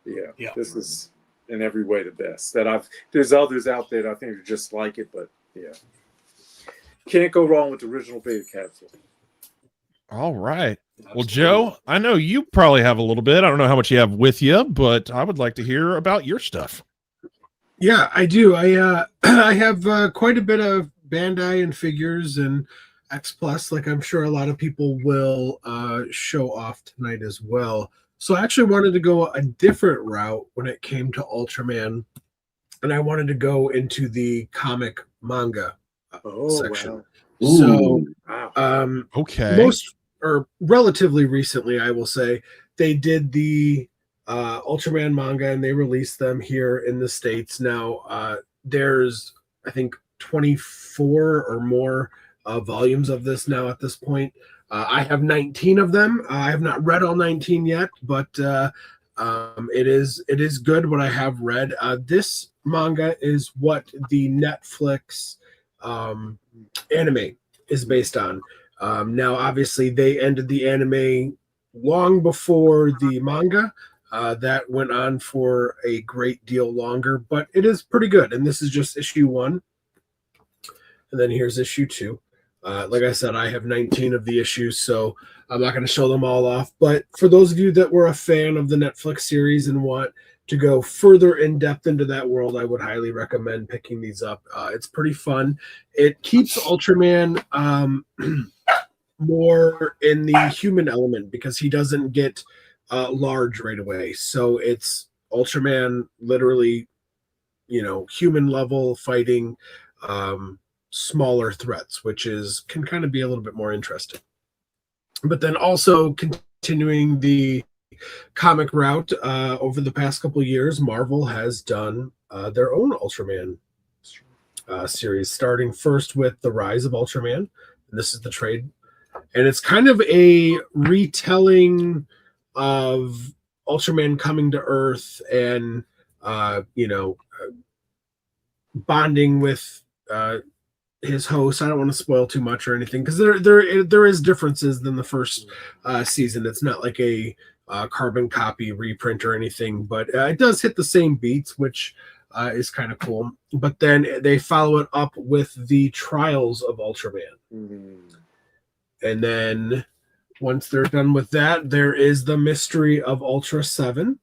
Yeah. This is in every way the best. There's others out there that I think are just like it, but yeah. Can't go wrong with the original beta capsule. All right. Well, Joe, I know you probably have a little bit. I don't know how much you have with you, but I would like to hear about your stuff. Yeah, I do. I have quite a bit of Bandai and figures and X Plus, like I'm sure a lot of people will show off tonight as well. So I actually wanted to go a different route when it came to Ultraman, and I wanted to go into the comic manga section. Wow. So, okay, most or relatively recently, I will say, they did the Ultraman manga and they released them here in the States. Now, there's, I think, 24 or more volumes of this now at this point. I have 19 of them. I have not read all 19 yet, but it is good what I have read. This manga is what the Netflix anime is based on. Now, obviously, they ended the anime long before the manga. That went on for a great deal longer, but it is pretty good. And this is just issue 1. And then here's issue 2. Like I said, I have 19 of the issues, so I'm not going to show them all off. But for those of you that were a fan of the Netflix series and want to go further in depth into that world, I would highly recommend picking these up. It's pretty fun. It keeps Ultraman more in the human element because he doesn't get large right away. So it's Ultraman literally, human level fighting smaller threats, which can kind of be a little bit more interesting. But then also continuing the comic route, over the past couple of years, Marvel has done their own Ultraman series, starting first with The Rise of Ultraman. And this is the trade. And it's kind of a retelling of Ultraman coming to Earth and, bonding with his host. I don't want to spoil too much or anything because there is differences than the first season. It's not like a carbon copy reprint or anything, but it does hit the same beats, which is kind of cool. But then they follow it up with the Trials of Ultraman. And then once they're done with that, there is the Mystery of Ultra 7.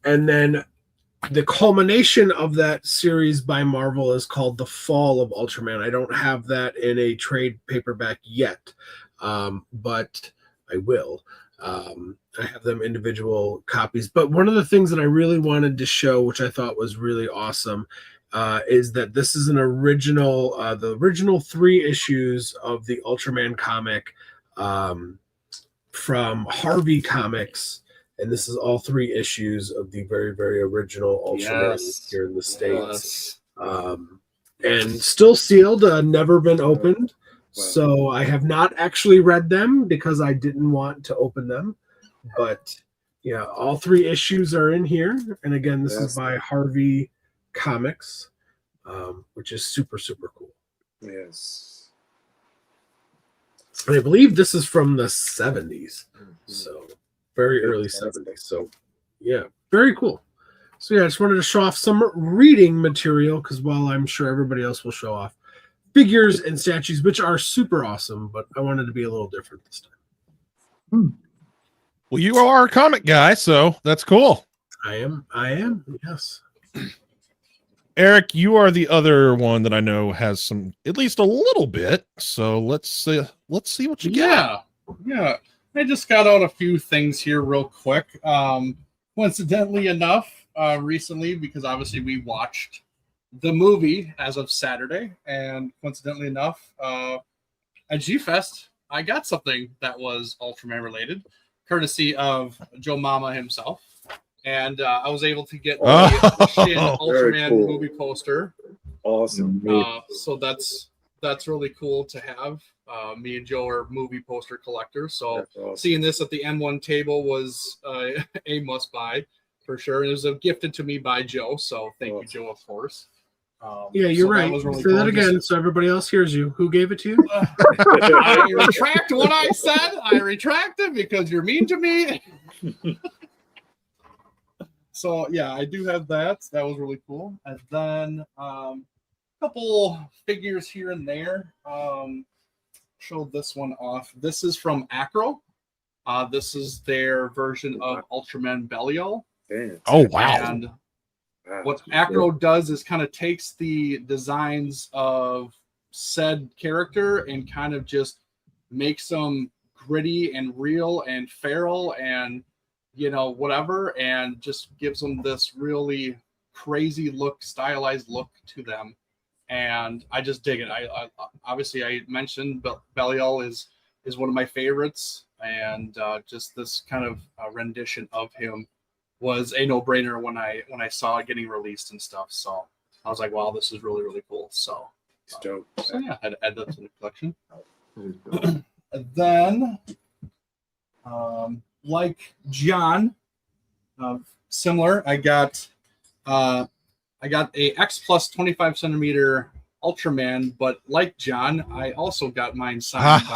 And then the culmination of that series by Marvel is called The Fall of Ultraman. I don't have that in a trade paperback yet, but I will. I have them individual copies. But one of the things that I really wanted to show, which I thought was really awesome, is that this is an original, the original 3 issues of the Ultraman comic from Harvey Comics. And this is all 3 issues of the very, very original Ultraman here in the States. And still sealed, never been opened. So I have not actually read them because I didn't want to open them. But yeah, all 3 issues are in here. And again, this is by Harvey Comics, which is super, super cool. Yes. And I believe this is from the 70s. So very early 70s. So yeah, very cool. So yeah, I just wanted to show off some reading material because while I'm sure everybody else will show off figures and statues, which are super awesome, but I wanted to be a little different this time. Well, you are a comic guy, so that's cool. I am, yes. Eric, you are the other one that I know has some, at least a little bit. So let's see what you got. Yeah. I just got out a few things here real quick. Coincidentally enough, recently, because obviously we watched the movie as of Saturday, and coincidentally enough, at G-Fest, I got something that was Ultraman related, courtesy of Joe Mama himself. And I was able to get the Shin Ultraman movie poster. Awesome. So that's really cool to have. Me and Joe are movie poster collectors. So awesome. Seeing this at the M1 table was a must buy for sure. It was gifted to me by Joe. So thank you, Joe, of course. Yeah, you're right. Really Say cool. that again so everybody else hears you. Who gave it to you? I retract what I said. I retract it because you're mean to me. So yeah, I do have that. That was really cool. And then a couple figures here and there. Showed this one off. This is from Acro. This is their version of Ultraman Belial. Oh wow! And what Acro does is kind of takes the designs of said character and kind of just makes them gritty and real and feral and whatever, and just gives them this really crazy look, stylized look to them. And I just dig it. I obviously I mentioned Belial is one of my favorites, and just this kind of rendition of him was a no-brainer when I saw it getting released and stuff. So I was like, wow, this is really, really cool. So dope. So yeah, I had to add that to the collection. And then like John, similar, I got a X Plus 25 centimeter Ultraman, but like John, I also got mine signed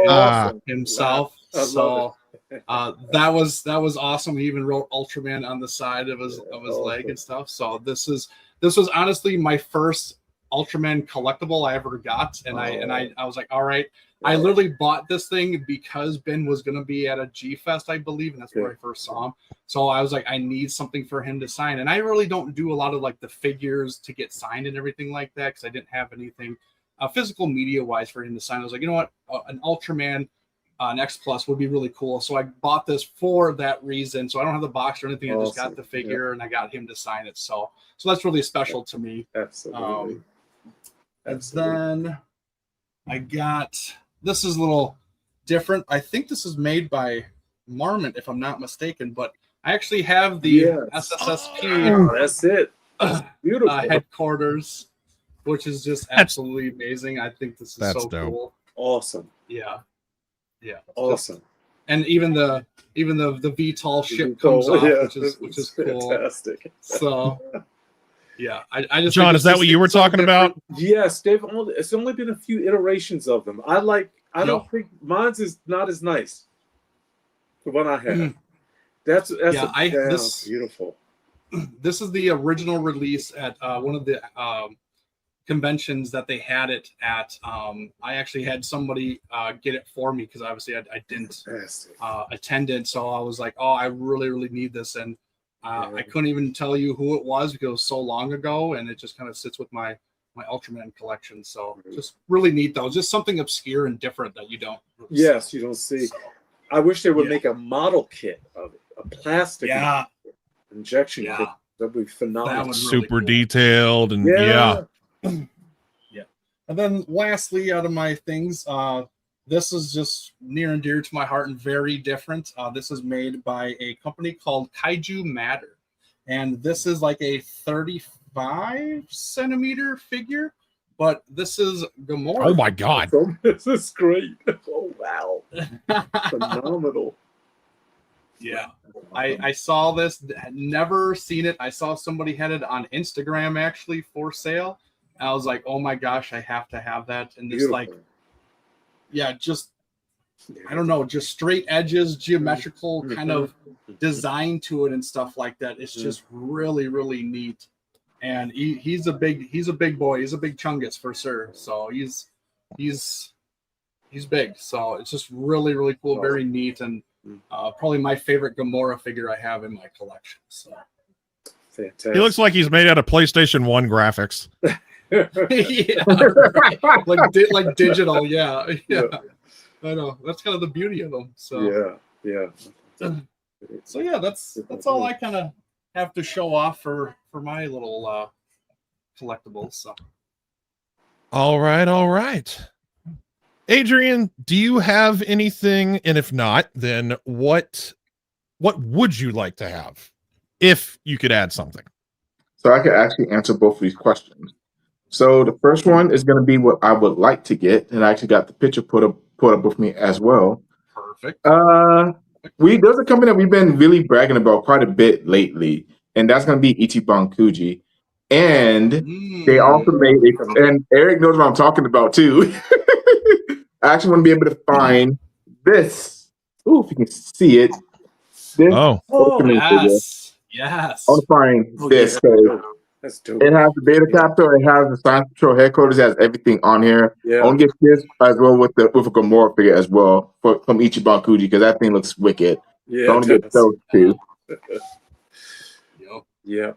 by himself. So that was awesome. He even wrote Ultraman on the side of his leg and stuff. So this was honestly my first Ultraman collectible I ever got, and I was like, all right. I literally bought this thing because Ben was going to be at a G-Fest, I believe, and that's where I first saw him. So I was like, I need something for him to sign. And I really don't do a lot of like the figures to get signed and everything like that because I didn't have anything physical media-wise for him to sign. I was like, you know what? An Ultraman, an X Plus would be really cool. So I bought this for that reason. So I don't have the box or anything. I just got the figure and I got him to sign it. So that's really special to me. Absolutely. And then I got... This is a little different. I think this is made by Marmot, if I'm not mistaken, but I actually have the SSSP. Oh, that's it. Beautiful. Headquarters, which is just absolutely amazing. I think this is so dope. Cool. Awesome. Yeah. Awesome. And even the VTOL ship comes off, which is cool. Fantastic. So yeah, I just John, is that what you were talking about? Yes, it's only been a few iterations of them. I don't think mine's is not as nice. The one I have. That's beautiful. This is the original release at one of the conventions that they had it at. I actually had somebody get it for me because obviously I didn't attend it. So I was like, oh, I really, really need this. And I couldn't even tell you who it was because it was so long ago, and it just kind of sits with my Ultraman collection. So just really neat though. Just something obscure and different that you don't really see. You don't see. I wish they would make a model kit of it, a plastic injection kit. That'd be phenomenal. That would Super really cool. detailed and yeah. And then lastly, out of my things, this is just near and dear to my heart and very different. This is made by a company called Kaiju Matter. And this is like a 35 centimeter figure, but this is Gamora. Oh my God. This is great. Oh, wow. Phenomenal. Yeah. I saw this, had never seen it. I saw somebody had it on Instagram actually for sale. I was like, oh my gosh, I have to have that. And this like, just, I don't know, just straight edges, geometrical kind of design to it and stuff like that. It's just really, really neat. And he's a big boy. He's a big chungus for sure. So he's big. So it's just really, really cool, very neat, and probably my favorite Gamora figure I have in my collection. So Fantastic. He looks like he's made out of PlayStation 1 graphics. like digital, yeah. I know, that's kind of the beauty of them. So so yeah, that's all I kind of have to show off for my little collectibles. So All right. Adrian, do you have anything? And if not, then what would you like to have if you could add something? So I could actually answer both of these questions. So the first one is going to be what I would like to get, and I actually got the picture put up with me as well. perfect. There's a company that we've been really bragging about quite a bit lately, and that's going to be Ichiban Kuji. And they also made and Eric knows what I'm talking about too. I actually want to be able to find this. Ooh, if you can see it. This Ultraman figure. Yes. I want to find this. That's dope. It has the beta capsule. It has the Science Patrol headquarters. It has everything on here. Yeah. I want to get this as well with a Gamora figure as well from Ichiban Kuji because that thing looks wicked. Yeah. So I want to get those two. Yeah.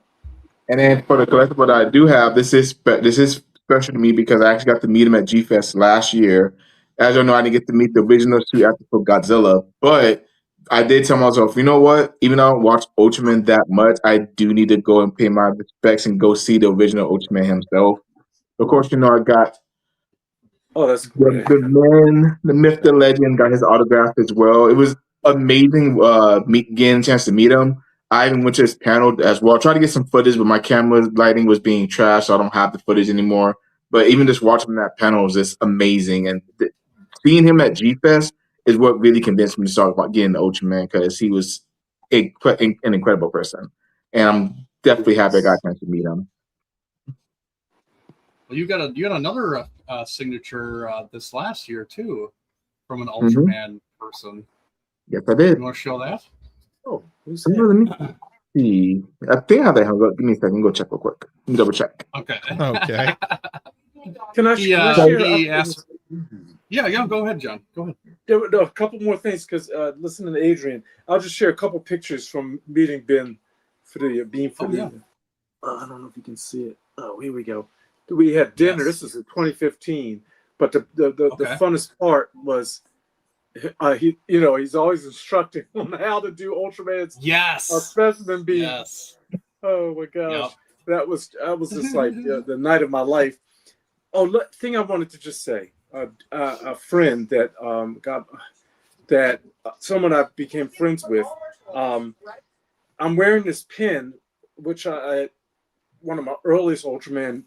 And then for the collectible that I do have, this is special to me because I actually got to meet him at G-Fest last year. As you know, I didn't get to meet the original suit actor for Godzilla, but I did tell myself, you know what? Even though I don't watch Ultraman that much, I do need to go and pay my respects and go see the original Ultraman himself. Of course, you know, I got that's great. the man, the myth, the legend, got his autograph as well. It was amazing getting a chance to meet him. I even went to his panel as well. I tried to get some footage, but my camera lighting was being trashed, so I don't have the footage anymore. But even just watching that panel was just amazing. And seeing him at G-Fest is what really convinced me to start getting the Ultraman because he was an incredible person. And I'm definitely happy I got a chance to meet him. Well, you got another signature this last year too from an Ultraman person. Yes, I did. You want to show that? Oh, who's Let me see. I think I have that hung up. Give me a second. Go check real quick. Let me double check. Okay. Can I share? Yeah, go ahead, John. Go ahead. There were a couple more things because listening to Adrian, I'll just share a couple pictures from meeting Ben for the Beam for the. I don't know if you can see it. Oh, here we go. We had dinner. This is in 2015, but the funnest part was he's always instructing on how to do Ultraman's specimen beam. Yes. Oh my gosh, that was just like the night of my life. Oh, thing I wanted to just say. A friend that someone I became friends with. I'm wearing this pin, which I one of my earliest Ultraman,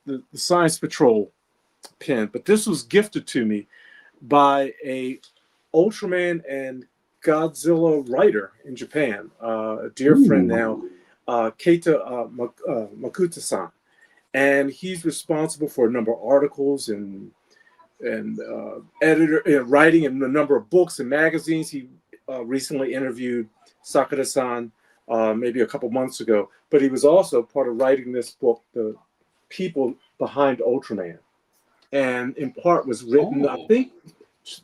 the Science Patrol pin. But this was gifted to me by a Ultraman and Godzilla writer in Japan, a dear friend now, Keita Makuta-san, and he's responsible for a number of articles and editor writing in a number of books and magazines. He recently interviewed Sakura-san maybe a couple months ago, but he was also part of writing this book, The People Behind Ultraman, and in part was written, I think,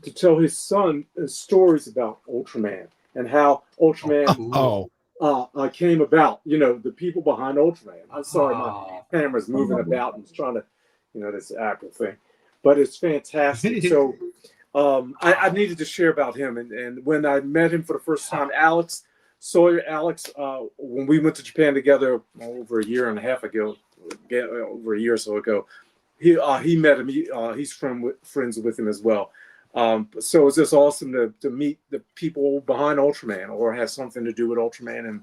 to tell his son stories about Ultraman and how Ultraman came about. The people behind Ultraman. I'm sorry, my camera's moving about and it's trying to, this Apple thing. But it's fantastic. So I needed to share about him. And when I met him for the first time, Alex, when we went to Japan together over a year and a half ago, over a year or so ago, he met him. He's friends with him as well. So it's just awesome to meet the people behind Ultraman or have something to do with Ultraman.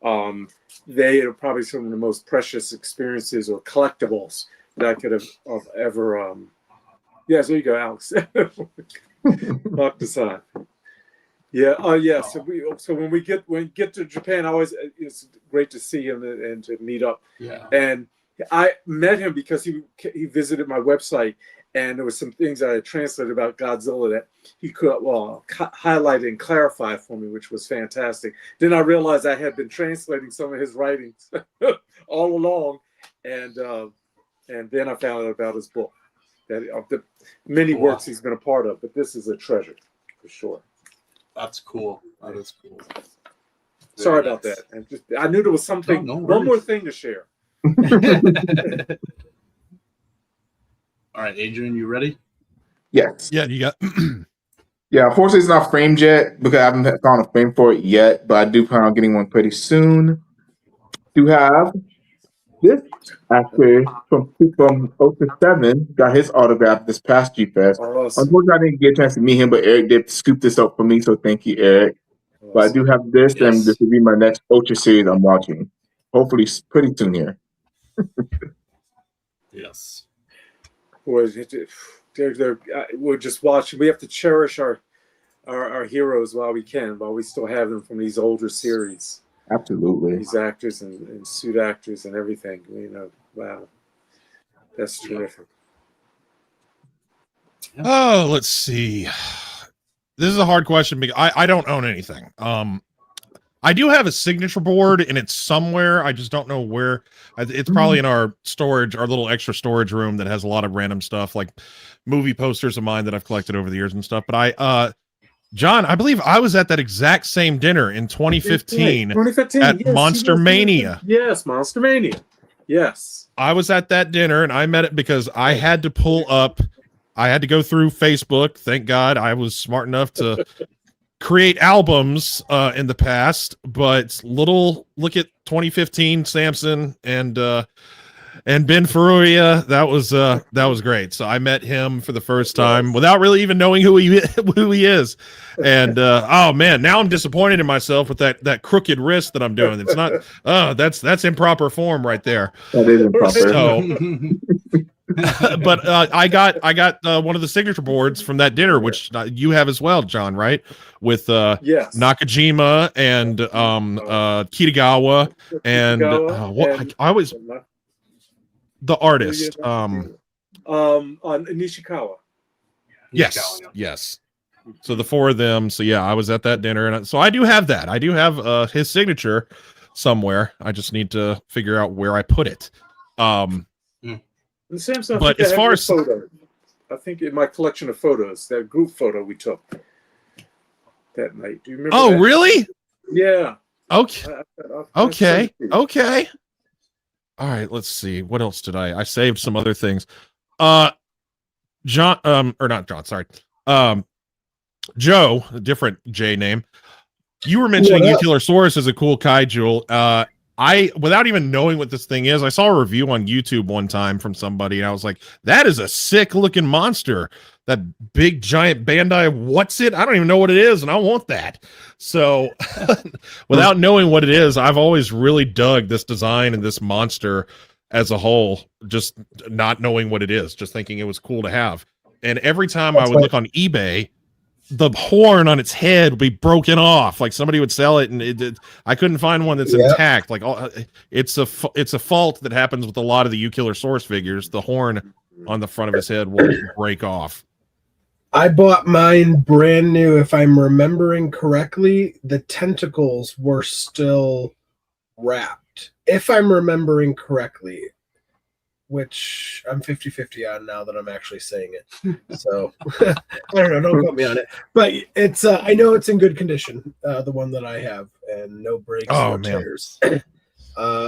And they are probably some of the most precious experiences or collectibles that I could have ever. Yes, there you go, Alex. Knock this on. Yeah. Yeah. So when we get to Japan, it's great to see him and to meet up. Yeah. And I met him because he visited my website, and there were some things I had translated about Godzilla that he could highlight and clarify for me, which was fantastic. Then I realized I had been translating some of his writings all along, and then I found out about his book, that of the many works he's been a part of. But this is a treasure for sure. That's cool. That is cool. Sorry about that. And I knew there was something. No one more thing to share. All right, Adrian, you ready? Yes. Yeah, you got. Yeah, unfortunately, it's not framed yet because I haven't found a frame for it yet, but I do plan on getting one pretty soon. Do have this actor from Ocean 7 got his autograph this past G-Fest. Awesome. Unfortunately, I didn't get a chance to meet him, but Eric did scoop this up for me, so thank you, Eric. Awesome. But I do have this, and this will be my next Ultra series I'm watching. Hopefully, pretty soon here. Yes. We're just watching. We have to cherish our heroes while we can, while we still have them from these older series. Absolutely. These actors and suit actors and everything. Wow. That's terrific. Oh, let's see. This is a hard question because I don't own anything. I do have a signature board, and it's somewhere. I just don't know where. It's probably in our storage, our little extra storage room that has a lot of random stuff, like movie posters of mine that I've collected over the years and stuff. But John, I believe I was at that exact same dinner in 2015 at yes, Monster Mania. Yes, Monster Mania. Yes. I was at that dinner, and I met it because I had to I had to go through Facebook. Thank God I was smart enough to create albums in the past, but look at 2015 Samson and Ben Ferruia. That was great. So I met him for the first time without really even knowing who he is. And oh man, now I'm disappointed in myself with that crooked wrist that I'm doing. It's not that's improper form right there. That is improper. So, but I got one of the signature boards from that dinner, which you have as well, John, right? With yes. Nakajima and Kitagawa and I always the artist on Nishikawa. Yes. So the four of them. So yeah, I was at that dinner, and so I do have that. I do have his signature somewhere. I just need to figure out where I put it. And Samson, but as far as I think in my collection of photos, that group photo we took that night. Do you remember? Oh, that? really? Yeah. Okay. I'll Okay. All right. Let's see. What else did I saved some other things. John, or not John. Sorry. Joe, a different J name. You were mentioning Eukilosaurus as a cool kaiju. Without even knowing what this thing is, I saw a review on YouTube one time from somebody, and I was like, that is a sick looking monster. That big giant Bandai, what's it? I don't even know what it is, and I want that. So without knowing what it is, I've always really dug this design and this monster as a whole, just not knowing what it is, just thinking it was cool to have. And every time I would look on eBay, the horn on its head would be broken off. Like somebody would sell it, and I couldn't find one that's intact. Like it's a fault that happens with a lot of the Eukilosaurus figures. The horn on the front of his head will break off. I bought mine brand new. If I'm remembering correctly, the tentacles were still wrapped. If I'm remembering correctly, which I'm 50-50 on now that I'm actually saying it. So I don't know, don't quote me on it. But it's I know it's in good condition, the one that I have, and no breaks or tears.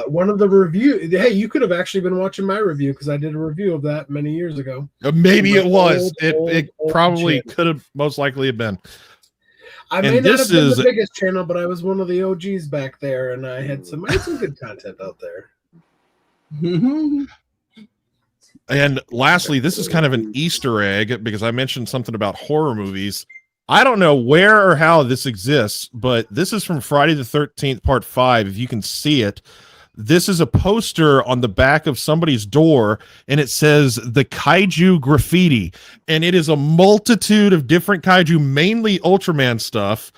One of the review. Hey, you could have actually been watching my review because I did a review of that many years ago. Maybe it was. Old It probably channel. could have most likely have been. I may not have been the biggest channel, but I was one of the OGs back there, and I had some good content out there. And lastly, this is kind of an Easter egg because I mentioned something about horror movies. I don't know where or how this exists, but this is from Friday the 13th, part 5. If you can see it, this is a poster on the back of somebody's door, and it says the Kaiju Graffiti. And it is a multitude of different kaiju, mainly Ultraman stuff.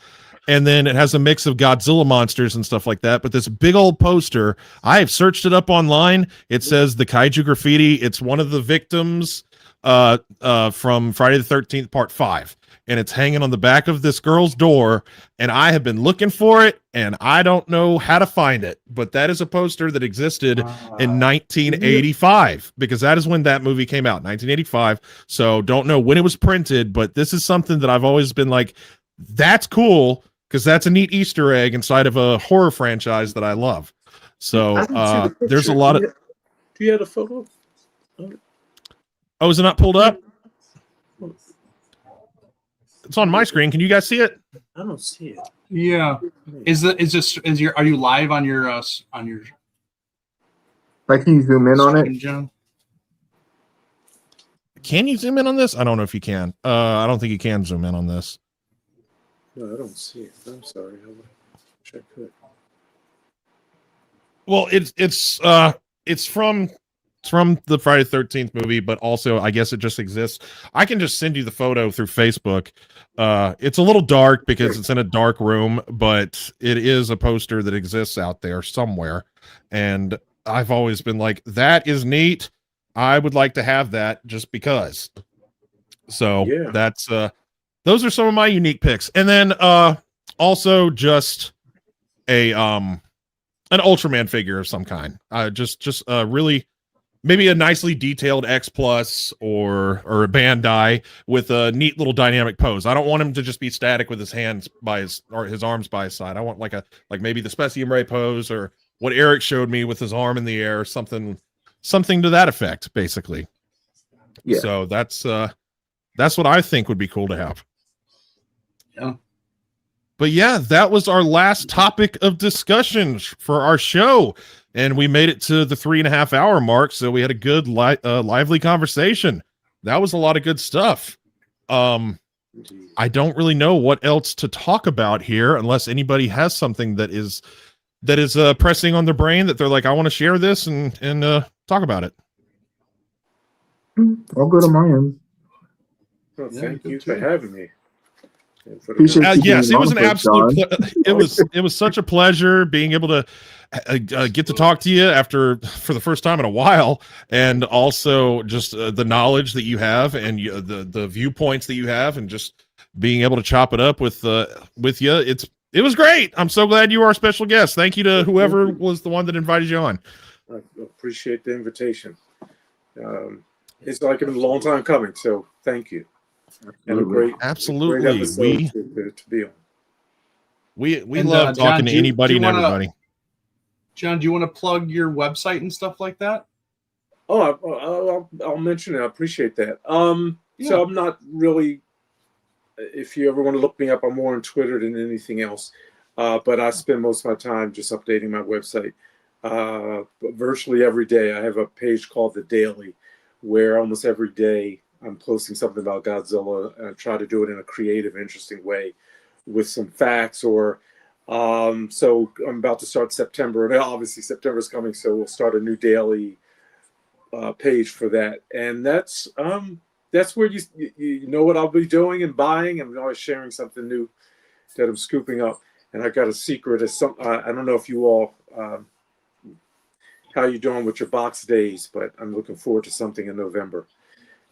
And then it has a mix of Godzilla monsters and stuff like that. But this big old poster, I have searched it up online. It says the Kaiju Graffiti. It's one of the victims from Friday the 13th, part 5. And it's hanging on the back of this girl's door. And I have been looking for it, and I don't know how to find it. But that is a poster that existed in 1985, because that is when that movie came out, 1985. So don't know when it was printed, but this is something that I've always been like, that's cool, because that's a neat Easter egg inside of a horror franchise that I love. So there's a lot of... Do you have a photo? Oh, is it not pulled up? It's on my screen. Can you guys see it? I don't see it. Yeah. Are you live on your Like, can you zoom in on screen, it? John? Can you zoom in on this? I don't know if you can. I don't think you can zoom in on this. No, I don't see it. I'm sorry. I wish I could. Well, it's from the Friday the 13th movie, but also I guess it just exists. I can just send you the photo through Facebook. It's a little dark because it's in a dark room, but it is a poster that exists out there somewhere. And I've always been like, that is neat. I would like to have that just because. So Yeah. that's those are some of my unique picks. And then also just an Ultraman figure of some kind. Just really maybe a nicely detailed X Plus or a Bandai with a neat little dynamic pose. I don't want him to just be static with his hands by his arms by his side. I want like maybe the Specium Ray pose, or what Eric showed me with his arm in the air, something to that effect, basically. Yeah. So that's what I think would be cool to have. Yeah. But yeah, that was our last topic of discussion for our show. And we made it to the 3.5 hour mark. So we had a good, lively conversation. That was a lot of good stuff. I don't really know what else to talk about here, unless anybody has something that is pressing on their brain that they're like, I want to share this and talk about it. I'll go to my end. Well, thank you for having me. And for the- Appreciate you Yes, being it was on an for absolute. John. It was such a pleasure being able to get to talk to you for the first time in a while, and also just the knowledge that you have and the viewpoints that you have, and just being able to chop it up with you. It was great. I'm so glad you are our special guest. Thank you to whoever was the one that invited you on. I appreciate the invitation. It's like a long time coming, so thank you. And a great episode to be on. We And, love John, talking to anybody and everybody. John, do you want to plug your website and stuff like that? Oh, I'll mention it. I appreciate that. Yeah. So I'm not really. If you ever want to look me up, I'm more on Twitter than anything else. But I spend most of my time just updating my website. Virtually every day, I have a page called The Daily, where almost every day I'm posting something about Godzilla, and I try to do it in a creative, interesting way with some facts or. So I'm about to start September, and obviously September is coming, so we'll start a new daily page for that. And that's where you know what I'll be doing and buying. I'm always sharing something new that I'm scooping up. And I got a secret. I don't know if you all how you doing with your box days, but I'm looking forward to something in November.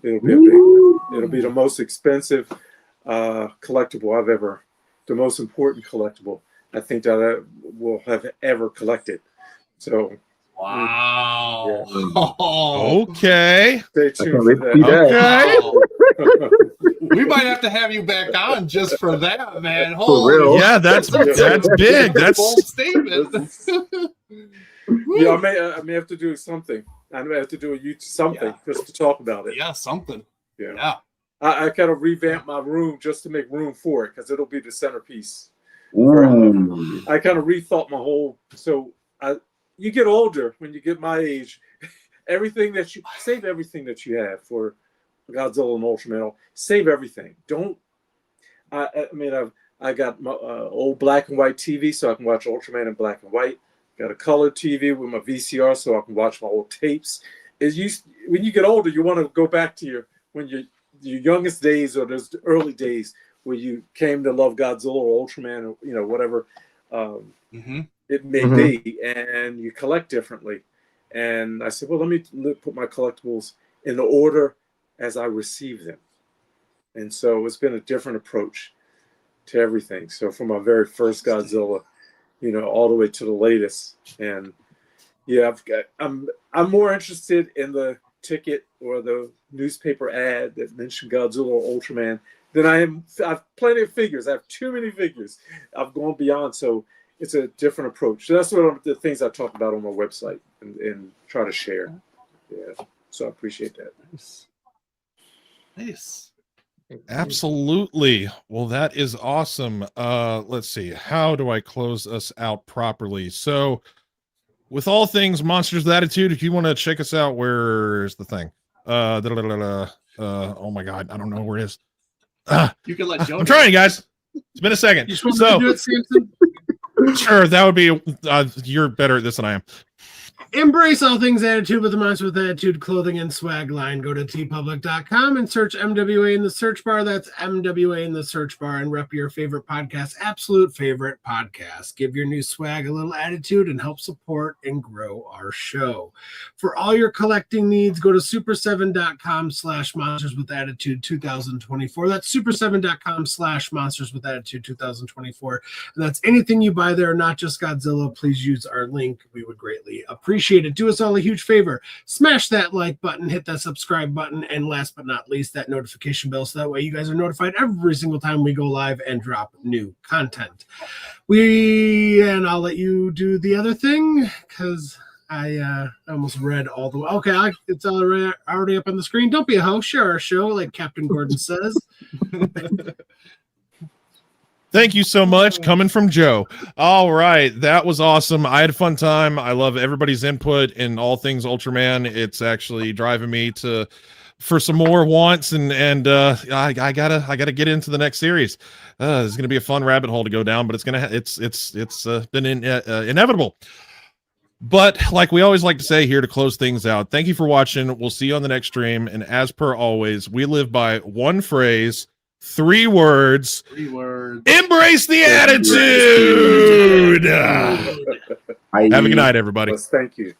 It'll be the most expensive collectible the most important collectible I think that I will have ever collected. So wow. Yeah. Okay. Stay tuned for that. Okay. We might have to have you back on just for that, man. For real. Yeah, that's big. bold That's statement. Yeah, I may have to do something. I may have to do a YouTube something just to talk about it. Yeah, something. Yeah. Yeah. I kind of revamped my room just to make room for it because it'll be the centerpiece. Ooh. I kind of rethought my whole. So you get older when you get my age. Everything that you save, everything that you have for Godzilla and Ultraman. Save everything. Don't. I mean, I got my old black and white TV so I can watch Ultraman in black and white. Got a color TV with my VCR so I can watch my old tapes. When you get older, you want to go back to your youngest days or those early days where you came to love Godzilla or Ultraman or whatever it may be, and you collect differently. And I said, well, let me put my collectibles in the order as I receive them. And so it's been a different approach to everything. So from my very first Godzilla, all the way to the latest. And yeah, I'm more interested in the ticket or the newspaper ad that mentioned Godzilla or Ultraman than I am. I have plenty of figures. I have too many figures. I've gone beyond. So it's a different approach. So that's one of the things I talk about on my website and try to share. Yeah. So I appreciate that. Nice. Absolutely. Well, that is awesome. Let's see. How do I close us out properly? So with all things Monsters with Attitude, if you want to check us out, where's the thing? Oh my God. I don't know where it is. You can let Joe. I'm trying, guys. It's been a second. You're supposed to do it, Samson? Sure, that would be. You're better at this than I am. Embrace all things Attitude with the Monster with Attitude clothing and swag line. Go to tpublic.com and search MWA in the search bar. That's MWA in the search bar, and rep your favorite podcast, absolute favorite podcast. Give your new swag a little attitude and help support and grow our show. For all your collecting needs, go to super7.com/monsters with attitude 2024. That's super7.com/monsters with attitude 2024. And that's anything you buy there, not just Godzilla. Please use our link. We would greatly appreciate it. Do us all a huge favor. Smash that like button, hit that subscribe button, and last but not least, that notification bell so that way you guys are notified every single time we go live and drop new content. And I'll let you do the other thing because I almost read all the way. Okay, it's already up on the screen. Don't be a hoe. Share our show like Captain Gordon says. Thank you so much. Coming from Joe. All right. That was awesome. I had a fun time. I love everybody's input in all things Ultraman. It's actually driving me for some more wants. And I gotta get into the next series. It's going to be a fun rabbit hole to go down, but it's been inevitable. But like we always like to say here to close things out, thank you for watching. We'll see you on the next stream. And as per always, we live by one phrase, 3 words. 3 words. Embrace the attitude. Have a good night, everybody. Thank you.